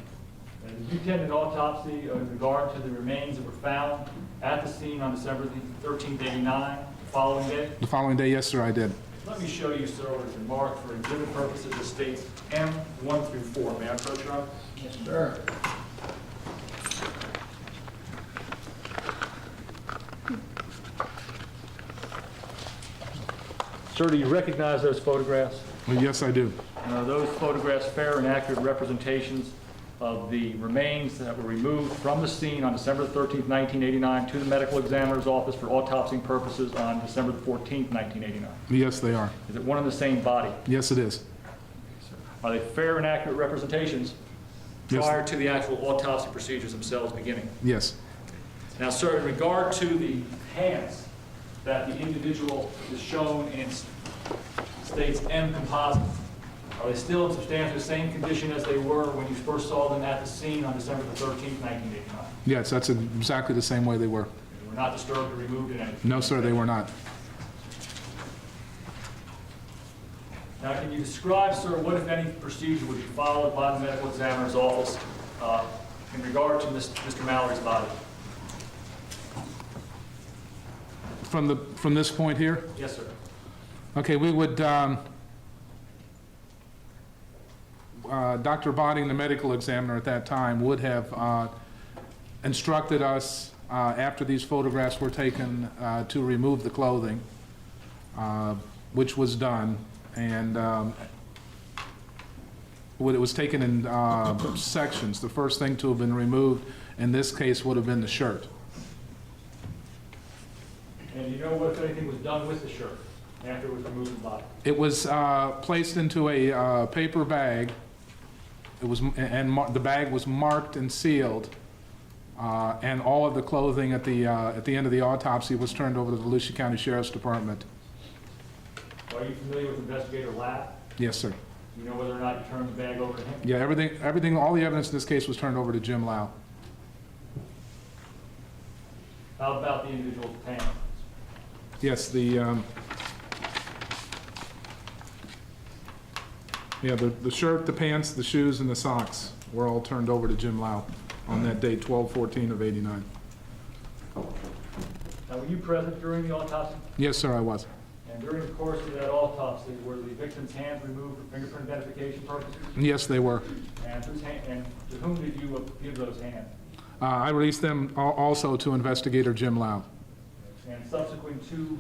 S13: And did you attend an autopsy with regard to the remains that were found at the scene on December 13th, 89, the following day?
S14: The following day, yes, sir, I did.
S13: Let me show you, sir, what has been marked for exhibit purposes. It states M1 through 4. May I approach, Your Honor?
S6: Yes, sir.
S13: Sir, do you recognize those photographs?
S14: Well, yes, I do.
S13: And are those photographs fair and accurate representations of the remains that were removed from the scene on December 13th, 1989 to the medical examiner's office for autopsy purposes on December 14th, 1989?
S14: Yes, they are.
S13: Is it one and the same body?
S14: Yes, it is.
S13: Are they fair and accurate representations
S14: Yes.
S13: prior to the actual autopsy procedures themselves beginning?
S14: Yes.
S13: Now, sir, in regard to the pants that the individual is shown in states M composite, are they still in substantially the same condition as they were when you first saw them at the scene on December the 13th, 1989?
S14: Yes, that's exactly the same way they were.
S13: They were not disturbed or removed in any?
S14: No, sir, they were not.
S13: Now, can you describe, sir, what, if any, procedure would be followed by the medical examiner's office in regard to Mr. Mallory's body?
S14: From this point here?
S13: Yes, sir.
S14: Okay, we would, Dr. Botting, the medical examiner at that time, would have instructed us, after these photographs were taken, to remove the clothing, which was done. And it was taken in sections. The first thing to have been removed in this case would have been the shirt.
S13: And you know what, if anything, was done with the shirt after it was removed from the body?
S14: It was placed into a paper bag. It was, the bag was marked and sealed, and all of the clothing at the end of the autopsy was turned over to the Volusia County Sheriff's Department.
S13: Are you familiar with Investigator Lapp?
S14: Yes, sir.
S13: You know whether or not you turned the bag over to him?
S14: Yeah, everything, all the evidence in this case was turned over to Jim Lau.
S13: How about the individual pants?
S14: Yes, the shirt, the pants, the shoes, and the socks were all turned over to Jim Lau on that date, 12/14/89.
S13: Now, were you present during the autopsy?
S14: Yes, sir, I was.
S13: And during the course of that autopsy, were the victim's hands removed for fingerprint identification purposes?
S14: Yes, they were.
S13: And to whom did you give those hands?
S14: I released them also to Investigator Jim Lau.
S13: And subsequent to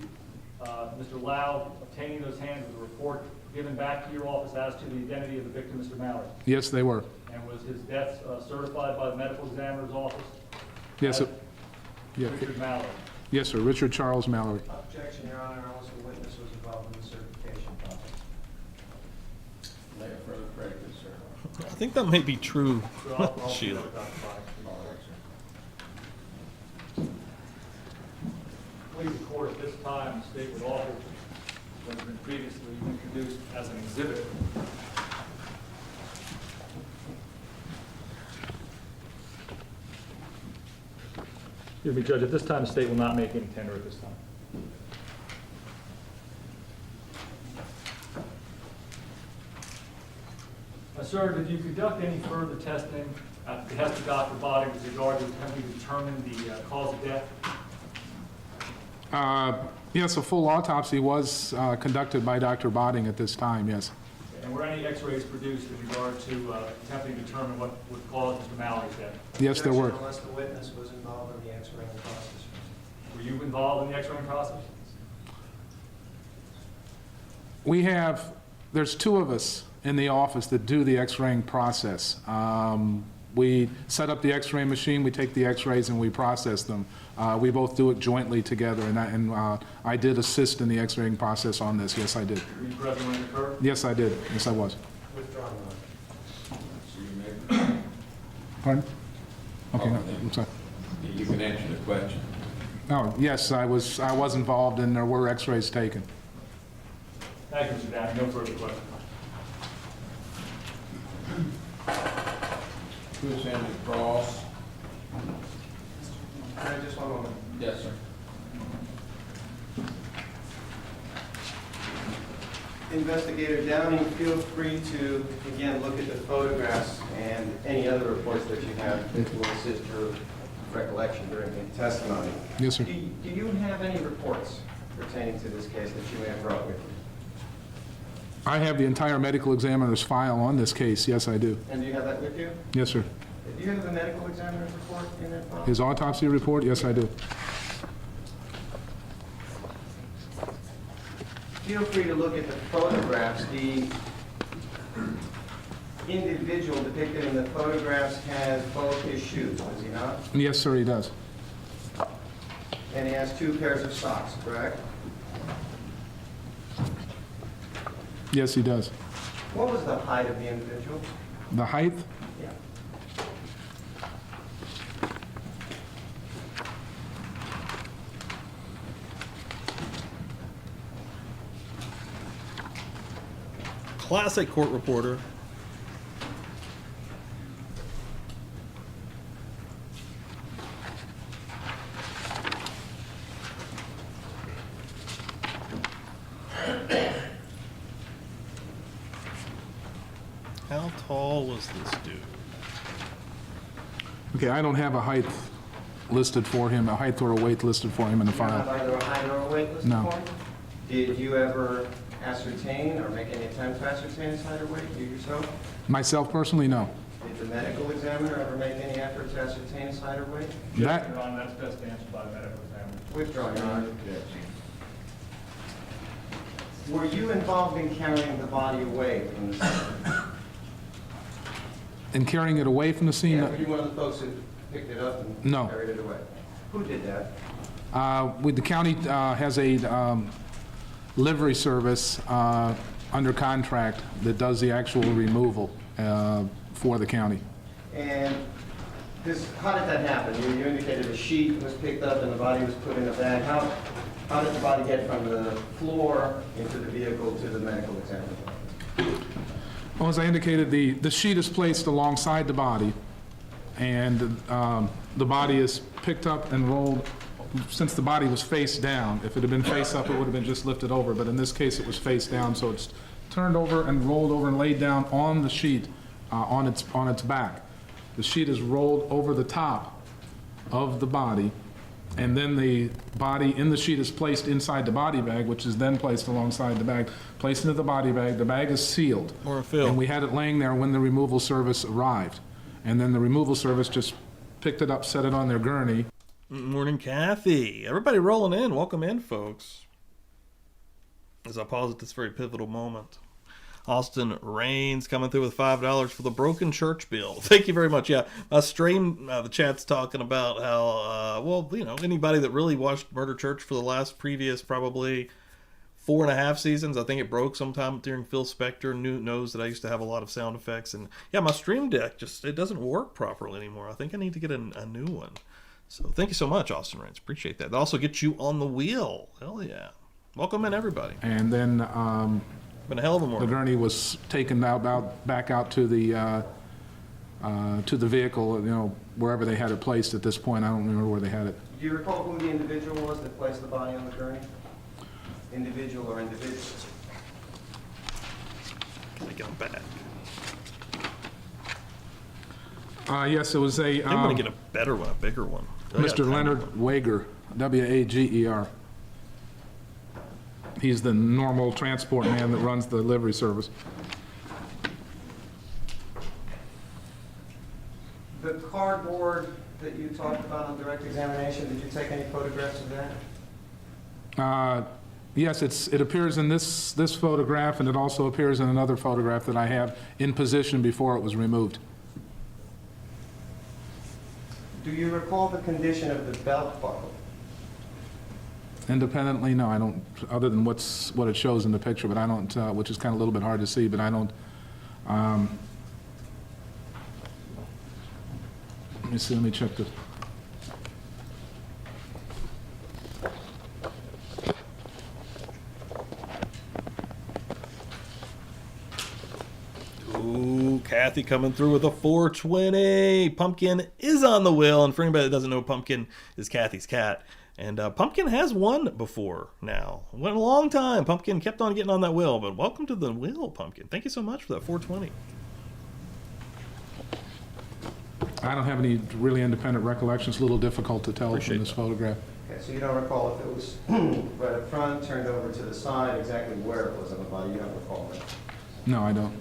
S13: Mr. Lau obtaining those hands, was a report given back to your office as to the identity of the victim, Mr. Mallory?
S14: Yes, they were.
S13: And was his death certified by the medical examiner's office?
S14: Yes, yeah.
S13: Richard Mallory?
S14: Yes, sir, Richard Charles Mallory.
S10: Objection, Your Honor. Also, the witness was involved in the certification process.
S5: Lay a further corrected, sir.
S1: I think that may be true,
S13: So I'll
S1: Sheila.
S13: Please, the court, at this time, the state would offer what has been previously introduced as an exhibit. Excuse me, Judge, at this time, the state will not make any tender at this time. Sir, did you conduct any further testing at the behest of Dr. Boddy with regard to attempting to determine the cause of death?
S14: Yes, a full autopsy was conducted by Dr. Bodding at this time, yes.
S13: And were any x-rays produced in regard to attempting to determine what would cause Mr. Mallory's death?
S14: Yes, there were.
S10: Unless the witness was involved in the X-raying process.
S13: Were you involved in the x-raying process?
S14: There's two of us in the office that do the x-raying process. We set up the x-ray machine, we take the x-rays and we process them. We both do it jointly together, and I did assist in the x-raying process on this. Yes, I did.
S13: Were you present when it occurred?
S14: Yes, I did. Yes, I was.
S10: Withdrawn,
S14: Pardon? Okay, I'm sorry.
S5: You can answer the question.
S14: Oh, yes, I was involved, and there were x-rays taken.
S13: Thank you, Mr. Downey. No further questions.
S5: Who's Henry Cross?
S10: Just one moment.
S5: Yes, sir.
S8: Investigator Downing, feel free to, again, look at the photographs and any other reports that you have that will assist your recollection during the testimony.
S14: Yes, sir.
S8: Do you have any reports pertaining to this case that you may have brought with you?
S14: I have the entire medical examiner's file on this case. Yes, I do.
S8: And do you have that with you?
S14: Yes, sir.
S8: Do you have the medical examiner's report in that file?
S14: His autopsy report? Yes, I do.
S8: Feel free to look at the photographs. The individual depicted in the photographs has both his shoes, does he not?
S14: Yes, sir, he does.
S8: And he has 2 pairs of socks, correct?
S14: Yes, he does.
S8: What was the height of the individual?
S14: The height?
S8: Yeah.
S1: Classic court reporter. How tall was this dude?
S14: Okay, I don't have a height listed for him, a height or a weight listed for him in the
S8: You don't have
S14: file.
S8: either a height or a weight listed
S14: No.
S8: for him? Did you ever ascertain or make any attempt to ascertain his height or weight, you yourself?
S14: Myself personally, no.
S8: Did the medical examiner ever make any effort to ascertain his height or weight?
S14: That,
S13: Your Honor, that's best answered by the medical examiner.
S8: Withdraw, Your Honor. Were you involved in carrying the body away from the scene?
S14: In carrying it away from the scene?
S8: Yeah, were you one of the folks who picked it up and
S14: No.
S8: carried it away? Who did that?
S14: The county has a livery service under contract that does the actual removal for the county.
S8: And how did that happen? You indicated a sheet was picked up and the body was put in a bag. How did the body get from the floor into the vehicle to the medical examiner?
S14: Well, as I indicated, the sheet is placed alongside the body, and the body is picked up and rolled. Since the body was face down, if it had been face up, it would have been just lifted over, but in this case, it was face down, so it's turned over and rolled over and laid down on the sheet, on its back. The sheet is rolled over the top of the body, and then the body in the sheet is placed inside the body bag, which is then placed alongside the bag, placed into the body bag. The bag is sealed.
S1: Or filled.
S14: And we had it laying there when the removal service arrived. And then the removal service just picked it up, set it on their gurney.
S1: Morning, Kathy. Everybody rolling in. Welcome in, folks. As I pause at this very pivotal moment. Austin Rains coming through with $5 for the broken church bill. Thank you very much. Yeah, my stream, the chat's talking about how, well, you know, anybody that really watched Murder Church for the last previous probably 4.5 seasons, I think it broke sometime during Phil Spector, knows that I used to have a lot of sound effects. And yeah, my stream deck it doesn't work properly anymore. I think I need to get a new one. So thank you so much, Austin Rains. Appreciate that. That also gets you on the wheel. Hell yeah. Welcome in, everybody.
S14: And then
S1: been a hell of a morning.
S14: the gurney was taken back out to the vehicle, you know, wherever they had it placed at this point. I don't remember where they had it.
S8: Do you recall who the individual was that placed the body on the gurney? Individual or individuals?
S1: Can I get them back?
S14: Yes, it was a...
S1: I'm going to get a better one, a bigger one.
S14: Mr. Leonard Wager, W-A-G-E-R. He's the normal transport man that runs the livery service.
S8: The cardboard that you talked about on direct examination, did you take any photographs of that?
S14: Yes, it appears in this photograph, and it also appears in another photograph that I have in position before it was removed.
S8: Do you recall the condition of the belt buckle?
S14: Independently, no, I don't, other than what it shows in the picture, but I don't, which is kind of a little bit hard to see, but I don't, let me see, let me check this.
S1: Ooh, Kathy coming through with a 420. Pumpkin is on the wheel, and for anybody that doesn't know, Pumpkin is Kathy's cat. And Pumpkin has won before now. Went a long time. Pumpkin kept on getting on that wheel, but welcome to the wheel, Pumpkin. Thank you so much for that 420.
S14: I don't have any really independent recollections. A little difficult to tell from this photograph.
S8: Okay, so you don't recall if it was right up front, turned over to the side, exactly where it was on the body? You don't recall that?
S14: No, I don't.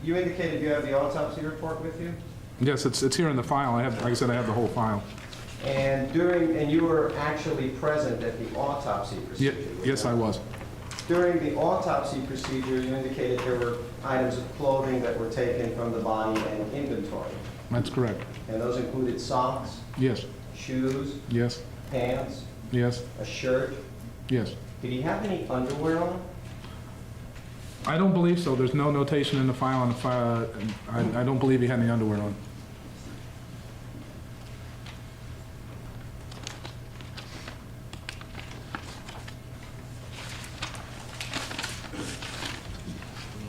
S8: You indicated you have the autopsy report with you?
S14: Yes, it's here in the file. I have, like I said, I have the whole file.
S8: And you were actually present at the autopsy procedure?
S14: Yes, I was.
S8: During the autopsy procedure, you indicated there were items of clothing that were taken from the body and inventory.
S14: That's correct.
S8: And those included socks?
S14: Yes.
S8: Shoes?
S14: Yes.
S8: Pants?
S14: Yes.
S8: A shirt?
S14: Yes.
S8: Did he have any underwear on?
S14: I don't believe so. There's no notation in the file. I don't believe he had any underwear on.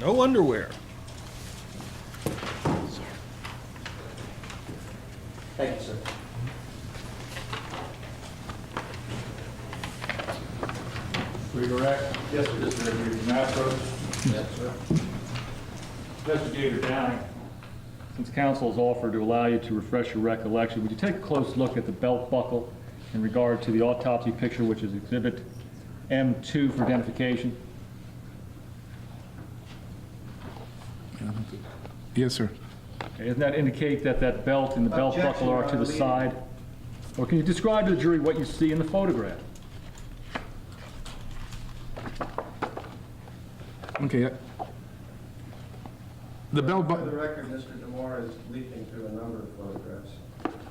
S1: No underwear.
S8: Thank you, sir.
S15: For your act? Yes, sir. This is your Mastro.
S8: Yes, sir.
S15: Investigator Downing, since counsel has offered to allow you to refresh your recollection, would you take a close look at the belt buckle in regard to the autopsy picture, which is Exhibit M2 for identification?
S14: Yes, sir.
S15: Okay, doesn't that indicate that that belt and the belt
S8: Objection,
S15: buckle are to the
S8: Your
S15: side? Or can you describe to the jury what you see in the photograph?
S14: Okay. The belt
S10: For the
S14: buckle,
S10: record, Mr. DeMore is leaping through a number of photographs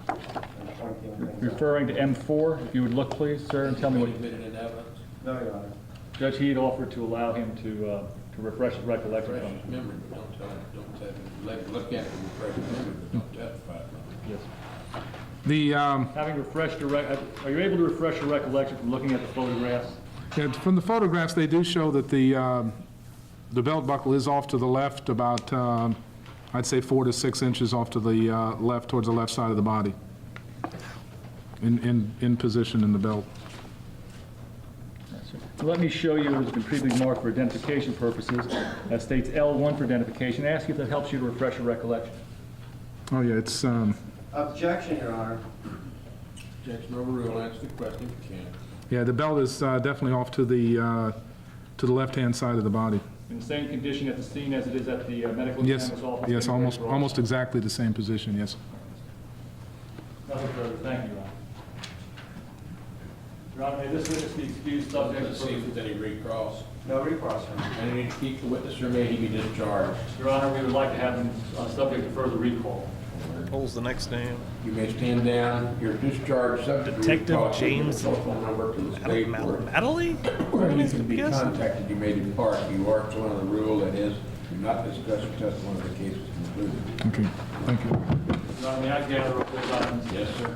S10: and pointing things out.
S15: Referring to M4, if you would look, please, sir, and tell me what...
S5: Admitted in evidence.
S10: No, Your Honor.
S15: Judge Heed offered to allow him to refresh his recollection.
S5: Refresh his memory, but don't tell him, don't tell him. Look at it and refresh his memory, but don't testify about it.
S15: Yes.
S14: the,
S15: Having refreshed your, are you able to refresh your recollection from looking at the photographs?
S14: yeah, from the photographs, they do show that the belt buckle is off to the left about, I'd say 4 to 6 inches off to the left, towards the left side of the body, in position in the belt.
S15: Let me show you, it's been previously marked for identification purposes. That states L1 for identification. Ask you if that helps you to refresh your recollection.
S14: Oh, yeah, it's,
S10: Objection, Your Honor.
S5: Objection overruled. Answer the question if you can.
S14: yeah, the belt is definitely off to the left-hand side of the body.
S15: In the same condition at the scene as it is at the medical
S14: Yes,
S15: examiner's office?
S14: yes, almost exactly the same position, yes.
S15: Nothing further. Thank you, Your Honor. Your Honor, may this witness be excused subject to
S5: Let's see if there's any recross.
S10: No recross, Your Honor.
S5: Any need to keep the witness, or may he be discharged?
S15: Your Honor, we would like to have him subject to further recall.
S1: Hole's the next name.
S5: You may stand down. You're discharged subject to
S1: Detective
S5: recall.
S1: James
S5: Telephone number to the state court.
S1: Natalie?
S5: Where you can be contacted, you may depart. You are to one of the rule, that is, do not discuss or testify of the case is concluded.
S14: Okay, thank you.
S15: Your Honor, may I gather up those items?
S5: Yes, sir.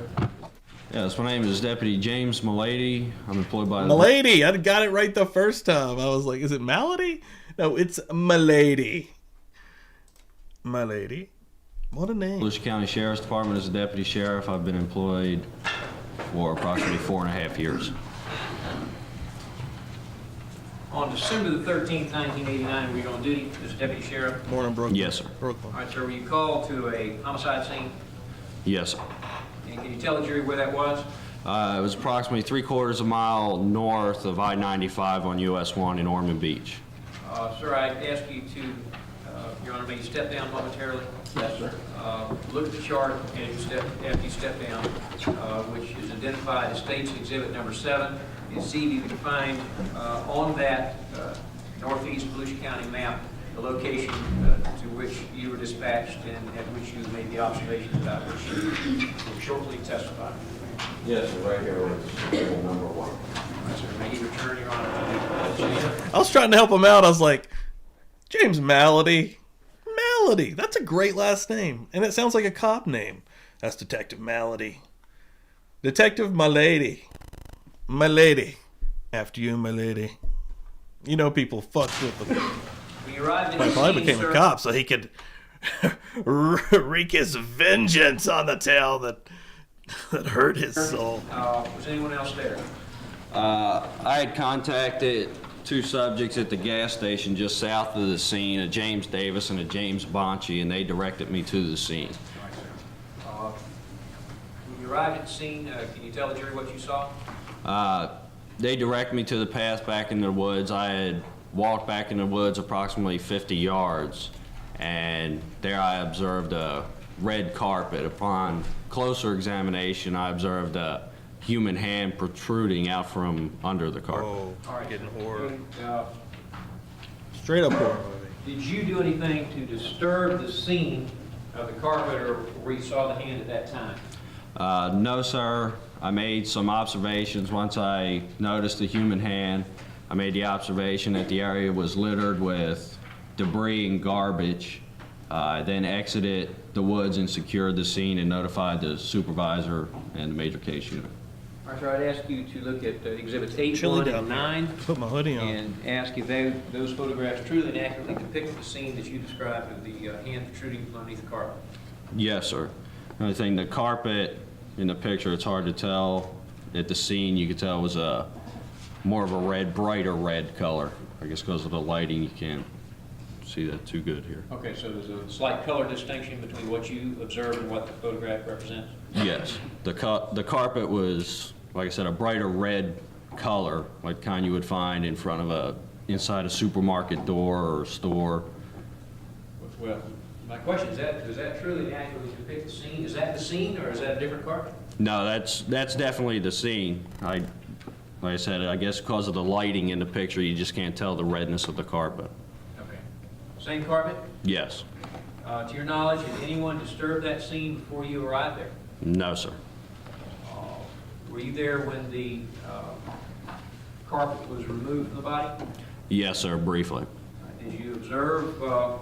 S16: Yes, my name is Deputy James Milady. I'm employed by
S1: Milady! I got it right the first time. I was like, is it Malady? No, it's Milady. Milady. What a name.
S16: Volusia County Sheriff's Department as a deputy sheriff. I've been employed for approximately 4.5 years.
S12: On December the 13th, 1989, were you on duty as deputy sheriff?
S1: Morning, Brooklyn.
S16: Yes, sir.
S1: Brooklyn.
S12: All right, sir, were you called to a homicide scene?
S16: Yes, sir.
S12: And can you tell the jury where that was?
S16: It was approximately 3/4 of a mile north of I-95 on US 1 in Ormond Beach.
S12: Sir, I ask you to, Your Honor, may you step down momentarily?
S5: Yes, sir.
S12: Look at the chart and after you step down, which is identified as State's Exhibit Number 7, and see if you can find on that northeast Volusia County map the location to which you were dispatched and at which you made the observations about which you will shortly testify.
S16: Yes, sir. Right here was table number 1.
S12: Right, sir. May you return, Your Honor.
S1: I was trying to help him out. I was like, James Malady. Malady. That's a great last name. And it sounds like a cop name. That's Detective Malady. Detective Milady. Milady. After you, Milady. You know people fucked with them.
S12: When you arrived at
S1: I
S12: the
S1: probably
S12: scene,
S1: became
S12: sir,
S1: a cop so he could wreak his vengeance on the tail that hurt his soul.
S12: Was anyone else there?
S16: I had contacted 2 subjects at the gas station just south of the scene, a James Davis and a James Bonchi, and they directed me to the scene.
S12: When you arrived at the scene, can you tell the jury what you saw?
S16: They directed me to the path back in the woods. I had walked back in the woods approximately 50 yards, and there I observed a red carpet. Upon closer examination, I observed a human hand protruding out from under the carpet.
S1: Oh,
S12: All right.
S1: getting horror.
S12: Uh,
S1: Straight up horror movie.
S12: Did you do anything to disturb the scene of the carpet or where you saw the hand at that time?
S16: No, sir. I made some observations. Once I noticed the human hand, I made the observation that the area was littered with debris and garbage. I then exited the woods and secured the scene and notified the supervisor and the major case unit.
S12: All right, sir, I'd ask you to look at Exhibits 8,
S1: Chilly
S12: 1,
S1: down
S12: and
S1: here.
S12: 9.
S1: Put my hoodie on.
S12: And ask if those photographs truly and accurately depict the scene that you described of the hand protruding from underneath the carpet.
S16: Yes, sir. Another thing, the carpet in the picture, it's hard to tell. At the scene, you could tell it was more of a red, brighter red color. I guess because of the lighting, you can't see that too good here.
S12: Okay, so there's a slight color distinction between what you observed and what the photograph represents?
S16: Yes. The carpet was, like I said, a brighter red color, like the kind you would find in front of inside a supermarket door or store.
S12: Well, my question is does that truly and accurately depict the scene? Is that the scene or is that a different carpet?
S16: No, that's definitely the scene. Like I said, I guess because of the lighting in the picture, you just can't tell the redness of the carpet.
S12: Okay. Same carpet?
S16: Yes.
S12: To your knowledge, did anyone disturb that scene before you arrived there?
S16: No, sir.
S12: Were you there when the carpet was removed from the body?
S16: Yes, sir, briefly.
S12: Did you observe the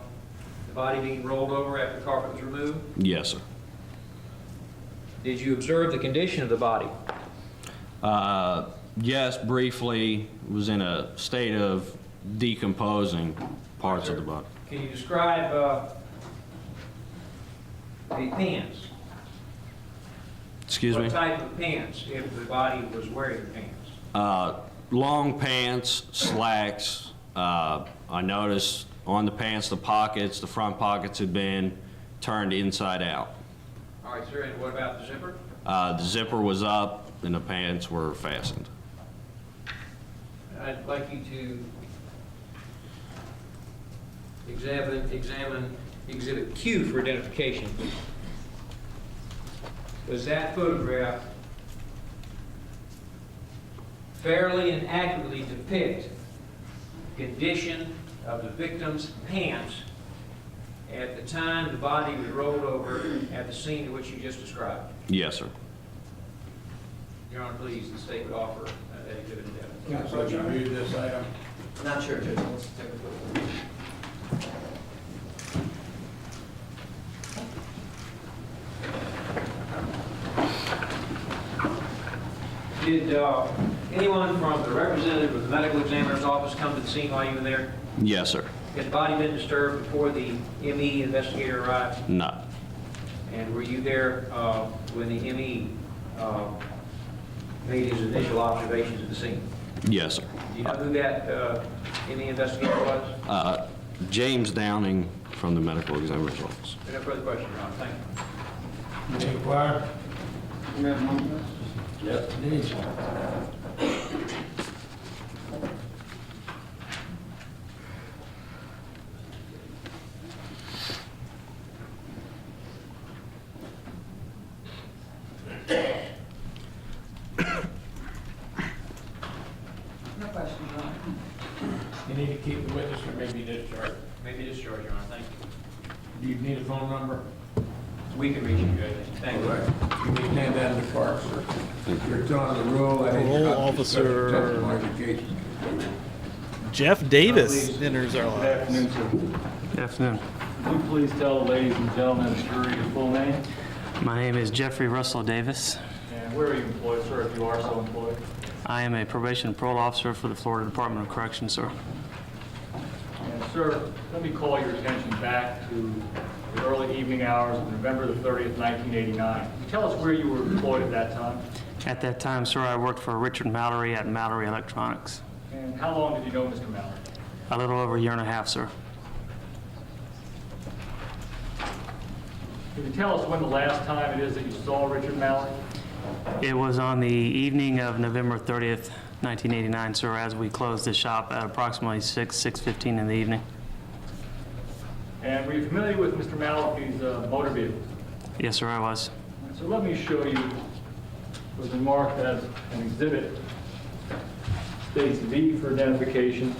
S12: body being rolled over after the carpet was removed?
S16: Yes, sir.
S12: Did you observe the condition of the body?
S16: Yes, briefly. It was in a state of decomposing parts of the body.
S12: Can you describe the pants?
S16: Excuse me?
S12: What type of pants, if the body was wearing pants?
S16: Long pants, slacks. I noticed on the pants, the pockets, the front pockets had been turned inside out.
S12: All right, sir, and what about the zipper?
S16: The zipper was up and the pants were fastened.
S12: I'd like you to examine Exhibit Q for identification. Does that photograph fairly and accurately depict the condition of the victim's pants at the time the body was rolled over at the scene to which you just described?
S16: Yes, sir.
S12: Your Honor, please, the state would offer that exhibit in evidence.
S5: Counsel, you reviewed this item?
S8: Not sure, Judge. Let's take a look.
S12: Did anyone from the representative of the medical examiner's office come to the scene while you were there?
S16: Yes, sir.
S12: Had the body been disturbed before the ME investigator arrived?
S16: No.
S12: And were you there when the ME made his initial observations at the scene?
S16: Yes, sir.
S12: Do you know who that ME investigator was?
S16: James Downing from the medical examiner's office.
S12: No further questions, Your Honor. Thank you.
S5: Any inquiry? Yes, please.
S7: No questions, Your Honor.
S5: You need to keep the witness or maybe discharged.
S12: Maybe discharge, Your Honor. Thank you.
S5: Do you need a phone number?
S12: We can reach you, Judge. Thank you.
S5: All right. You need to hand that in the clerk, sir. You're telling the rule.
S1: Parole officer Jeff Davis enters our
S15: Good
S1: lives.
S15: afternoon, sir.
S17: Good afternoon.
S15: Would you please tell the ladies and gentlemen of the jury your full name?
S17: My name is Jeffrey Russell Davis.
S15: And where are you employed, sir, if you are so employed?
S17: I am a probation and parole officer for the Florida Department of Corrections, sir.
S15: And sir, let me call your attention back to the early evening hours of November the 30th, 1989. Can you tell us where you were employed at that time?
S17: At that time, sir, I worked for Richard Mallory at Mallory Electronics.
S15: And how long did you know Mr. Mallory?
S17: A little over a year and a half, sir.
S15: Can you tell us when the last time it is that you saw Richard Mallory?
S17: It was on the evening of November 30th, 1989, sir, as we closed the shop at approximately 6:15 in the evening.
S15: And were you familiar with Mr. Mallory's motor vehicle?
S17: Yes, sir, I was.
S15: So let me show you, was been marked as an exhibit, states V for identification,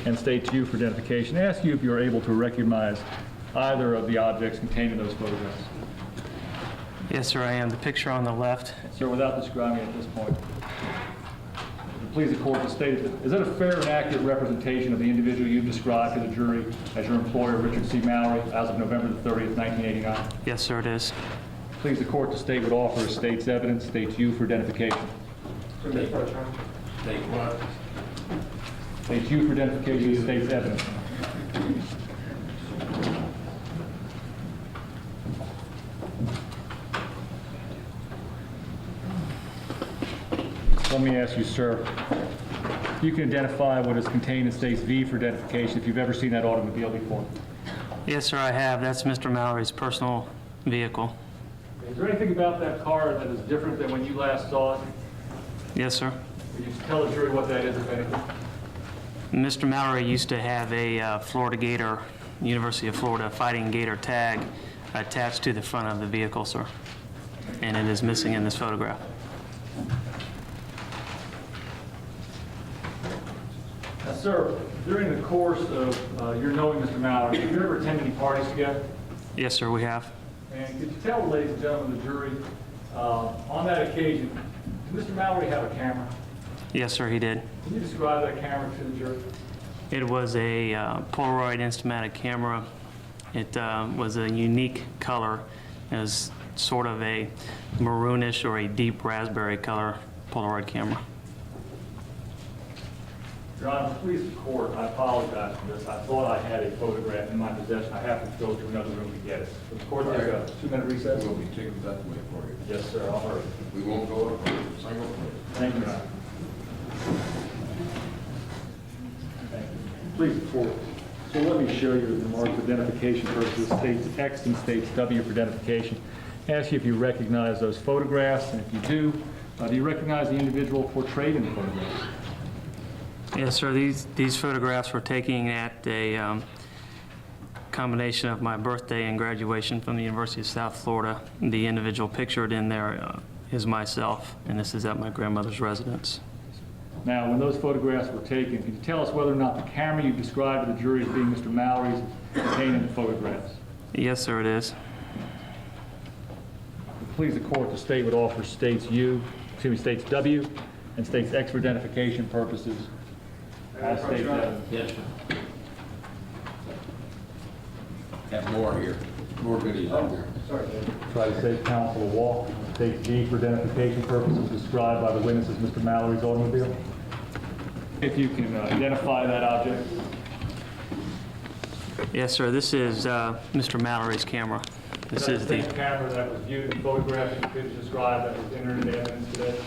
S15: and states U for identification. Ask you if you're able to recognize either of the objects contained in those photographs.
S17: Yes, sir, I am. The picture on the left.
S15: Sir, without describing it at this point, please the court to state, is that a fair and accurate representation of the individual you've described to the jury as your employer, Richard C. Mallory, as of November the 30th, 1989?
S17: Yes, sir, it is.
S15: Please the court to state what offer states evidence, states U for identification.
S5: State what?
S15: States U for identification, states evidence. Let me ask you, sir, you can identify what is contained in states V for identification if you've ever seen that automobile before.
S17: Yes, sir, I have. That's Mr. Mallory's personal vehicle.
S15: Is there anything about that car that is different than when you last saw it?
S17: Yes, sir.
S15: Could you tell the jury what that is, if anything?
S17: Mr. Mallory used to have a Florida Gator, University of Florida Fighting Gator tag attached to the front of the vehicle, sir. And it is missing in this photograph.
S13: Sir, during the course of your knowing Mr. Mallory, have you ever attended any parties together?
S17: Yes, sir, we have.
S13: And could you tell, ladies and gentlemen of the jury, on that occasion, did Mr. Mallory have a camera?
S17: Yes, sir, he did.
S13: Can you describe that camera to the jury?
S17: It was a Polaroid Instamatic camera. It was a unique color. It was sort of a maroonish or a deep raspberry color Polaroid camera.
S13: Your Honor, please the court, I apologize for this. I thought I had a photograph in my possession. I have to go to another room to get it. Will the court take a 2-minute recess?
S5: We'll be taking that away for you.
S13: Yes, sir, I'll hurry.
S5: We won't go up for a single place.
S13: Thank you, Your Honor. Thank you. Please, the court. So let me show you the marked identification purposes, states X and states W for identification. Ask you if you recognize those photographs, and if you do you recognize the individual portrayed in the photographs?
S17: Yes, sir, these photographs were taken at a combination of my birthday and graduation from the University of South Florida. The individual pictured in there is myself, and this is at my grandmother's residence.
S13: Now, when those photographs were taken, can you tell us whether or not the camera you described to the jury as being Mr. Mallory's is contained in the photographs?
S17: Yes, sir, it is.
S13: Please the court to state what offers states W and states X for identification purposes. I state that.
S5: Yes, sir. Have more here. More goodies out there.
S13: Sorry, David. Try to save counsel a walk. State G for identification purposes described by the witness as Mr. Mallory's automobile. If you can identify that object.
S17: Yes, sir, this is Mr. Mallory's camera. This is the
S13: camera that was viewed and photographed and could describe that was entered into evidence today.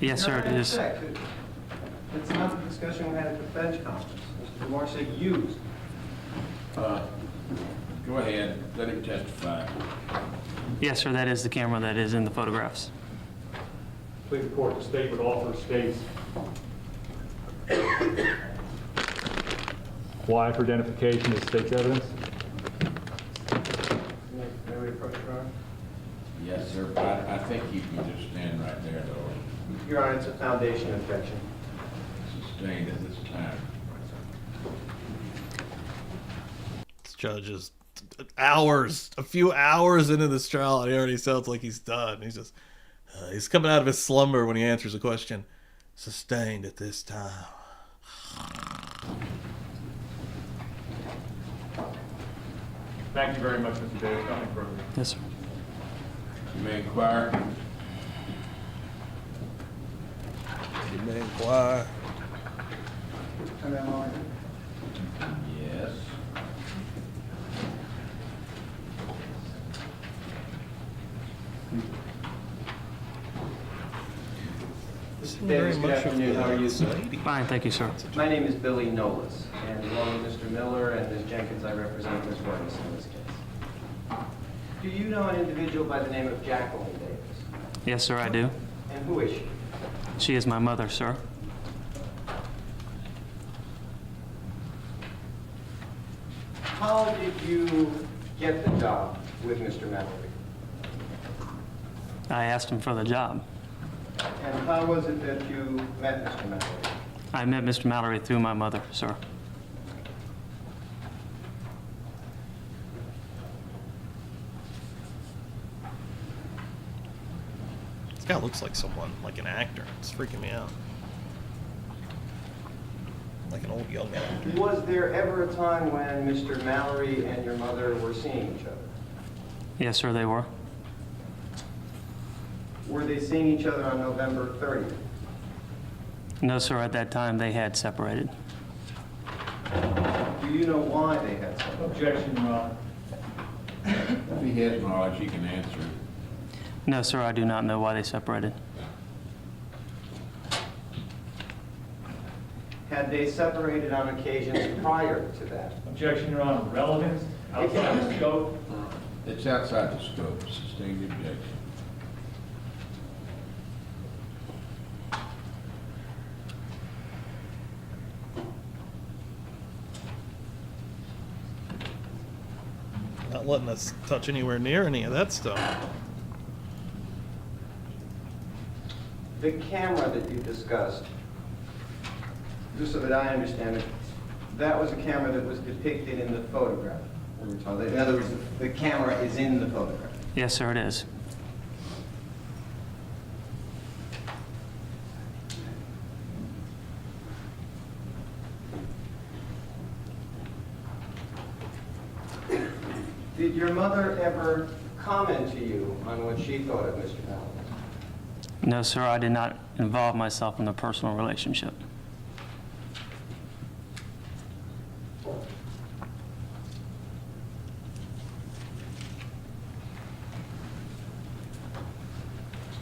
S17: Yes, sir, it is.
S10: It's not the discussion we had at the bench conference. Mr. DeMar said used.
S5: Go ahead, let him testify.
S17: Yes, sir, that is the camera that is in the photographs.
S13: Please the court to state what offers states Y for identification is state's evidence.
S10: May we approach, Your Honor?
S5: Yes, sir, but I think you can just stand right there, though.
S10: Your Honor, it's a foundation objection.
S5: Sustained at this time.
S1: This judge is a few hours into this trial, and he already sounds like he's done. He's just, he's coming out of his slumber when he answers a question. Sustained at this time.
S13: Thank you very much, Mr. Davis. Nothing further.
S17: Yes, sir.
S5: You may inquire.
S1: You may inquire.
S5: Yes.
S10: Mr. Davis, good afternoon. How are you, sir?
S17: Fine, thank you, sir.
S10: My name is Billy Nolas, and along with Mr. Miller and Ms. Jenkins, I represent Ms. Wuornos in this case. Do you know an individual by the name of Jacqueline Davis?
S17: Yes, sir, I do.
S10: And who is she?
S17: She is my mother, sir.
S10: How did you get the job with Mr. Mallory?
S17: I asked him for the job.
S10: And how was it that you met Mr. Mallory?
S17: I met Mr. Mallory through my mother, sir.
S1: This guy looks like someone, like an actor. It's freaking me out. Like an old young actor.
S10: Was there ever a time when Mr. Mallory and your mother were seeing each other?
S17: Yes, sir, they were.
S10: Were they seeing each other on November 30th?
S17: No, sir, at that time they had separated.
S10: Do you know why they had separated?
S13: Objection, Your Honor.
S5: If he has knowledge, he can answer.
S17: No, sir, I do not know why they separated.
S10: Had they separated on occasions prior to that?
S13: Objection, Your Honor. Relevance outside the scope.
S5: It's outside the scope. Sustained objection.
S1: Not letting us touch anywhere near any of that stuff.
S10: The camera that you discussed, Just so that I understand it, that was a camera that was depicted in the photograph. In other words, the camera is in the photograph.
S17: Yes, sir, it is.
S10: Did your mother ever comment to you on what she thought of Mr. Mallory?
S17: No, sir, I did not involve myself in a personal relationship.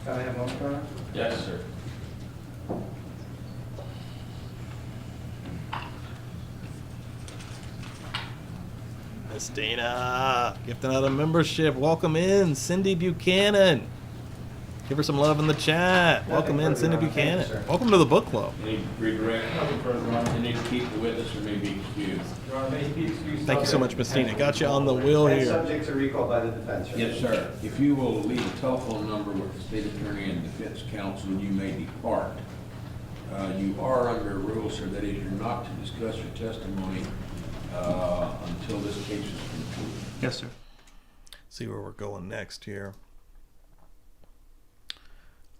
S10: Can I have one, Your Honor?
S16: Yes, sir.
S1: Miss Dana, gifting out a membership. Welcome in, Cindy Buchanan. Give her some love in the chat. Welcome in, Cindy Buchanan. Welcome to the book club.
S5: Any regret? Any to keep the witness or may be excused?
S10: Your Honor, may he be excused.
S1: Thank you so much, Miss Dana. Got you on the wheel
S10: And
S1: here.
S10: subject to recall by the defense. Your
S5: Yes, sir. If you will leave a telephone number with the state attorney and defense counsel, you may depart. You are under rule, sir, that is, you're not to discuss your testimony until this case is concluded.
S17: Yes, sir.
S1: See where we're going next here.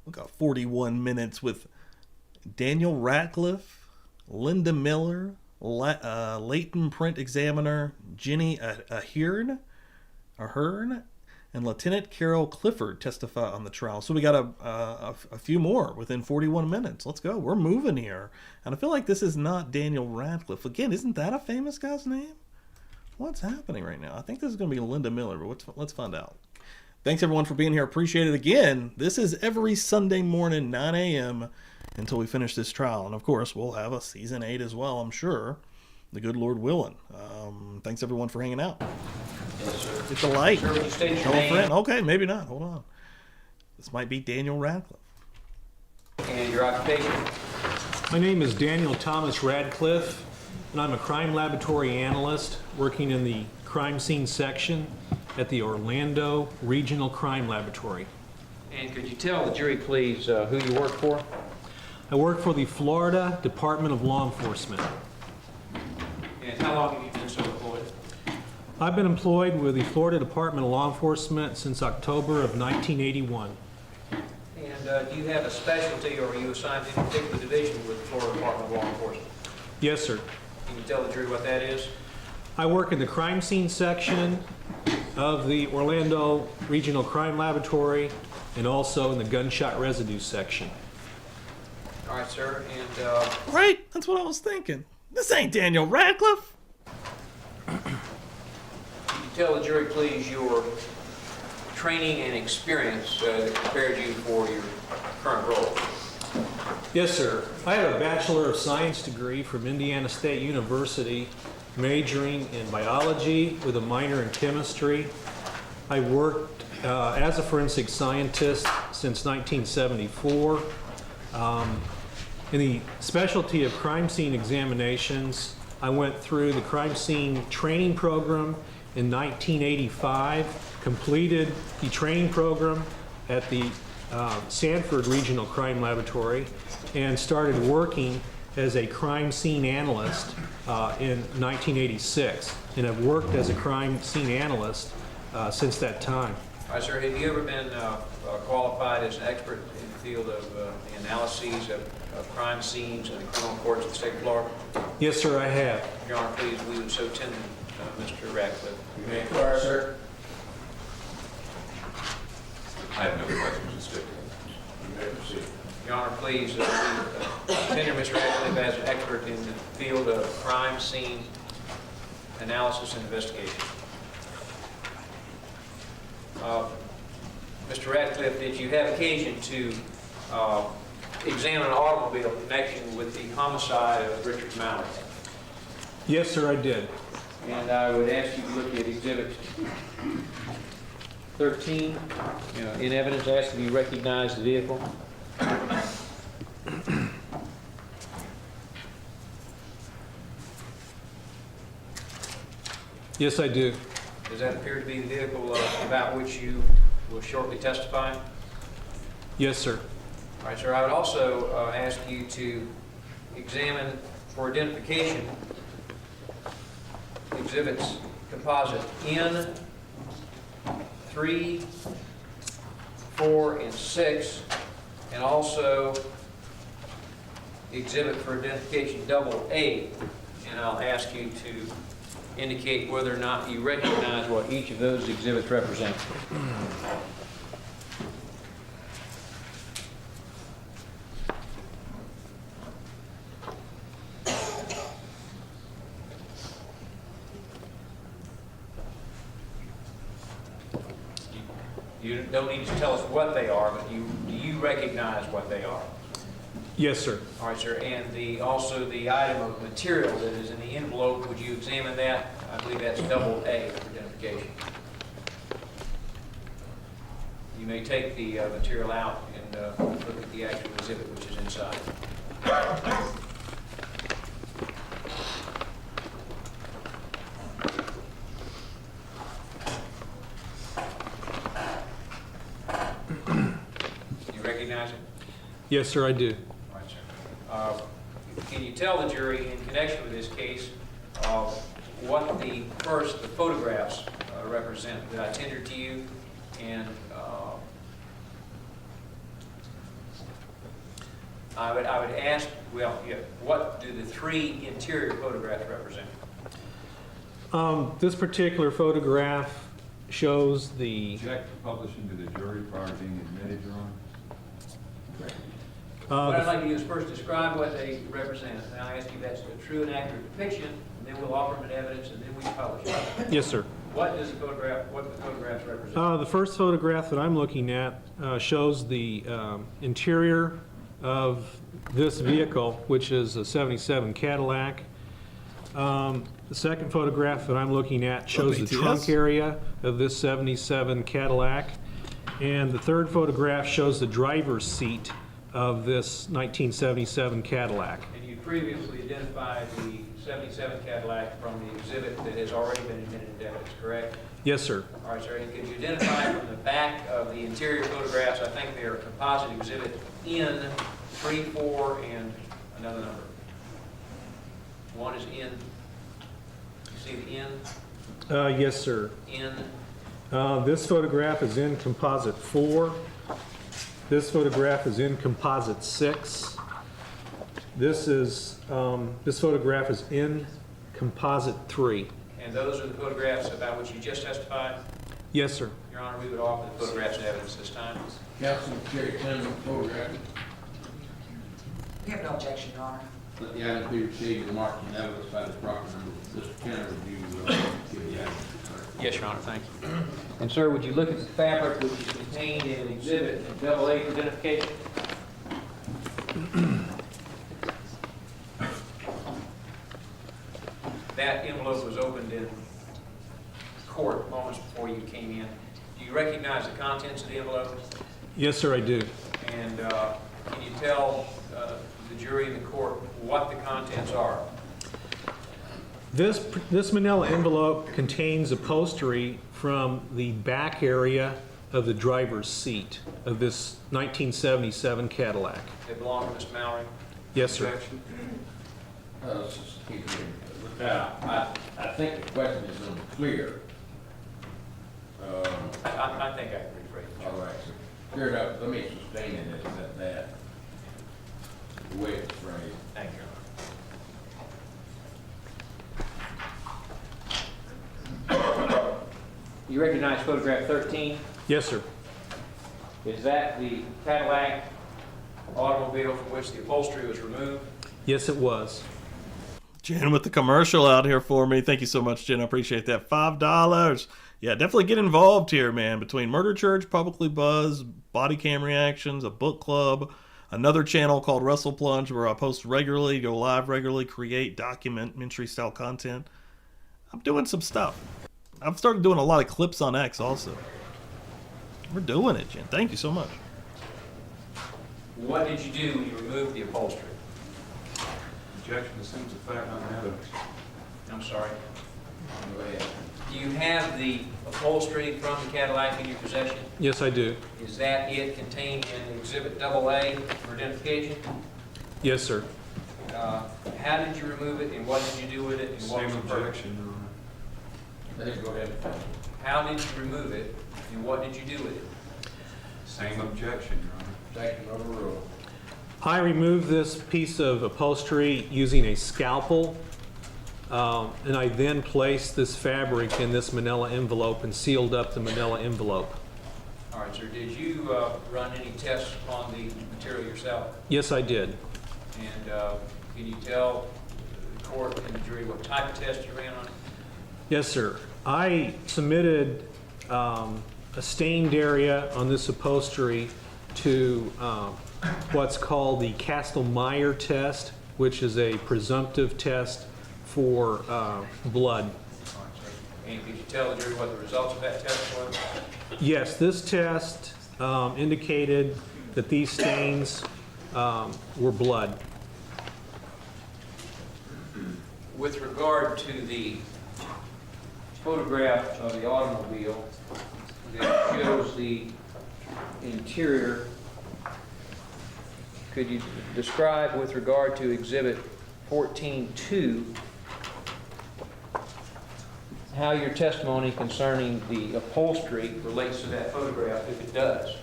S1: We got 41 minutes with Daniel Ratcliffe, Linda Miller, Leighton Print Examiner Jenny Ahern, and Lieutenant Carol Clifford testify on the trial. So we got a few more within 41 minutes. Let's go. We're moving here. And I feel like this is not Daniel Radcliffe. Again, isn't that a famous guy's name? What's happening right now? I think this is going to be Linda Miller, but let's find out. Thanks, everyone, for being here. Appreciate it again. This is every Sunday morning, 9 a.m. until we finish this trial. And, of course, we'll have a Season 8 as well, I'm sure. The good Lord willing. Thanks, everyone, for hanging out.
S6: Yes, sir.
S1: It's a light.
S6: Sir, would you state your
S1: Tell a
S6: name?
S1: friend. Okay, maybe not. Hold on. This might be Daniel Radcliffe.
S12: And your occupation?
S18: My name is Daniel Thomas Radcliffe, and I'm a crime laboratory analyst working in the crime scene section at the Orlando Regional Crime Laboratory.
S12: And could you tell the jury, please, who you work for?
S18: I work for the Florida Department of Law Enforcement.
S12: And how long have you been so employed?
S18: I've been employed with the Florida Department of Law Enforcement since October of 1981.
S12: And do you have a specialty, or are you assigned to any particular division with the Florida Department of Law Enforcement?
S18: Yes, sir.
S12: Can you tell the jury what that is?
S18: I work in the crime scene section of the Orlando Regional Crime Laboratory and also in the gunshot residue section.
S12: All right, sir, and...
S1: Right? That's what I was thinking. This ain't Daniel Radcliffe.
S12: Can you tell the jury, please, your training and experience that prepared you for your current role?
S18: Yes, sir. I have a Bachelor of Science degree from Indiana State University, majoring in biology with a minor in chemistry. I worked as a forensic scientist since 1974. In the specialty of crime scene examinations, I went through the crime scene training program in 1985, completed the training program at the Sanford Regional Crime Laboratory, and started working as a crime scene analyst in 1986. And I've worked as a crime scene analyst since that time.
S12: All right, sir, have you ever been qualified as an expert in the field of the analyses of crime scenes and the criminal courts of the state of Florida?
S18: Yes, sir, I have.
S12: Your Honor, please, we would so tender Mr. Radcliffe.
S5: You may inquire, sir.
S11: I have no questions. Just stick.
S5: You may proceed.
S12: Your Honor, please, tender Mr. Radcliffe as an expert in the field of crime scene analysis and investigation. Mr. Radcliffe, did you have occasion to examine an automobile in connection with the homicide of Richard Mallory?
S18: Yes, sir, I did.
S12: And I would ask you to look at Exhibit 13, in evidence, ask if you recognize the vehicle.
S18: Yes, I do.
S12: Does that appear to be the vehicle about which you will shortly testify?
S18: Yes, sir.
S12: All right, sir. I would also ask you to examine for identification, exhibits composite N, 3, 4, and 6, and also exhibit for identification AA. And I'll ask you to indicate whether or not you recognize what each of those exhibits represent. You don't need to tell us what they are, but do you recognize what they are?
S18: Yes, sir.
S12: All right, sir. And also the item of material that is in the envelope, would you examine that? I believe that's AA for identification. You may take the material out and look at the actual exhibit which is inside. You recognize it?
S18: Yes, sir, I do.
S12: All right, sir. Can you tell the jury in connection with this case what the photographs represent that I tendered to you, and I would ask, well, yeah, what do the 3 interior photographs represent?
S18: This particular photograph shows the...
S11: Object to publishing to the jury prior to being admitted, Your Honor.
S12: What I'd like to do is first describe what they represent, and I'll ask you if that's a true and accurate depiction, and then we'll offer them in evidence, and then we publish it.
S18: Yes, sir.
S12: What the photographs represent?
S18: The first photograph that I'm looking at shows the interior of this vehicle, which is a 77 Cadillac. The second photograph that I'm looking at shows the trunk area of this 77 Cadillac. And the third photograph shows the driver's seat of this 1977 Cadillac.
S12: And you previously identified the 77 Cadillac from the exhibit that has already been admitted into evidence, correct?
S18: Yes, sir.
S12: All right, sir. And could you identify from the back of the interior photographs, I think they are composite exhibit N, 3, 4, and another number. One is N. You see the N?
S18: Yes, sir.
S12: N.
S18: This photograph is in composite 4. This photograph is in composite 6. This photograph is in composite 3.
S12: And those are the photographs about which you just testified?
S18: Yes, sir.
S12: Your Honor, we would offer the photographs in evidence this time.
S5: Counsel, Jerry Clemens, photograph.
S7: We have no objection, Your Honor.
S5: Let the item be received and marked in evidence by the proper number. Mr. Kenner, would you give the item?
S12: Yes, Your Honor, thank you. And sir, would you look at the fabric which is contained in exhibit AA for identification? That envelope was opened in court moments before you came in. Do you recognize the contents of the envelope?
S18: Yes, sir, I do.
S12: And can you tell the jury in the court what the contents are?
S18: This manila envelope contains upholstery from the back area of the driver's seat of this 1977 Cadillac.
S12: They belong to Mr. Mallory?
S18: Yes, sir.
S5: I think the question is unclear.
S12: I think I can rephrase it.
S5: All right, sir. Clear it up. Let me sustain it at that. The way it's phrased.
S12: Thank you. You recognize photograph 13?
S18: Yes, sir.
S12: Is that the Cadillac automobile from which the upholstery was removed?
S18: Yes, it was.
S1: Jen with the commercial out here for me. Thank you so much, Jen. I appreciate that. $5. Yeah, definitely get involved here, man. Between Murder Church, Publicly Buzz, Body Cam Reactions, a book club, another channel called Wrestle Plunge where I post regularly, go live regularly, create documentary style content. I'm doing some stuff. I've started doing a lot of clips on X also. We're doing it, Jen. Thank you so much.
S12: What did you do when you removed the upholstery?
S11: Objection assumes the fact on the evidence.
S12: I'm sorry.
S5: Go ahead.
S12: Do you have the upholstery from the Cadillac in your possession?
S18: Yes, I do.
S12: Is that it contained in Exhibit AA for identification?
S18: Yes, sir.
S12: How did you remove it, and what did you do with it, and what was
S11: Same
S12: the purpose?
S11: objection, Your Honor.
S5: Go ahead.
S12: How did you remove it, and what did you do with it?
S11: Same objection, Your Honor.
S5: Objection overruled.
S18: I removed this piece of upholstery using a scalpel, and I then placed this fabric in this manila envelope and sealed up the manila envelope.
S12: All right, sir, did you run any tests on the material yourself?
S18: Yes, I did.
S12: And can you tell the court and the jury what type of test you ran on it?
S18: Yes, sir. I submitted a stained area on this upholstery to what's called the Kastle-Meyer test, which is a presumptive test for blood.
S12: All right, sir. And could you tell the jury what the results of that test was?
S18: Yes, this test indicated that these stains were blood.
S12: With regard to the photograph of the automobile that shows the interior, could you describe with regard to Exhibit 14-2 how your testimony concerning the upholstery relates to that photograph, if it does?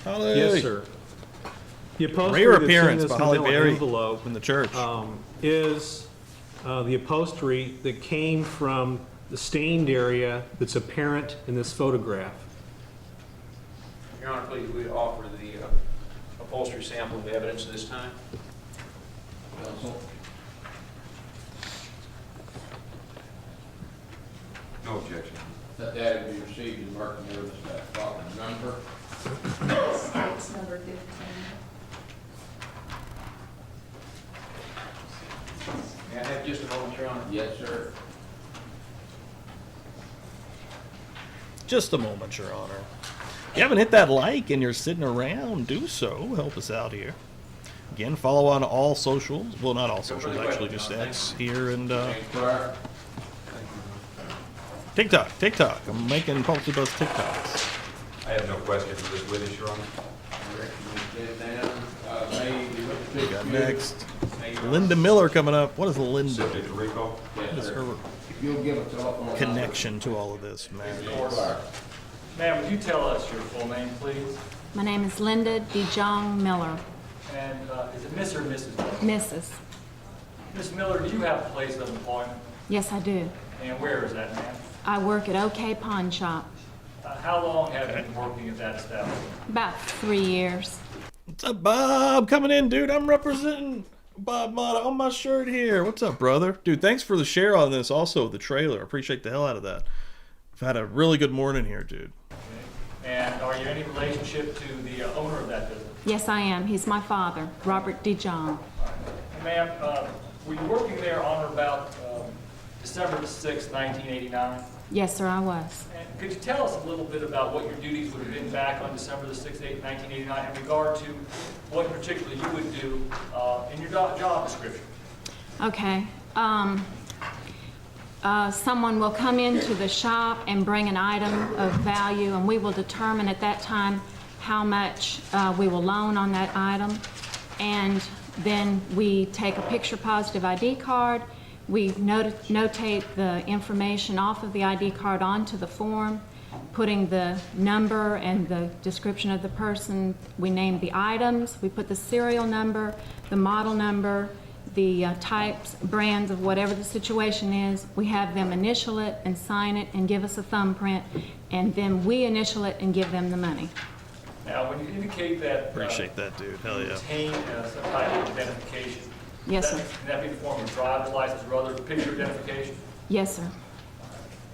S1: Holly.
S18: Yes, sir. The upholstery
S1: Rare
S18: that's in
S1: appearance
S18: this
S1: by Holly
S18: manila
S1: Berry
S18: envelope
S1: in the church.
S18: Is the upholstery that came from the stained area that's apparent in this photograph.
S12: Your Honor, please, we offer the upholstery sample of evidence this time.
S5: Counsel?
S11: No objection.
S5: That data be received and marked in evidence that proper number.
S3: State's number 15.
S12: May I have just a moment, Your Honor?
S5: Yes, sir.
S1: Just a moment, Your Honor. If you haven't hit that like and you're sitting around, do so. Help us out here. Again, follow on all socials. Well, not all socials, actually, just X here and TikTok. I'm making Pulsy Buzz TikToks.
S11: I have no questions for this witness, Your Honor.
S1: We got next. Linda Miller coming up. What is Linda?
S11: Subject to recall?
S1: What is her
S5: You'll give a telephone
S1: connection to all of this, man?
S13: Ma'am, would you tell us your full name, please?
S19: My name is Linda DeJong Miller.
S13: And is it Miss or Mrs. Miller?
S19: Mrs.
S13: Miss Miller, do you have a place of employment?
S19: Yes, I do.
S13: And where is that, ma'am?
S19: I work at OK Pawn Shop.
S13: How long have you been working at that establishment?
S19: About 3 years.
S1: What's up, Bob? Coming in, dude. I'm representing Bob Mata on my shirt here. What's up, brother? Dude, thanks for the share on this. Also, the trailer. Appreciate the hell out of that. I've had a really good morning here, dude.
S13: And are you in any relationship to the owner of that business?
S19: Yes, I am. He's my father, Robert DeJong.
S13: Ma'am, were you working there on or about December the 6th, 1989?
S19: Yes, sir, I was.
S13: And could you tell us a little bit about what your duties would have been back on December the 6th, 1989 in regard to what in particular you would do in your job description?
S19: Okay. Someone will come into the shop and bring an item of value, and we will determine at that time how much we will loan on that item. And then we take a picture positive ID card. We notate the information off of the ID card onto the form, putting the number and the description of the person. We name the items. We put the serial number, the model number, the types, brands of whatever the situation is. We have them initial it and sign it and give us a thumbprint, and then we initial it and give them the money.
S13: Now, when you indicate that...
S1: Appreciate that, dude. Hell yeah.
S13: Obtain some type of identification.
S19: Yes, sir.
S13: Can that be in the form of driver's license or other picture identification?
S19: Yes, sir.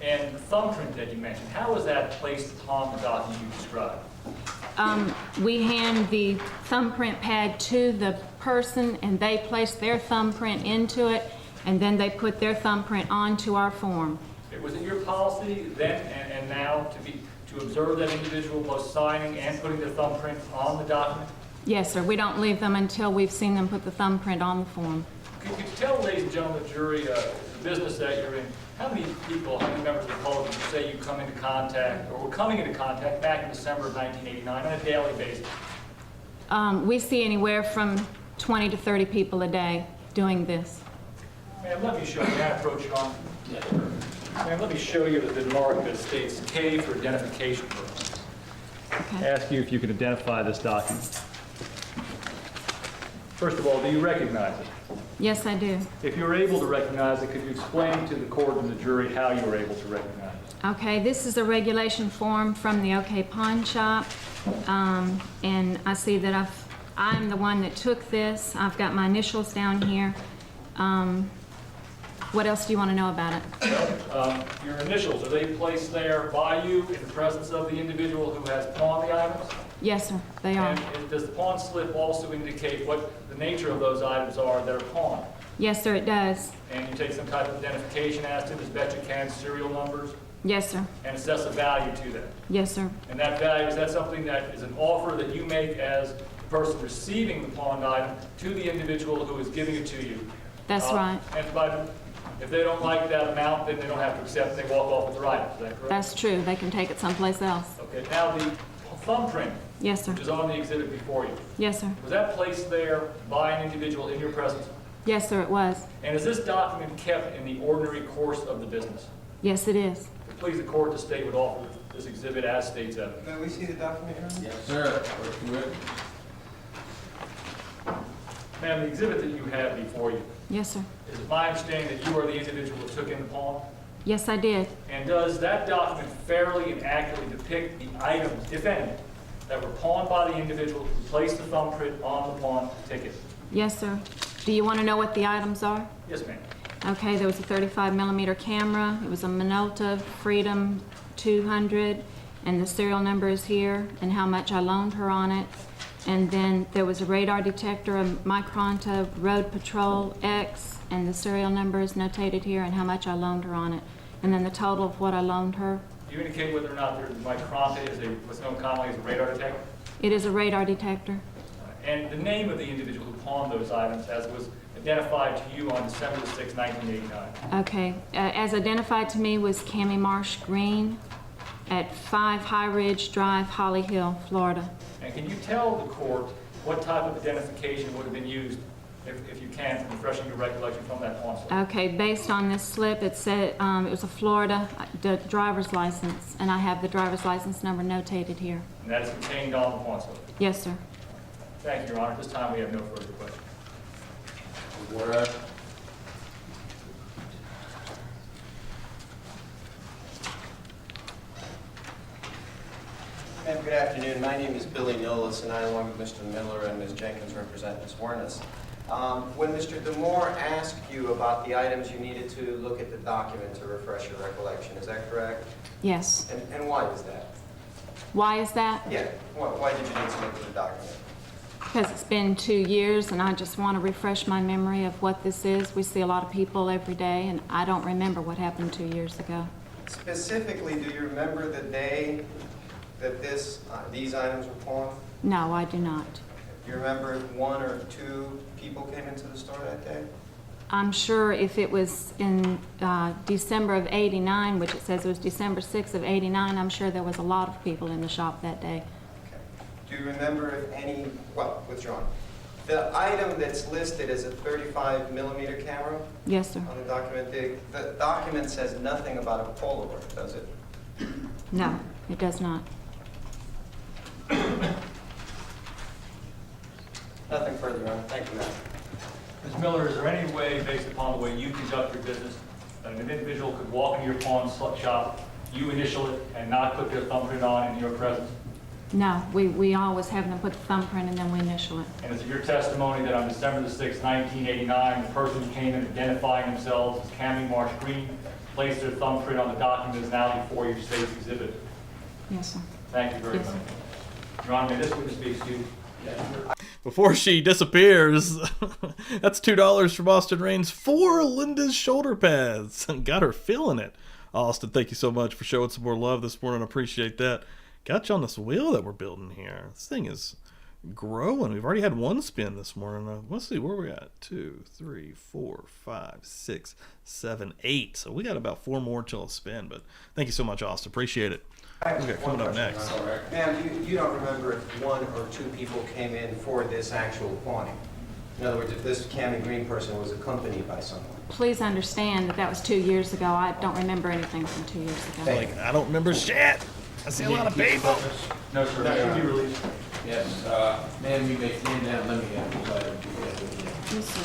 S13: And the thumbprint that you mentioned, how is that placed upon the document you described?
S19: We hand the thumbprint pad to the person, and they place their thumbprint into it, and then they put their thumbprint onto our form.
S13: Was it your policy then and now to observe that individual both signing and putting their thumbprint on the document?
S19: Yes, sir. We don't leave them until we've seen them put the thumbprint on the form.
S13: Could you tell, ladies and gentlemen of the jury, the business that you're in, how many people, how many members of the public would you say you come into contact or were coming into contact back in December of 1989 on a daily basis?
S19: We see anywhere from 20 to 30 people a day doing this.
S13: Ma'am, let me show you that approach on. Ma'am, let me show you the mark that states K for identification purposes.
S15: Ask you if you can identify this document.
S13: First of all, do you recognize it?
S19: Yes, I do.
S13: If you're able to recognize it, could you explain to the court and the jury how you were able to recognize it?
S19: Okay, this is a regulation form from the OK Pawn Shop, and I see that I'm the one that took this. I've got my initials down here. What else do you want to know about it?
S13: Your initials, are they placed there by you in the presence of the individual who has pawned the items?
S19: Yes, sir, they are.
S13: And does the pawn slip also indicate what the nature of those items are that are pawned?
S19: Yes, sir, it does.
S13: And you take some type of identification as to this, bet you can, serial numbers?
S19: Yes, sir.
S13: And assess a value to that?
S19: Yes, sir.
S13: And that value, is that something that is an offer that you make as the person receiving the pawned item to the individual who is giving it to you?
S19: That's right.
S13: And if they don't like that amount, then they don't have to accept it, they walk off with their item, is that correct?
S19: That's true. They can take it someplace else.
S13: Okay, now the thumbprint.
S19: Yes, sir.
S13: Which is on the exhibit before you.
S19: Yes, sir.
S13: Was that placed there by an individual in your presence?
S19: Yes, sir, it was.
S13: And is this document kept in the ordinary course of the business?
S19: Yes, it is.
S13: Please, the court to state would offer this exhibit as states evidence.
S10: May we see the document, Your Honor?
S5: Yes, sir.
S13: Ma'am, the exhibit that you have before you,
S19: Yes, sir.
S13: is it my understanding that you are the individual who took in the pawn?
S19: Yes, I did.
S13: And does that document fairly and accurately depict the items, if any, that were pawned by the individual who placed the thumbprint on the pawn ticket?
S19: Yes, sir. Do you want to know what the items are?
S13: Yes, ma'am.
S19: Okay, there was a 35mm camera. It was a Minolta Freedom 200, and the serial number is here, and how much I loaned her on it. And then there was a radar detector, a Micronta Road Patrol X, and the serial number is notated here, and how much I loaned her on it. And then the total of what I loaned her.
S13: Do you indicate whether or not the Micronta is what's known commonly as a radar detector?
S19: It is a radar detector.
S13: And the name of the individual who pawned those items as was identified to you on December 6, 1989.
S19: Okay, as identified to me was Cammie Marsh Green at 5 High Ridge Drive, Holly Hill, Florida.
S13: And can you tell the court what type of identification would have been used, if you can, from refreshing your recollection from that pawn slip?
S19: Okay, based on this slip, it said it was a Florida driver's license, and I have the driver's license number notated here.
S13: And that is contained on the pawn slip?
S19: Yes, sir.
S13: Thank you, Your Honor. At this time, we have no further questions.
S8: Ma'am, good afternoon. My name is Billy Nolis, and I, along with Mr. Miller and Ms. Jenkins, represent Ms. Wuornos. When Mr. DeMoore asked you about the items, you needed to look at the document to refresh your recollection. Is that correct?
S19: Yes.
S8: And why is that?
S19: Why is that?
S8: Yeah. Why did you need to look at the document?
S19: Because it's been 2 years, and I just want to refresh my memory of what this is. We see a lot of people every day, and I don't remember what happened 2 years ago.
S8: Specifically, do you remember the day that these items were pawned?
S19: No, I do not.
S8: Do you remember if 1 or 2 people came into the store that day?
S19: I'm sure if it was in December of '89, which it says it was December 6th of '89, I'm sure there was a lot of people in the shop that day.
S8: Do you remember if any, well, withdrawn. The item that's listed is a 35mm camera?
S19: Yes, sir.
S8: On the document, the document says nothing about a Polaroid, does it?
S19: No, it does not.
S8: Nothing further, Your Honor. Thank you, ma'am.
S13: Ms. Miller, is there any way, based upon the way you conduct your business, that an individual could walk into your pawn shop, you initial it, and not put their thumbprint on in your presence?
S19: No, we always have them put the thumbprint and then we initial it.
S13: And is it your testimony that on December the 6th, 1989, the person who came in identifying themselves as Cammie Marsh Green placed their thumbprint on the document that's now before your state's exhibit?
S19: Yes, sir.
S13: Thank you very
S19: Yes,
S13: much.
S19: sir.
S13: Your Honor, may this witness be excused?
S1: Before she disappears, that's $2 from Austin Raines for Linda's shoulder pads. Got her feeling it. Austin, thank you so much for showing some more love this morning. I appreciate that. Got you on this wheel that we're building here. This thing is growing. We've already had one spin this morning. Let's see where we're at. 2, 3, 4, 5, 6, 7, 8. So we got about 4 more till a spin. But thank you so much, Austin. Appreciate it. Okay, coming up next.
S8: Ma'am, you don't remember if 1 or 2 people came in for this actual pawning?
S10: In other words, if this Cammy Green person was accompanied by someone.
S19: Please understand that that was 2 years ago. I don't remember anything from 2 years ago.
S1: Like, I don't remember shit. I see a lot of people.
S11: No, sir. That should be released.
S5: Yes, ma'am, you may stand down, let me have this item together.
S19: Yes, sir.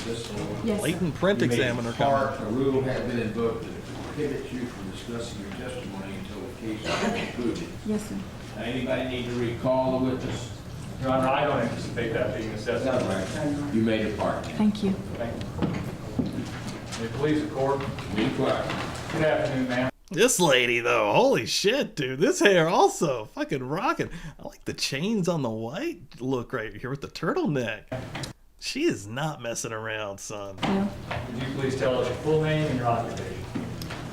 S5: This will.
S19: Yes, sir.
S1: Latent print
S5: You may
S1: examiner
S5: depart.
S1: coming.
S5: A rule has been invoked that prohibits you from discussing your testimony until the case is concluded.
S19: Yes, sir.
S5: Now, anybody need to recall the witness?
S13: Your Honor, I don't anticipate that being assessed.
S5: No. You may depart.
S19: Thank you.
S13: Thank you. May it please the court.
S5: Be quiet.
S13: Good afternoon, ma'am.
S1: This lady, though, holy shit, dude. This hair also fucking rocking. I like the chains on the white look right here with the turtleneck. She is not messing around, son.
S19: No.
S13: Would you please tell us your full name and your occupation?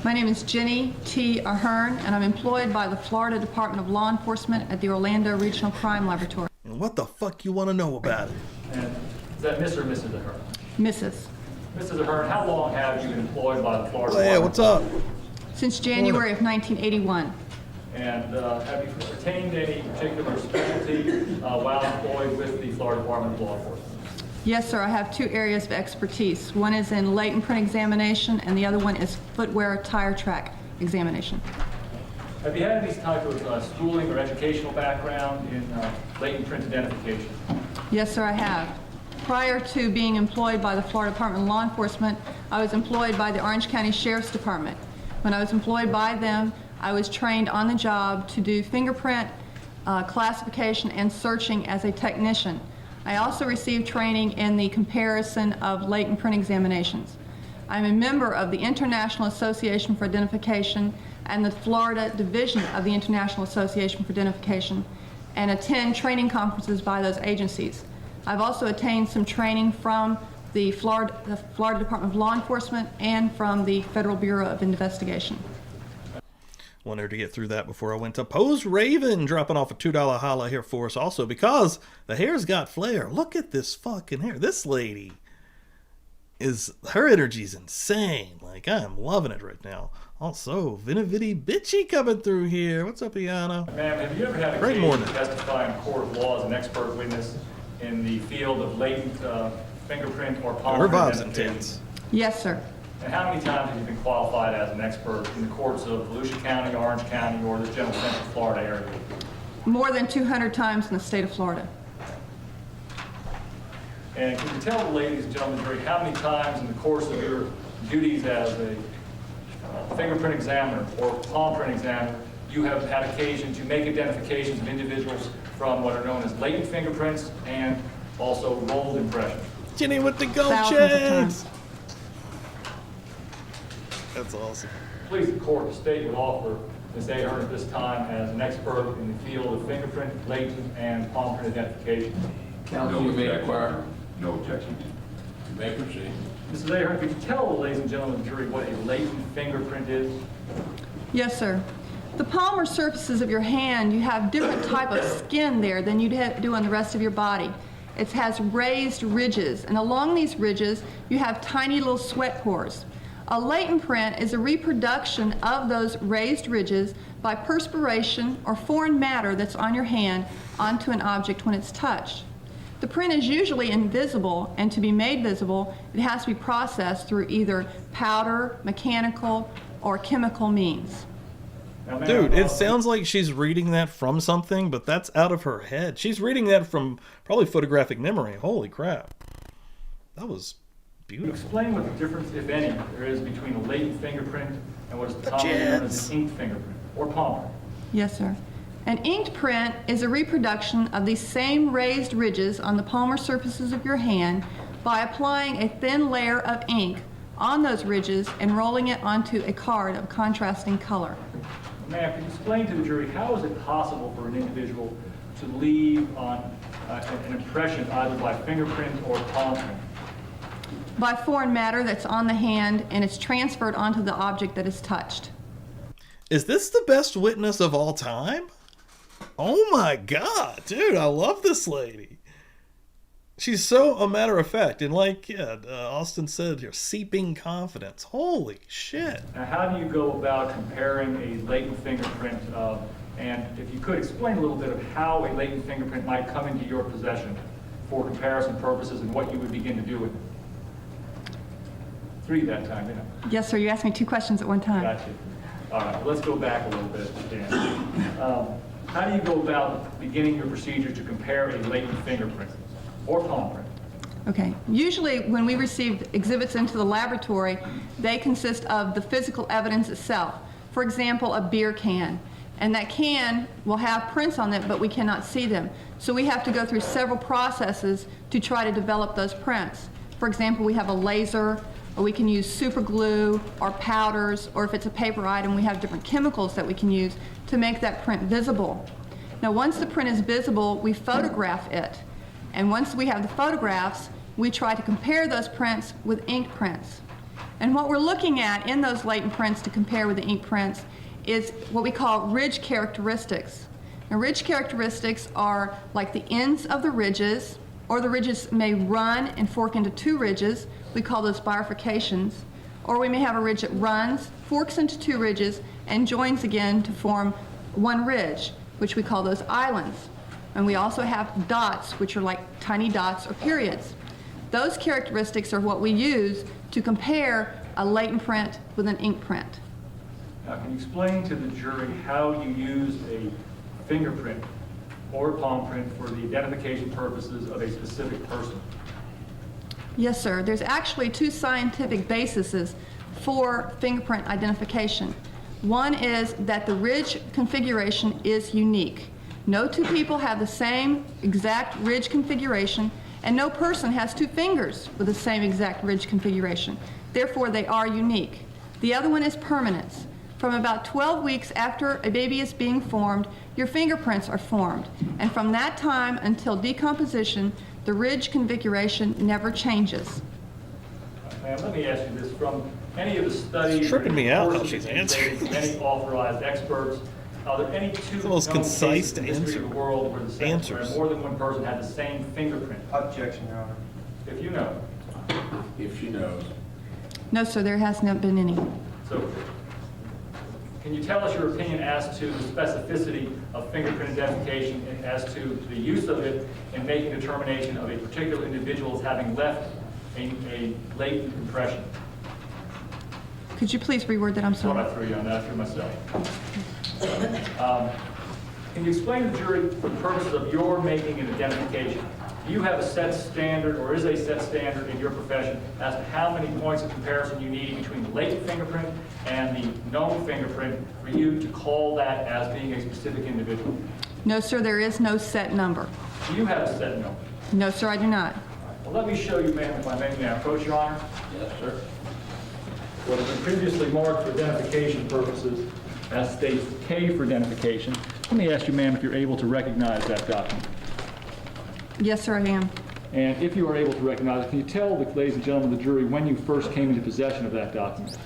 S20: My name is Jenny T. Ahern, and I'm employed by the Florida Department of Law Enforcement at the Orlando Regional Crime Laboratory.
S1: And what the fuck you want to know about it?
S13: And is that Mr. or Mrs. Ahern?
S20: Mrs.
S13: Mrs. Ahern, how long have you been employed by the Florida
S1: Hey, what's up?
S20: Since January of 1981.
S13: And have you retained any particular specialty while employed with the Florida Department of Law Enforcement?
S20: Yes, sir, I have 2 areas of expertise. One is in latent print examination, and the other one is footwear tire track examination.
S13: Have you had any type of schooling or educational background in latent print identification?
S20: Yes, sir, I have. Prior to being employed by the Florida Department of Law Enforcement, I was employed by the Orange County Sheriff's Department. When I was employed by them, I was trained on the job to do fingerprint classification and searching as a technician. I also received training in the comparison of latent print examinations. I'm a member of the International Association for Identification and the Florida Division of the International Association for Identification, and attend training conferences by those agencies. I've also attained some training from the Florida Department of Law Enforcement and from the Federal Bureau of Investigation.
S1: Wanted to get through that before I went to Pose Raven, dropping off a $2 holla here for us also because the hair's got flair. Look at this fucking hair. This lady her energy's insane. Like, I'm loving it right now. Also, Vinividi Bitchy coming through here. What's up, Iana?
S13: Ma'am, have you ever had a
S1: Great
S13: case
S1: morning.
S13: to testify in court of law as an expert witness in the field of latent fingerprint or palm
S1: Her
S13: print
S1: vibe's
S13: identification?
S1: intense.
S20: Yes, sir.
S13: And how many times have you been qualified as an expert in the courts of Volusia County, Orange County, or the general Central Florida area?
S20: More than 200 times in the state of Florida.
S13: And can you tell the ladies and gentlemen of the jury how many times in the course of your duties as a fingerprint examiner or palm print examiner you have had occasion to make identifications of individuals from what are known as latent fingerprints and also rolled impressions?
S1: Jenny with the gold
S20: Thousands of
S1: chains.
S20: times.
S1: That's awesome.
S13: Please, the court, the state would offer Ms. Ahern at this time as an expert in the field of fingerprint, latent, and palm print identification.
S5: Counsel, you may inquire.
S11: No objection.
S5: You may proceed.
S13: Mrs. Ahern, could you tell the ladies and gentlemen of the jury what a latent fingerprint is?
S20: Yes, sir. The palmar surfaces of your hand, you have different type of skin there than you do on the rest of your body. It has raised ridges, and along these ridges, you have tiny little sweat pores. A latent print is a reproduction of those raised ridges by perspiration or foreign matter that's on your hand onto an object when it's touched. The print is usually invisible, and to be made visible, it has to be processed through either powder, mechanical, or chemical means.
S1: Dude, it sounds like she's reading that from something, but that's out of her head. She's reading that from probably photographic memory. Holy crap. That was beautiful.
S13: Explain what the difference, if any, there is between a latent fingerprint and what is commonly known as an inked fingerprint or palm print.
S20: Yes, sir. An inked print is a reproduction of these same raised ridges on the palmar surfaces of your hand by applying a thin layer of ink on those ridges and rolling it onto a card of contrasting color.
S13: Ma'am, can you explain to the jury how is it possible for an individual to leave on an impression either by fingerprint or palm print?
S20: By foreign matter that's on the hand and it's transferred onto the object that is touched.
S1: Is this the best witness of all time? Oh my god, dude, I love this lady. She's so a matter of fact, and like Austin said here, seeping confidence. Holy shit.
S13: Now, how do you go about comparing a latent fingerprint, and if you could explain a little bit of how a latent fingerprint might come into your possession for comparison purposes and what you would begin to do with it? 3 that time, didn't I?
S20: Yes, sir, you asked me 2 questions at one time.
S13: Gotcha. All right, well, let's go back a little bit, Dan. How do you go about beginning your procedure to compare a latent fingerprint or palm print?
S20: Okay. Usually, when we receive exhibits into the laboratory, they consist of the physical evidence itself. For example, a beer can. And that can will have prints on it, but we cannot see them. So we have to go through several processes to try to develop those prints. For example, we have a laser, or we can use super glue or powders, or if it's a paper item, we have different chemicals that we can use to make that print visible. Now, once the print is visible, we photograph it. And once we have the photographs, we try to compare those prints with ink prints. And what we're looking at in those latent prints to compare with the ink prints is what we call ridge characteristics. Now, ridge characteristics are like the ends of the ridges, or the ridges may run and fork into 2 ridges. We call those bifurcations. Or we may have a ridge that runs, forks into 2 ridges, and joins again to form 1 ridge, which we call those islands. And we also have dots, which are like tiny dots or periods. Those characteristics are what we use to compare a latent print with an ink print.
S13: Now, can you explain to the jury how you use a fingerprint or palm print for the identification purposes of a specific person?
S20: Yes, sir. There's actually 2 scientific bases for fingerprint identification. One is that the ridge configuration is unique. No 2 people have the same exact ridge configuration, and no person has 2 fingers with the same exact ridge configuration. Therefore, they are unique. The other one is permanence. From about 12 weeks after a baby is being formed, your fingerprints are formed. And from that time until decomposition, the ridge configuration never changes.
S13: Ma'am, let me ask you this. From any of the studies,
S1: It's tripping me out how she's answering.
S13: Any authorized experts, are there any 2
S1: the most
S13: known
S1: concise
S13: cases in the history of the world where where more than 1 person had the same fingerprint?
S10: Objection, Your Honor.
S13: If you know.
S5: If she knows.
S20: No, sir, there has not been any.
S13: So, can you tell us your opinion as to the specificity of fingerprint identification and as to the use of it in making a determination of a particular individual as having left a latent impression?
S20: Could you please reword that? I'm
S13: That's what
S20: sorry.
S13: I threw you on that for myself. Can you explain to the jury, for the purposes of your making an identification, do you have a set standard, or is a set standard in your profession as to how many points of comparison you need between the latent fingerprint and the known fingerprint for you to call that as being a specific individual?
S20: No, sir, there is no set number.
S13: Do you have a set number?
S20: No, sir, I do not.
S13: Well, let me show you, ma'am, if I may approach, Your Honor.
S5: Yes, sir.
S13: What has been previously marked for identification purposes
S15: As states K for identification. Let me ask you, ma'am, if you're able to recognize that document.
S20: Yes, sir, I am.
S15: And if you are able to recognize it, can you tell the ladies and gentlemen of the jury when you first came into possession of that document?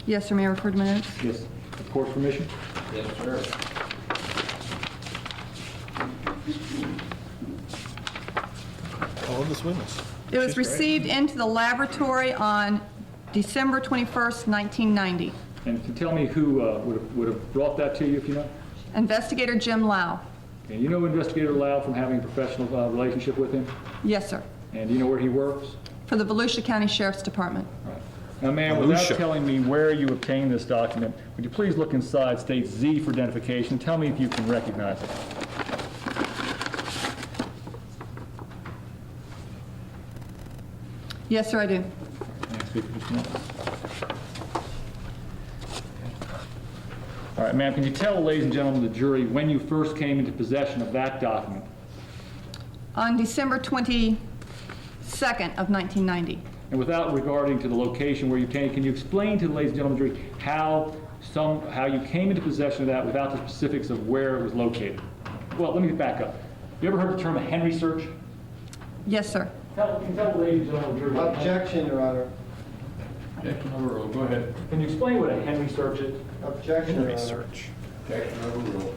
S20: Yes, sir, may I refer to my notes?
S15: Yes. With court's permission?
S5: Yes, sir.
S1: Call this witness.
S20: It was
S1: She's great.
S20: received into the laboratory on December 21st, 1990.
S15: And can you tell me who would have brought that to you, if you know?
S20: Investigator Jim Lau.
S15: And you know Investigator Lau from having a professional relationship with him?
S20: Yes, sir.
S15: And do you know where he works?
S20: For the Volusia County Sheriff's Department.
S15: Now, ma'am, without
S1: Volusia.
S15: telling me where you obtained this document, would you please look inside state Z for identification and tell me if you can recognize it?
S20: Yes, sir, I do.
S15: May I speak for just a minute? All right, ma'am, can you tell the ladies and gentlemen of the jury when you first came into possession of that document?
S20: On December 22nd of 1990.
S15: And without regarding to the location where you obtained it, can you explain to the ladies and gentlemen of the jury how you came into possession of that without the specifics of where it was located? Well, let me back up. You ever heard the term a Henry search?
S20: Yes, sir.
S15: Can you tell the ladies and gentlemen of the jury?
S10: Objection, Your Honor.
S15: Objection overruled. Go ahead. Can you explain what a Henry search is?
S10: Objection, Your Honor.
S1: Research.
S5: Objection overruled.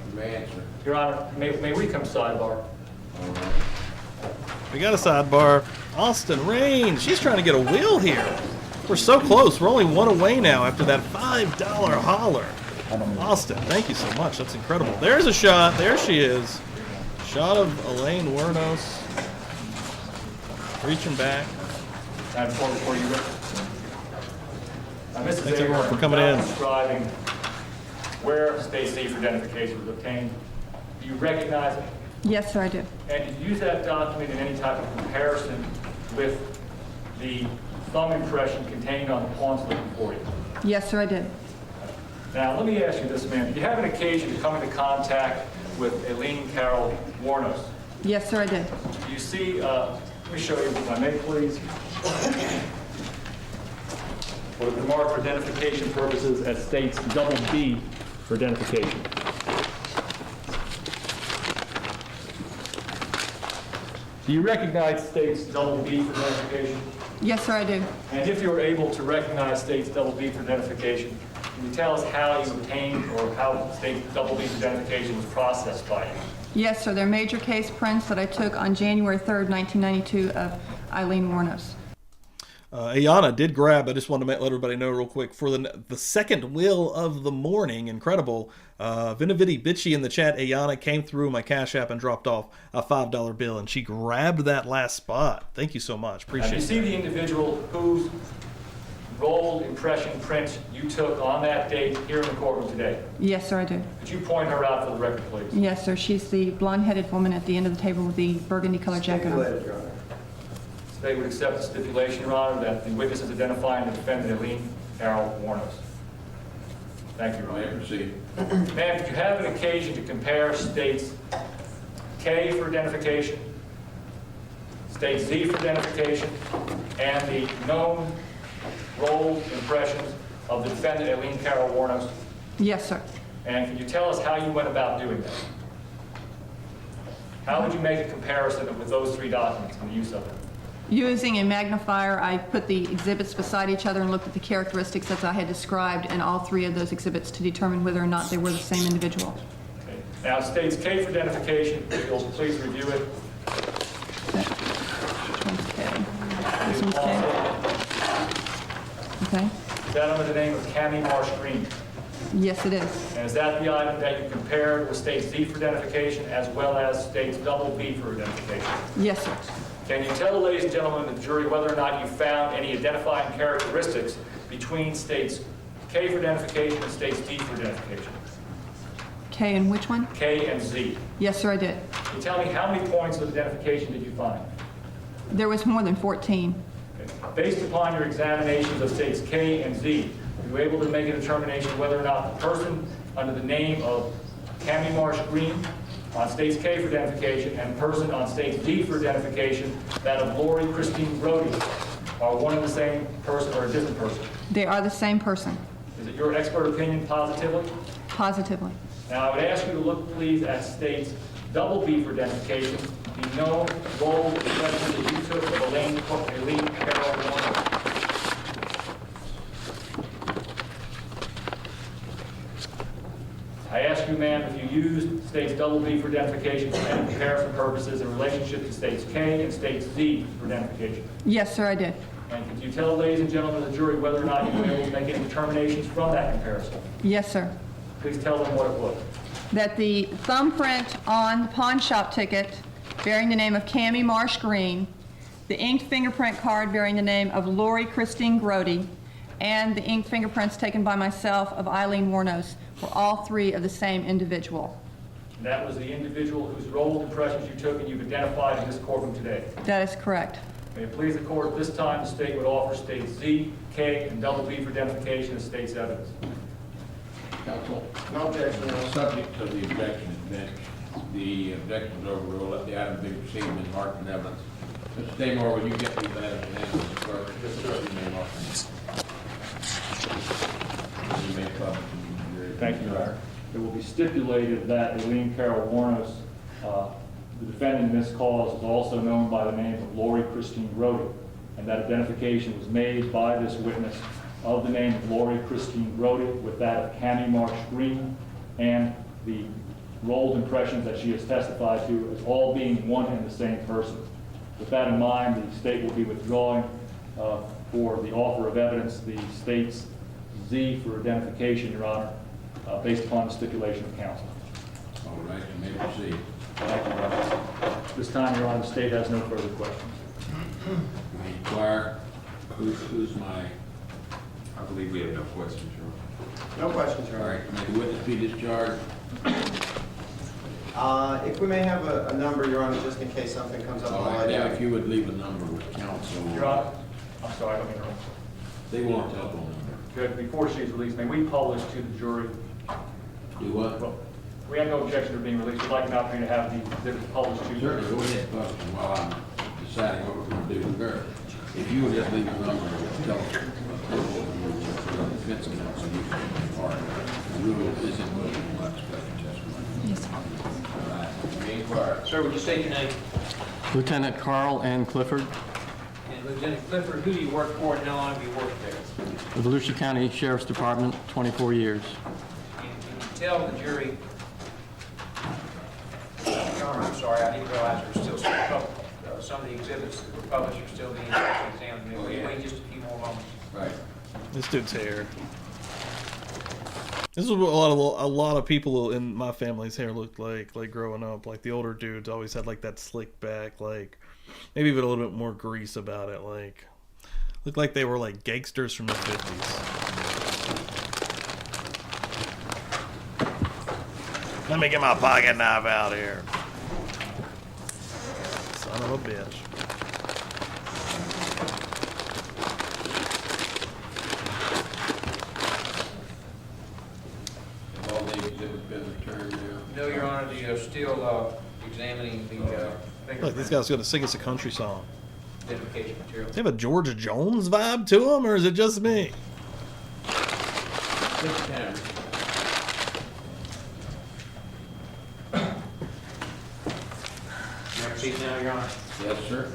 S5: You may answer.
S13: Your Honor, may we come sidebar?
S5: All right.
S1: We got a sidebar. Austin Rain. She's trying to get a wheel here. We're so close. We're only one away now after that $5 holler. Austin, thank you so much. That's incredible. There's a shot. There she is. Shot of Aileen Wuornos reaching back.
S13: Before you go. Mrs.
S1: Thanks everyone for
S13: Abraham,
S1: coming in.
S13: Describing where state Z for identification was obtained. Do you recognize it?
S20: Yes, sir, I do.
S13: And did you use that document in any type of comparison with the thumb impression contained on the pawn slip before you?
S20: Yes, sir, I did.
S13: Now, let me ask you this, ma'am. Did you have an occasion to come into contact with Aileen Carol Wuornos?
S20: Yes, sir, I did.
S13: Do you see, let me show you, if I may, please. What have been marked for identification purposes as states double B for identification. Do you recognize states double B for identification?
S20: Yes, sir, I do.
S13: And if you're able to recognize states double B for identification, can you tell us how you obtained or how state double B for identification was processed by you?
S20: Yes, sir, they're major case prints that I took on January 3rd, 1992 of Aileen Wuornos.
S1: Ayana did grab, I just want to let everybody know real quick, for the second will of the morning, incredible, Vinavidi Bitchy in the chat, Ayana came through my Cash App and dropped off a $5 bill, and she grabbed that last spot. Thank you so much. Appreciate it.
S13: You see the individual whose rolled impression print you took on that date here in the courtroom today?
S20: Yes, sir, I do.
S13: Could you point her out for the record, please?
S20: Yes, sir, she's the blonde-headed woman at the end of the table with the burgundy-colored jacket on.
S10: Your Honor.
S13: They would accept the stipulation, Your Honor, that the witness is identifying the defendant, Aileen Carol Wuornos. Thank you, Your Honor.
S5: Proceed.
S13: Ma'am, did you have an occasion to compare states K for identification, state Z for identification, and the known rolled impressions of the defendant, Aileen Carol Wuornos?
S20: Yes, sir.
S13: And can you tell us how you went about doing that? How would you make a comparison with those three documents and the use of them?
S20: Using a magnifier, I put the exhibits beside each other and looked at the characteristics as I had described in all three of those exhibits to determine whether or not they were the same individual.
S13: Okay. Now, it states K for identification. If you'll please review it.
S20: Which one's K? This one's K? Okay.
S13: Is that under the name of Cami Marsh Green?
S20: Yes, it is.
S13: And is that the item that you compared with states Z for identification as well as states double B for identification?
S20: Yes, sir.
S13: Can you tell the ladies and gentlemen of the jury whether or not you found any identifying characteristics between states K for identification and states D for identification?
S20: K and which one?
S13: K and Z.
S20: Yes, sir, I did.
S13: Can you tell me how many points of identification did you find?
S20: There was more than 14.
S13: Okay. Based upon your examinations of states K and Z, were you able to make a determination whether or not the person under the name of Cami Marsh Green on states K for identification and person on states D for identification, that of Lori Christine Brody, are one and the same person or a different person?
S20: They are the same person.
S13: Is it your expert opinion positively?
S20: Positively.
S13: Now, I would ask you to look, please, at states double B for identification, the known rolled impression that you took of Aileen Carol Wuornos. I ask you, ma'am, if you used states double B for identification for any comparison purposes in relationship to states K and states Z for identification.
S20: Yes, sir, I did.
S13: And could you tell, ladies and gentlemen of the jury, whether or not you were able to make any determinations from that comparison?
S20: Yes, sir.
S13: Please tell them what it was.
S20: That the thumbprint on the pawn shop ticket bearing the name of Cami Marsh Green, the inked fingerprint card bearing the name of Lori Christine Grody, and the inked fingerprints taken by myself of Aileen Wuornos were all three of the same individual.
S13: And that was the individual whose rolled impressions you took and you've identified in this courtroom today.
S20: That is correct.
S13: May it please the court, at this time the state would offer states Z, K, and double B for identification as state's evidence.
S5: Counsel? No objection. Subject to the objection bench. The objection is overruled. Let the item be received and marked in evidence. Mr. Seymour, will you get these items in hand with the clerk? Yes, sir. You may mark them. You may publish them.
S13: Thank you, Your Honor. It will be stipulated that Aileen Carol Wuornos, the defendant in this cause, is also known by the name of Lori Christine Grody, and that identification was made by this witness of the name of Lori Christine Grody with that of Cami Marsh Green, and the rolled impressions that she has testified to as all being one and the same person. With that in mind, the state will be withdrawing for the offer of evidence the state's Z for identification, Your Honor, based upon the stipulation of counsel.
S5: All right, you may proceed.
S15: Thank you, Your Honor. This time, Your Honor, the state has no further questions.
S5: I inquire, who's my,
S11: I believe we have no questions, Your Honor.
S8: No questions, Your
S5: all
S8: Honor.
S5: right, may the witness be discharged?
S8: If we may have a number, Your Honor, just in case something comes up
S5: All
S8: on
S5: right,
S8: the
S5: now, if you would leave a number with counsel.
S15: Your Honor, I'm sorry, I don't mean to.
S5: They want a telephone number.
S15: Good. Before she's released, may we publish to the jury?
S5: Do what?
S15: Well, we have no objection to being released. We'd like an opportunity to have the exhibits published to the jury.
S5: Certainly, go ahead, publish them while I'm deciding what we're going to do with her. If you would just leave a number with telephone, defense counsel, you can part. The rule isn't going to expect testimony.
S19: Yes, sir.
S5: All right, may inquire.
S12: Sir, would you state your name?
S17: Lieutenant Carl N. Clifford,
S12: And Lieutenant Clifford, who do you work for and how long have you worked there?
S17: the Volusia County Sheriff's Department, 24 years.
S12: And can you tell the jury, Your Honor, I'm sorry, I didn't realize there were still some of the exhibits that were published are still being examined. May we wait just a few more moments?
S5: Right.
S1: This dude's hair. This is what a lot of people in my family's hair looked like growing up. Like the older dudes always had like that slick back, like maybe even a little bit more grease about it. Like looked like they were like gangsters from the 50s. Let me get my pocket knife out here. Son of a bitch.
S5: Have all the exhibits been returned now?
S12: No, Your Honor, they're still examining the
S1: Look,
S12: fingerprint
S1: this guy's gonna sing us a country song.
S12: identification material.
S1: Does he have a Georgia Jones vibe to him, or is it just me?
S5: Mr. Tanner.
S12: May I proceed now, Your Honor?
S5: Yes, sir.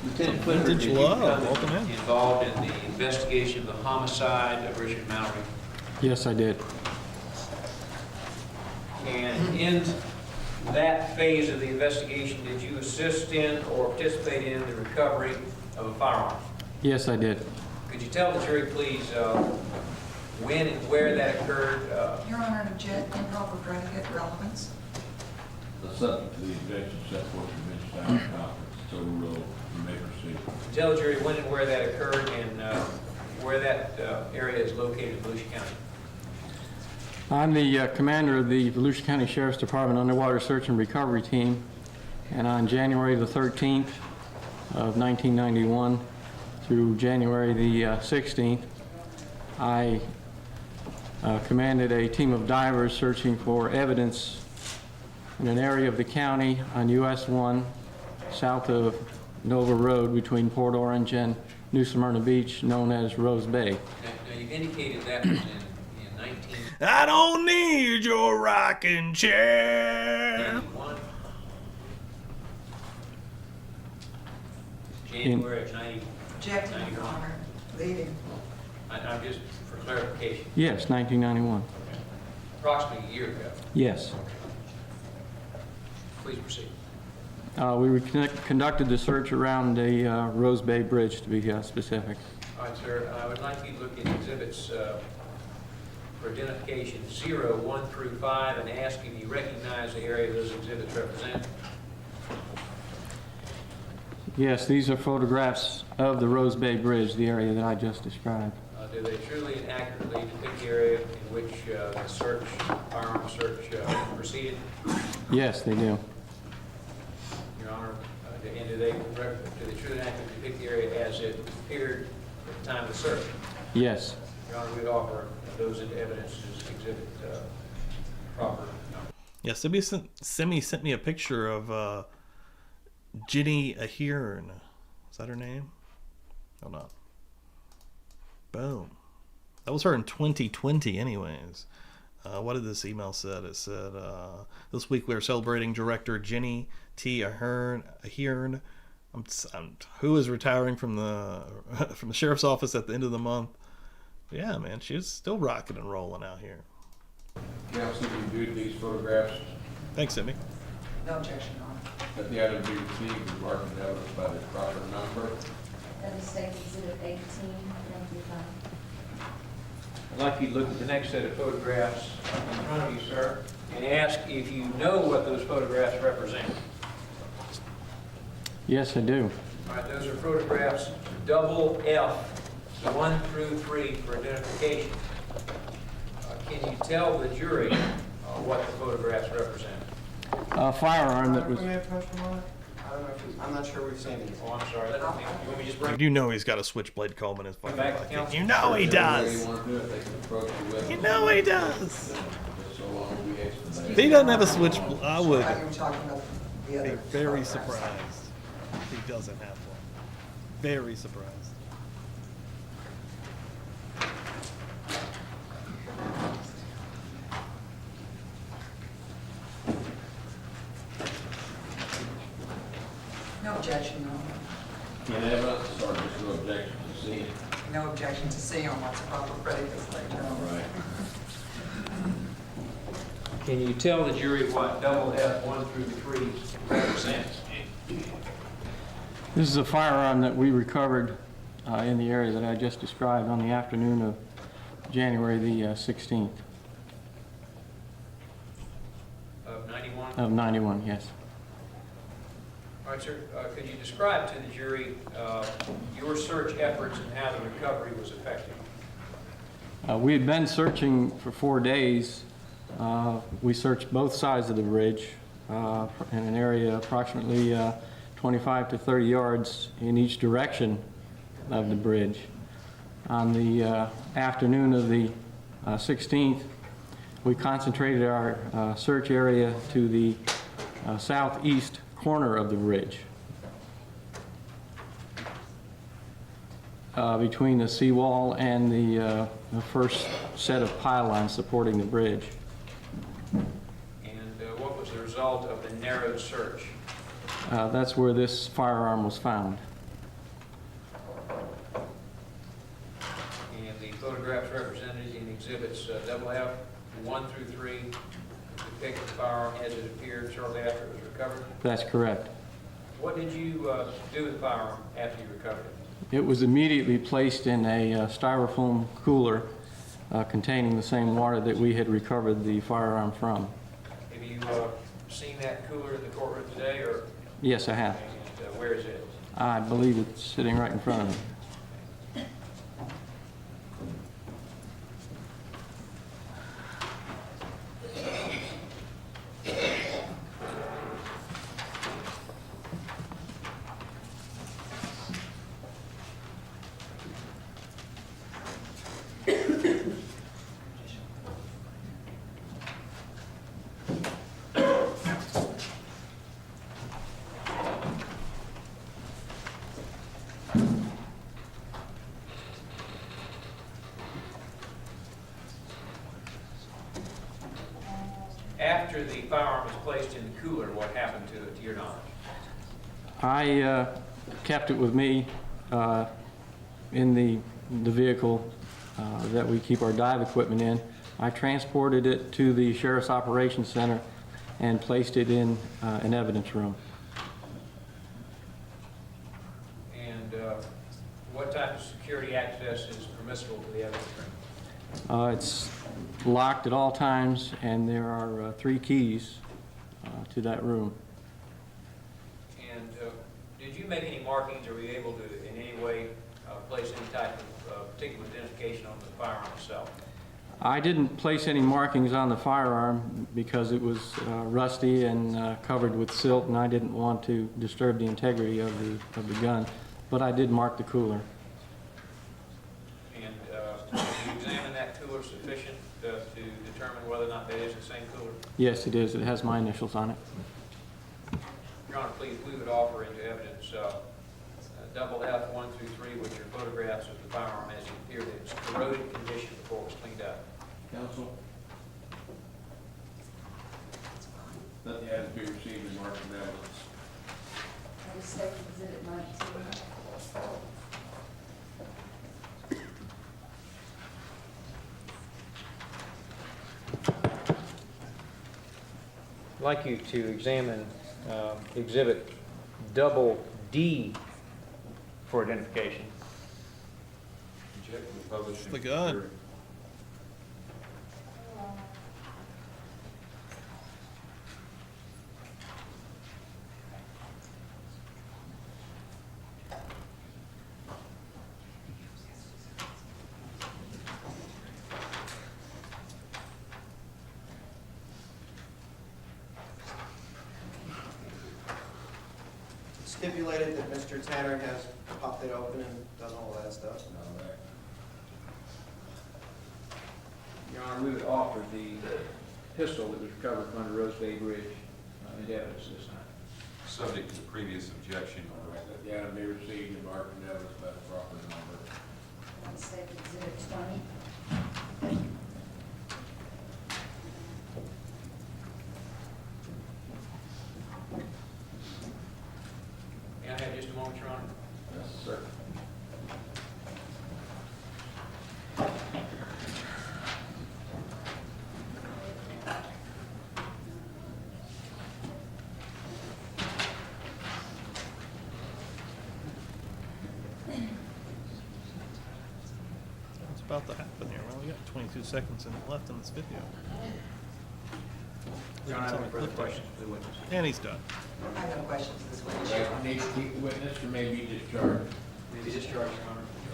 S12: Lieutenant Clifford,
S1: Vintage
S12: did you
S1: love.
S12: become
S1: Welcome in.
S12: involved in the investigation of the homicide of Richard Mallory?
S17: Yes, I did.
S12: And in that phase of the investigation, did you assist in or participate in the recovery of a firearm?
S17: Yes, I did.
S12: Could you tell the jury, please, when and where that occurred?
S7: Your Honor, an improper predicate relevance.
S5: The subject of the objection set forth in bench style conference, so we'll, you may proceed.
S12: Tell the jury when and where that occurred and where that area is located in Volusia County.
S17: I'm the commander of the Volusia County Sheriff's Department Underwater Search and Recovery Team, and on January the 13th of 1991 through January the 16th, I commanded a team of divers searching for evidence in an area of the county on US 1 south of Nova Road between Port Orange and New Smyrna Beach, known as Rose Bay.
S12: Now you've indicated that was in 1991.
S1: I don't need your rocking chair.
S12: January of 90.
S7: Objecting, Your Honor. Leading.
S12: I'm just for clarification.
S17: Yes, 1991.
S12: Approximately a year ago.
S17: Yes.
S12: Please proceed.
S17: We conducted the search around the Rose Bay Bridge, to be specific.
S12: All right, sir. I would like you to look at exhibits for identification 0, 1 through 5 and ask if you recognize the area those exhibits represent.
S17: Yes, these are photographs of the Rose Bay Bridge, the area that I just described.
S12: Do they truly and accurately depict the area in which the search, firearm search proceeded?
S17: Yes, they do.
S12: Your Honor, and do they truly and accurately depict the area as it appeared at the time of the search?
S17: Yes.
S12: Your Honor, we'd offer those into evidence as exhibit proper.
S1: Yeah, Simi sent me a picture of Ginny Ahern. Is that her name? Hold on. Boom. That was her in 2020 anyways. What did this email said? It said, this week we are celebrating director Ginny T. Ahern, who is retiring from the sheriff's office at the end of the month. Yeah, man, she's still rocking and rolling out here.
S5: Counsel, you viewed these photographs.
S1: Thanks, Simi.
S7: No objection, Your Honor.
S5: Let the item be received and marked in evidence by the proper number.
S3: That is State Exhibit 18, 1 through 5.
S12: I'd like you to look at the next set of photographs in front of you, sir, and ask if you know what those photographs represent.
S17: Yes, I do.
S12: All right, those are photographs double F, 1 through 3 for identification. Can you tell the jury what the photographs represent?
S17: A firearm that was...
S10: I'm not sure we've seen it.
S12: Oh, I'm sorry. You want me to just bring
S1: You know he's got a switchblade comb in his fucking
S12: back to
S1: pocket.
S12: counsel?
S1: You know he does. You know he does. If he doesn't have a switchblade, I would be very surprised if he doesn't have one. Very surprised.
S7: No objection, no.
S5: In evidence, or just no objection to seeing?
S7: No objection to seeing on what's proper predicate later.
S5: All right.
S12: Can you tell the jury what double F 1 through 3 represents?
S17: This is a firearm that we recovered in the area that I just described on the afternoon of January the 16th.
S12: Of 91?
S17: Of 91, yes.
S12: All right, sir. Could you describe to the jury your search efforts and how the recovery was effective?
S17: We had been searching for 4 days. We searched both sides of the bridge in an area approximately 25 to 30 yards in each direction of the bridge. On the afternoon of the 16th, we concentrated our search area to the southeast corner of the bridge, between the seawall and the first set of pylons supporting the bridge.
S12: And what was the result of the narrowed search?
S17: That's where this firearm was found.
S12: And the photographs represented in exhibits double F 1 through 3 depict the firearm as it appeared shortly after it was recovered?
S17: That's correct.
S12: What did you do with the firearm after you recovered it?
S17: It was immediately placed in a styrofoam cooler containing the same water that we had recovered the firearm from.
S12: Have you seen that cooler in the courtroom today, or?
S17: Yes, I have.
S12: And, where is it?
S17: I believe it's sitting right in front of me.
S12: After the firearm was placed in the cooler, what happened to it, to your knowledge?
S17: I kept it with me in the vehicle that we keep our dive equipment in. I transported it to the Sheriff's Operations Center and placed it in an evidence room.
S12: And what type of security access is permissible to the evidence room?
S17: It's locked at all times, and there are 3 keys to that room.
S12: And did you make any markings, or were you able to in any way place any type of particular identification on the firearm itself?
S17: I didn't place any markings on the firearm because it was rusty and covered with silt, and I didn't want to disturb the integrity of the gun, but I did mark the cooler.
S12: And did you examine that cooler sufficient to determine whether or not that is the same cooler?
S17: Yes, it is. It has my initials on it.
S12: Your Honor, please, we would offer into evidence double F 1 through 3, which are photographs of the firearm as it appeared in its corroded condition before it was cleaned up.
S5: Counsel? Nothing has to be received in marked evidence.
S12: I'd like you to examine exhibit double D for identification.
S1: The gun.
S10: stipulated that Mr. Tanner has popped it open and done all that stuff?
S12: Your Honor, we would offer the pistol that was recovered from under Rose Bay Bridge in evidence this time.
S11: Subject to the previous objection.
S5: The item be received and marked in evidence by the proper number.
S21: State Exhibit 20.
S12: May I have just a moment, Your Honor?
S5: Yes, sir.
S1: What's about to happen here? Well, we got 22 seconds left in this video.
S12: Your Honor, I have no further questions for the witness.
S1: And he's done.
S7: I have no questions this witness.
S5: You need to keep the witness or may be discharged.
S12: May be discharged, Your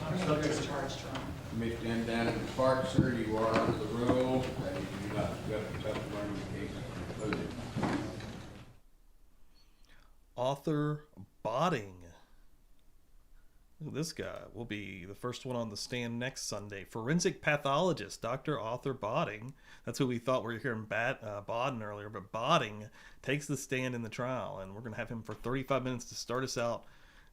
S12: Honor.
S7: Subject discharged, Your Honor.
S5: You may stand down and depart, sir. You are under the rules that you do not discuss the testimony in the case is concluded.
S1: Author Botting. Look at this guy. Will be the first one on the stand next Sunday. Forensic pathologist, Dr. Arthur Botting. That's who we thought we were hearing Bodden earlier, but Botting takes the stand in the trial, and we're going to have him for 35 minutes to start us out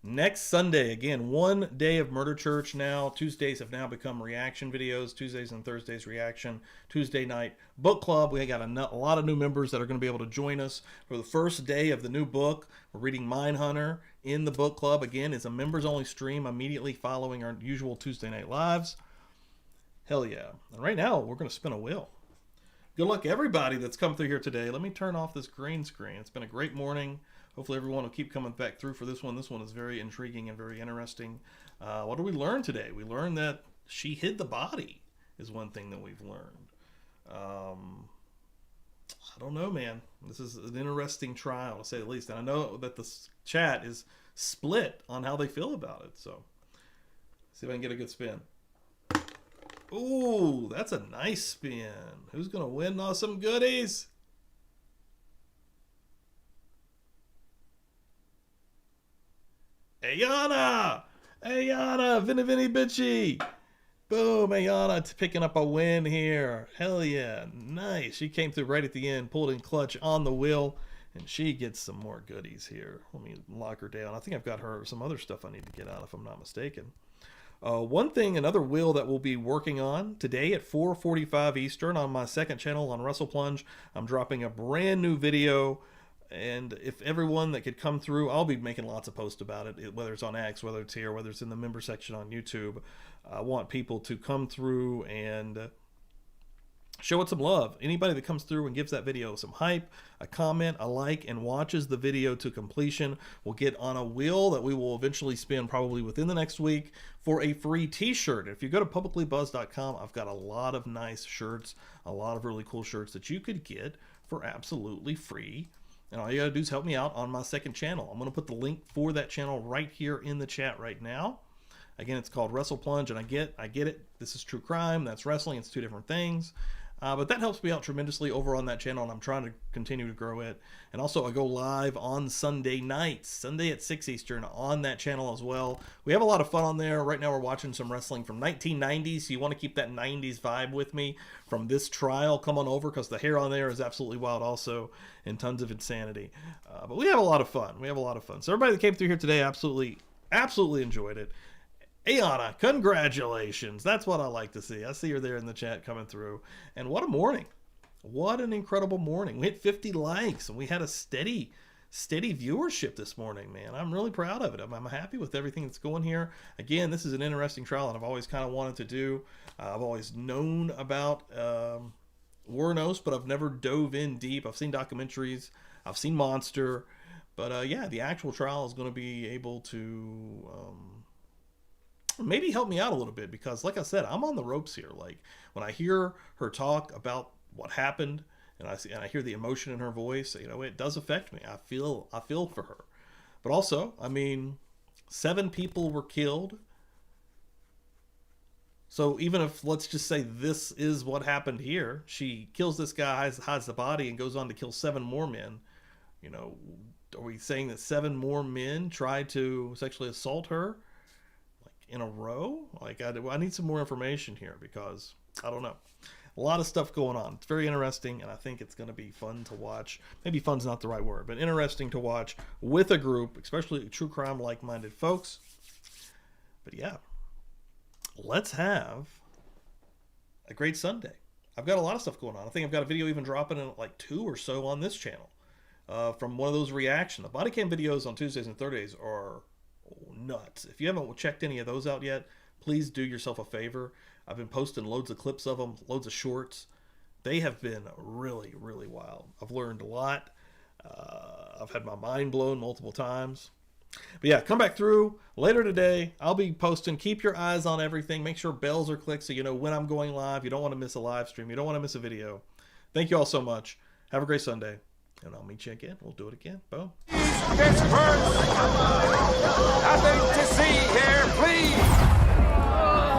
S1: next Sunday. Again, one day of Murder Church now. Tuesdays have now become reaction videos. Tuesdays and Thursdays reaction. Tuesday night book club. We got a lot of new members that are going to be able to join us for the first day of the new book. We're reading Mindhunter in the book club. Again, it's a members only stream immediately following our usual Tuesday night lives. Hell yeah. And right now we're going to spin a wheel. Good luck everybody that's come through here today. Let me turn off this green screen. It's been a great morning. Hopefully everyone will keep coming back through for this one. This one is very intriguing and very interesting. What did we learn today? We learned that she hid the body is one thing that we've learned. I don't know, man. This is an interesting trial, to say the least. And I know that the chat is split on how they feel about it. So, see if I can get a good spin. Ooh, that's a nice spin. Who's going to win some goodies? Ayana! Ayana! Vinny Vinny Bitchy! Boom, Ayana picking up a win here. Hell yeah, nice. She came through right at the end, pulled in clutch on the wheel, and she gets some more goodies here. Let me lock her down. I think I've got her some other stuff I need to get out if I'm not mistaken. One thing, another wheel that we'll be working on today at 4:45 Eastern on my second channel on Wrestle Plunge. I'm dropping a brand new video, and if everyone that could come through, I'll be making lots of posts about it, whether it's on X, whether it's here, whether it's in the member section on YouTube. I want people to come through and show it some love. Anybody that comes through and gives that video some hype, a comment, a like, and watches the video to completion will get on a wheel that we will eventually spin probably within the next week for a free t-shirt. If you go to publiclybuzz.com, I've got a lot of nice shirts, a lot of really cool shirts that you could get for absolutely free. And all you gotta do is help me out on my second channel. I'm gonna put the link for that channel right here in the chat right now. Again, it's called Wrestle Plunge, and I get it. This is true crime, that's wrestling, it's two different things. But that helps me out tremendously over on that channel, and I'm trying to continue to grow it. And also, I go live on Sunday nights, Sunday at 6 Eastern on that channel as well. We have a lot of fun on there. Right now, we're watching some wrestling from 1990s, so you want to keep that 90s vibe with me from this trial. Come on over, because the hair on there is absolutely wild also, and tons of insanity. But we have a lot of fun. We have a lot of fun. So everybody that came through here today absolutely enjoyed it. Ayana, congratulations. That's what I like to see. I see her there in the chat coming through. And what a morning. What an incredible morning. We hit 50 likes, and we had a steady viewership this morning, man. I'm really proud of it. I'm happy with everything that's going here. Again, this is an interesting trial, and I've always kind of wanted to do. I've always known about Wuornos, but I've never dove in deep. I've seen documentaries. I've seen Monster. But yeah, the actual trial is going to be able to maybe help me out a little bit, because like I said, I'm on the ropes here. Like when I hear her talk about what happened, and I hear the emotion in her voice, you know, it does affect me. I feel for her. But also, I mean, 7 people were killed. So even if, let's just say this is what happened here, she kills this guy, hides the body, and goes on to kill 7 more men, you know, are we saying that 7 more men tried to sexually assault her, like, in a row? Like, I need some more information here, because I don't know. A lot of stuff going on. It's very interesting, and I think it's going to be fun to watch. Maybe fun's not the right word, but interesting to watch with a group, especially true crime like-minded folks. But yeah, let's have a great Sunday. I've got a lot of stuff going on. I think I've got a video even dropping in like 2 or so on this channel from one of those reactions. The body cam videos on Tuesdays and Thursdays are nuts. If you haven't checked any of those out yet, please do yourself a favor. I've been posting loads of clips of them, loads of shorts. They have been really, really wild. I've learned a lot. I've had my mind blown multiple times. But yeah, come back through later today. I'll be posting. Keep your eyes on everything. Make sure bells are clicked so you know when I'm going live. You don't want to miss a live stream. You don't want to miss a video. Thank you all so much. Have a great Sunday. And I'll meet you again. We'll do it again. Boom.
S2: Nothing to see here, please.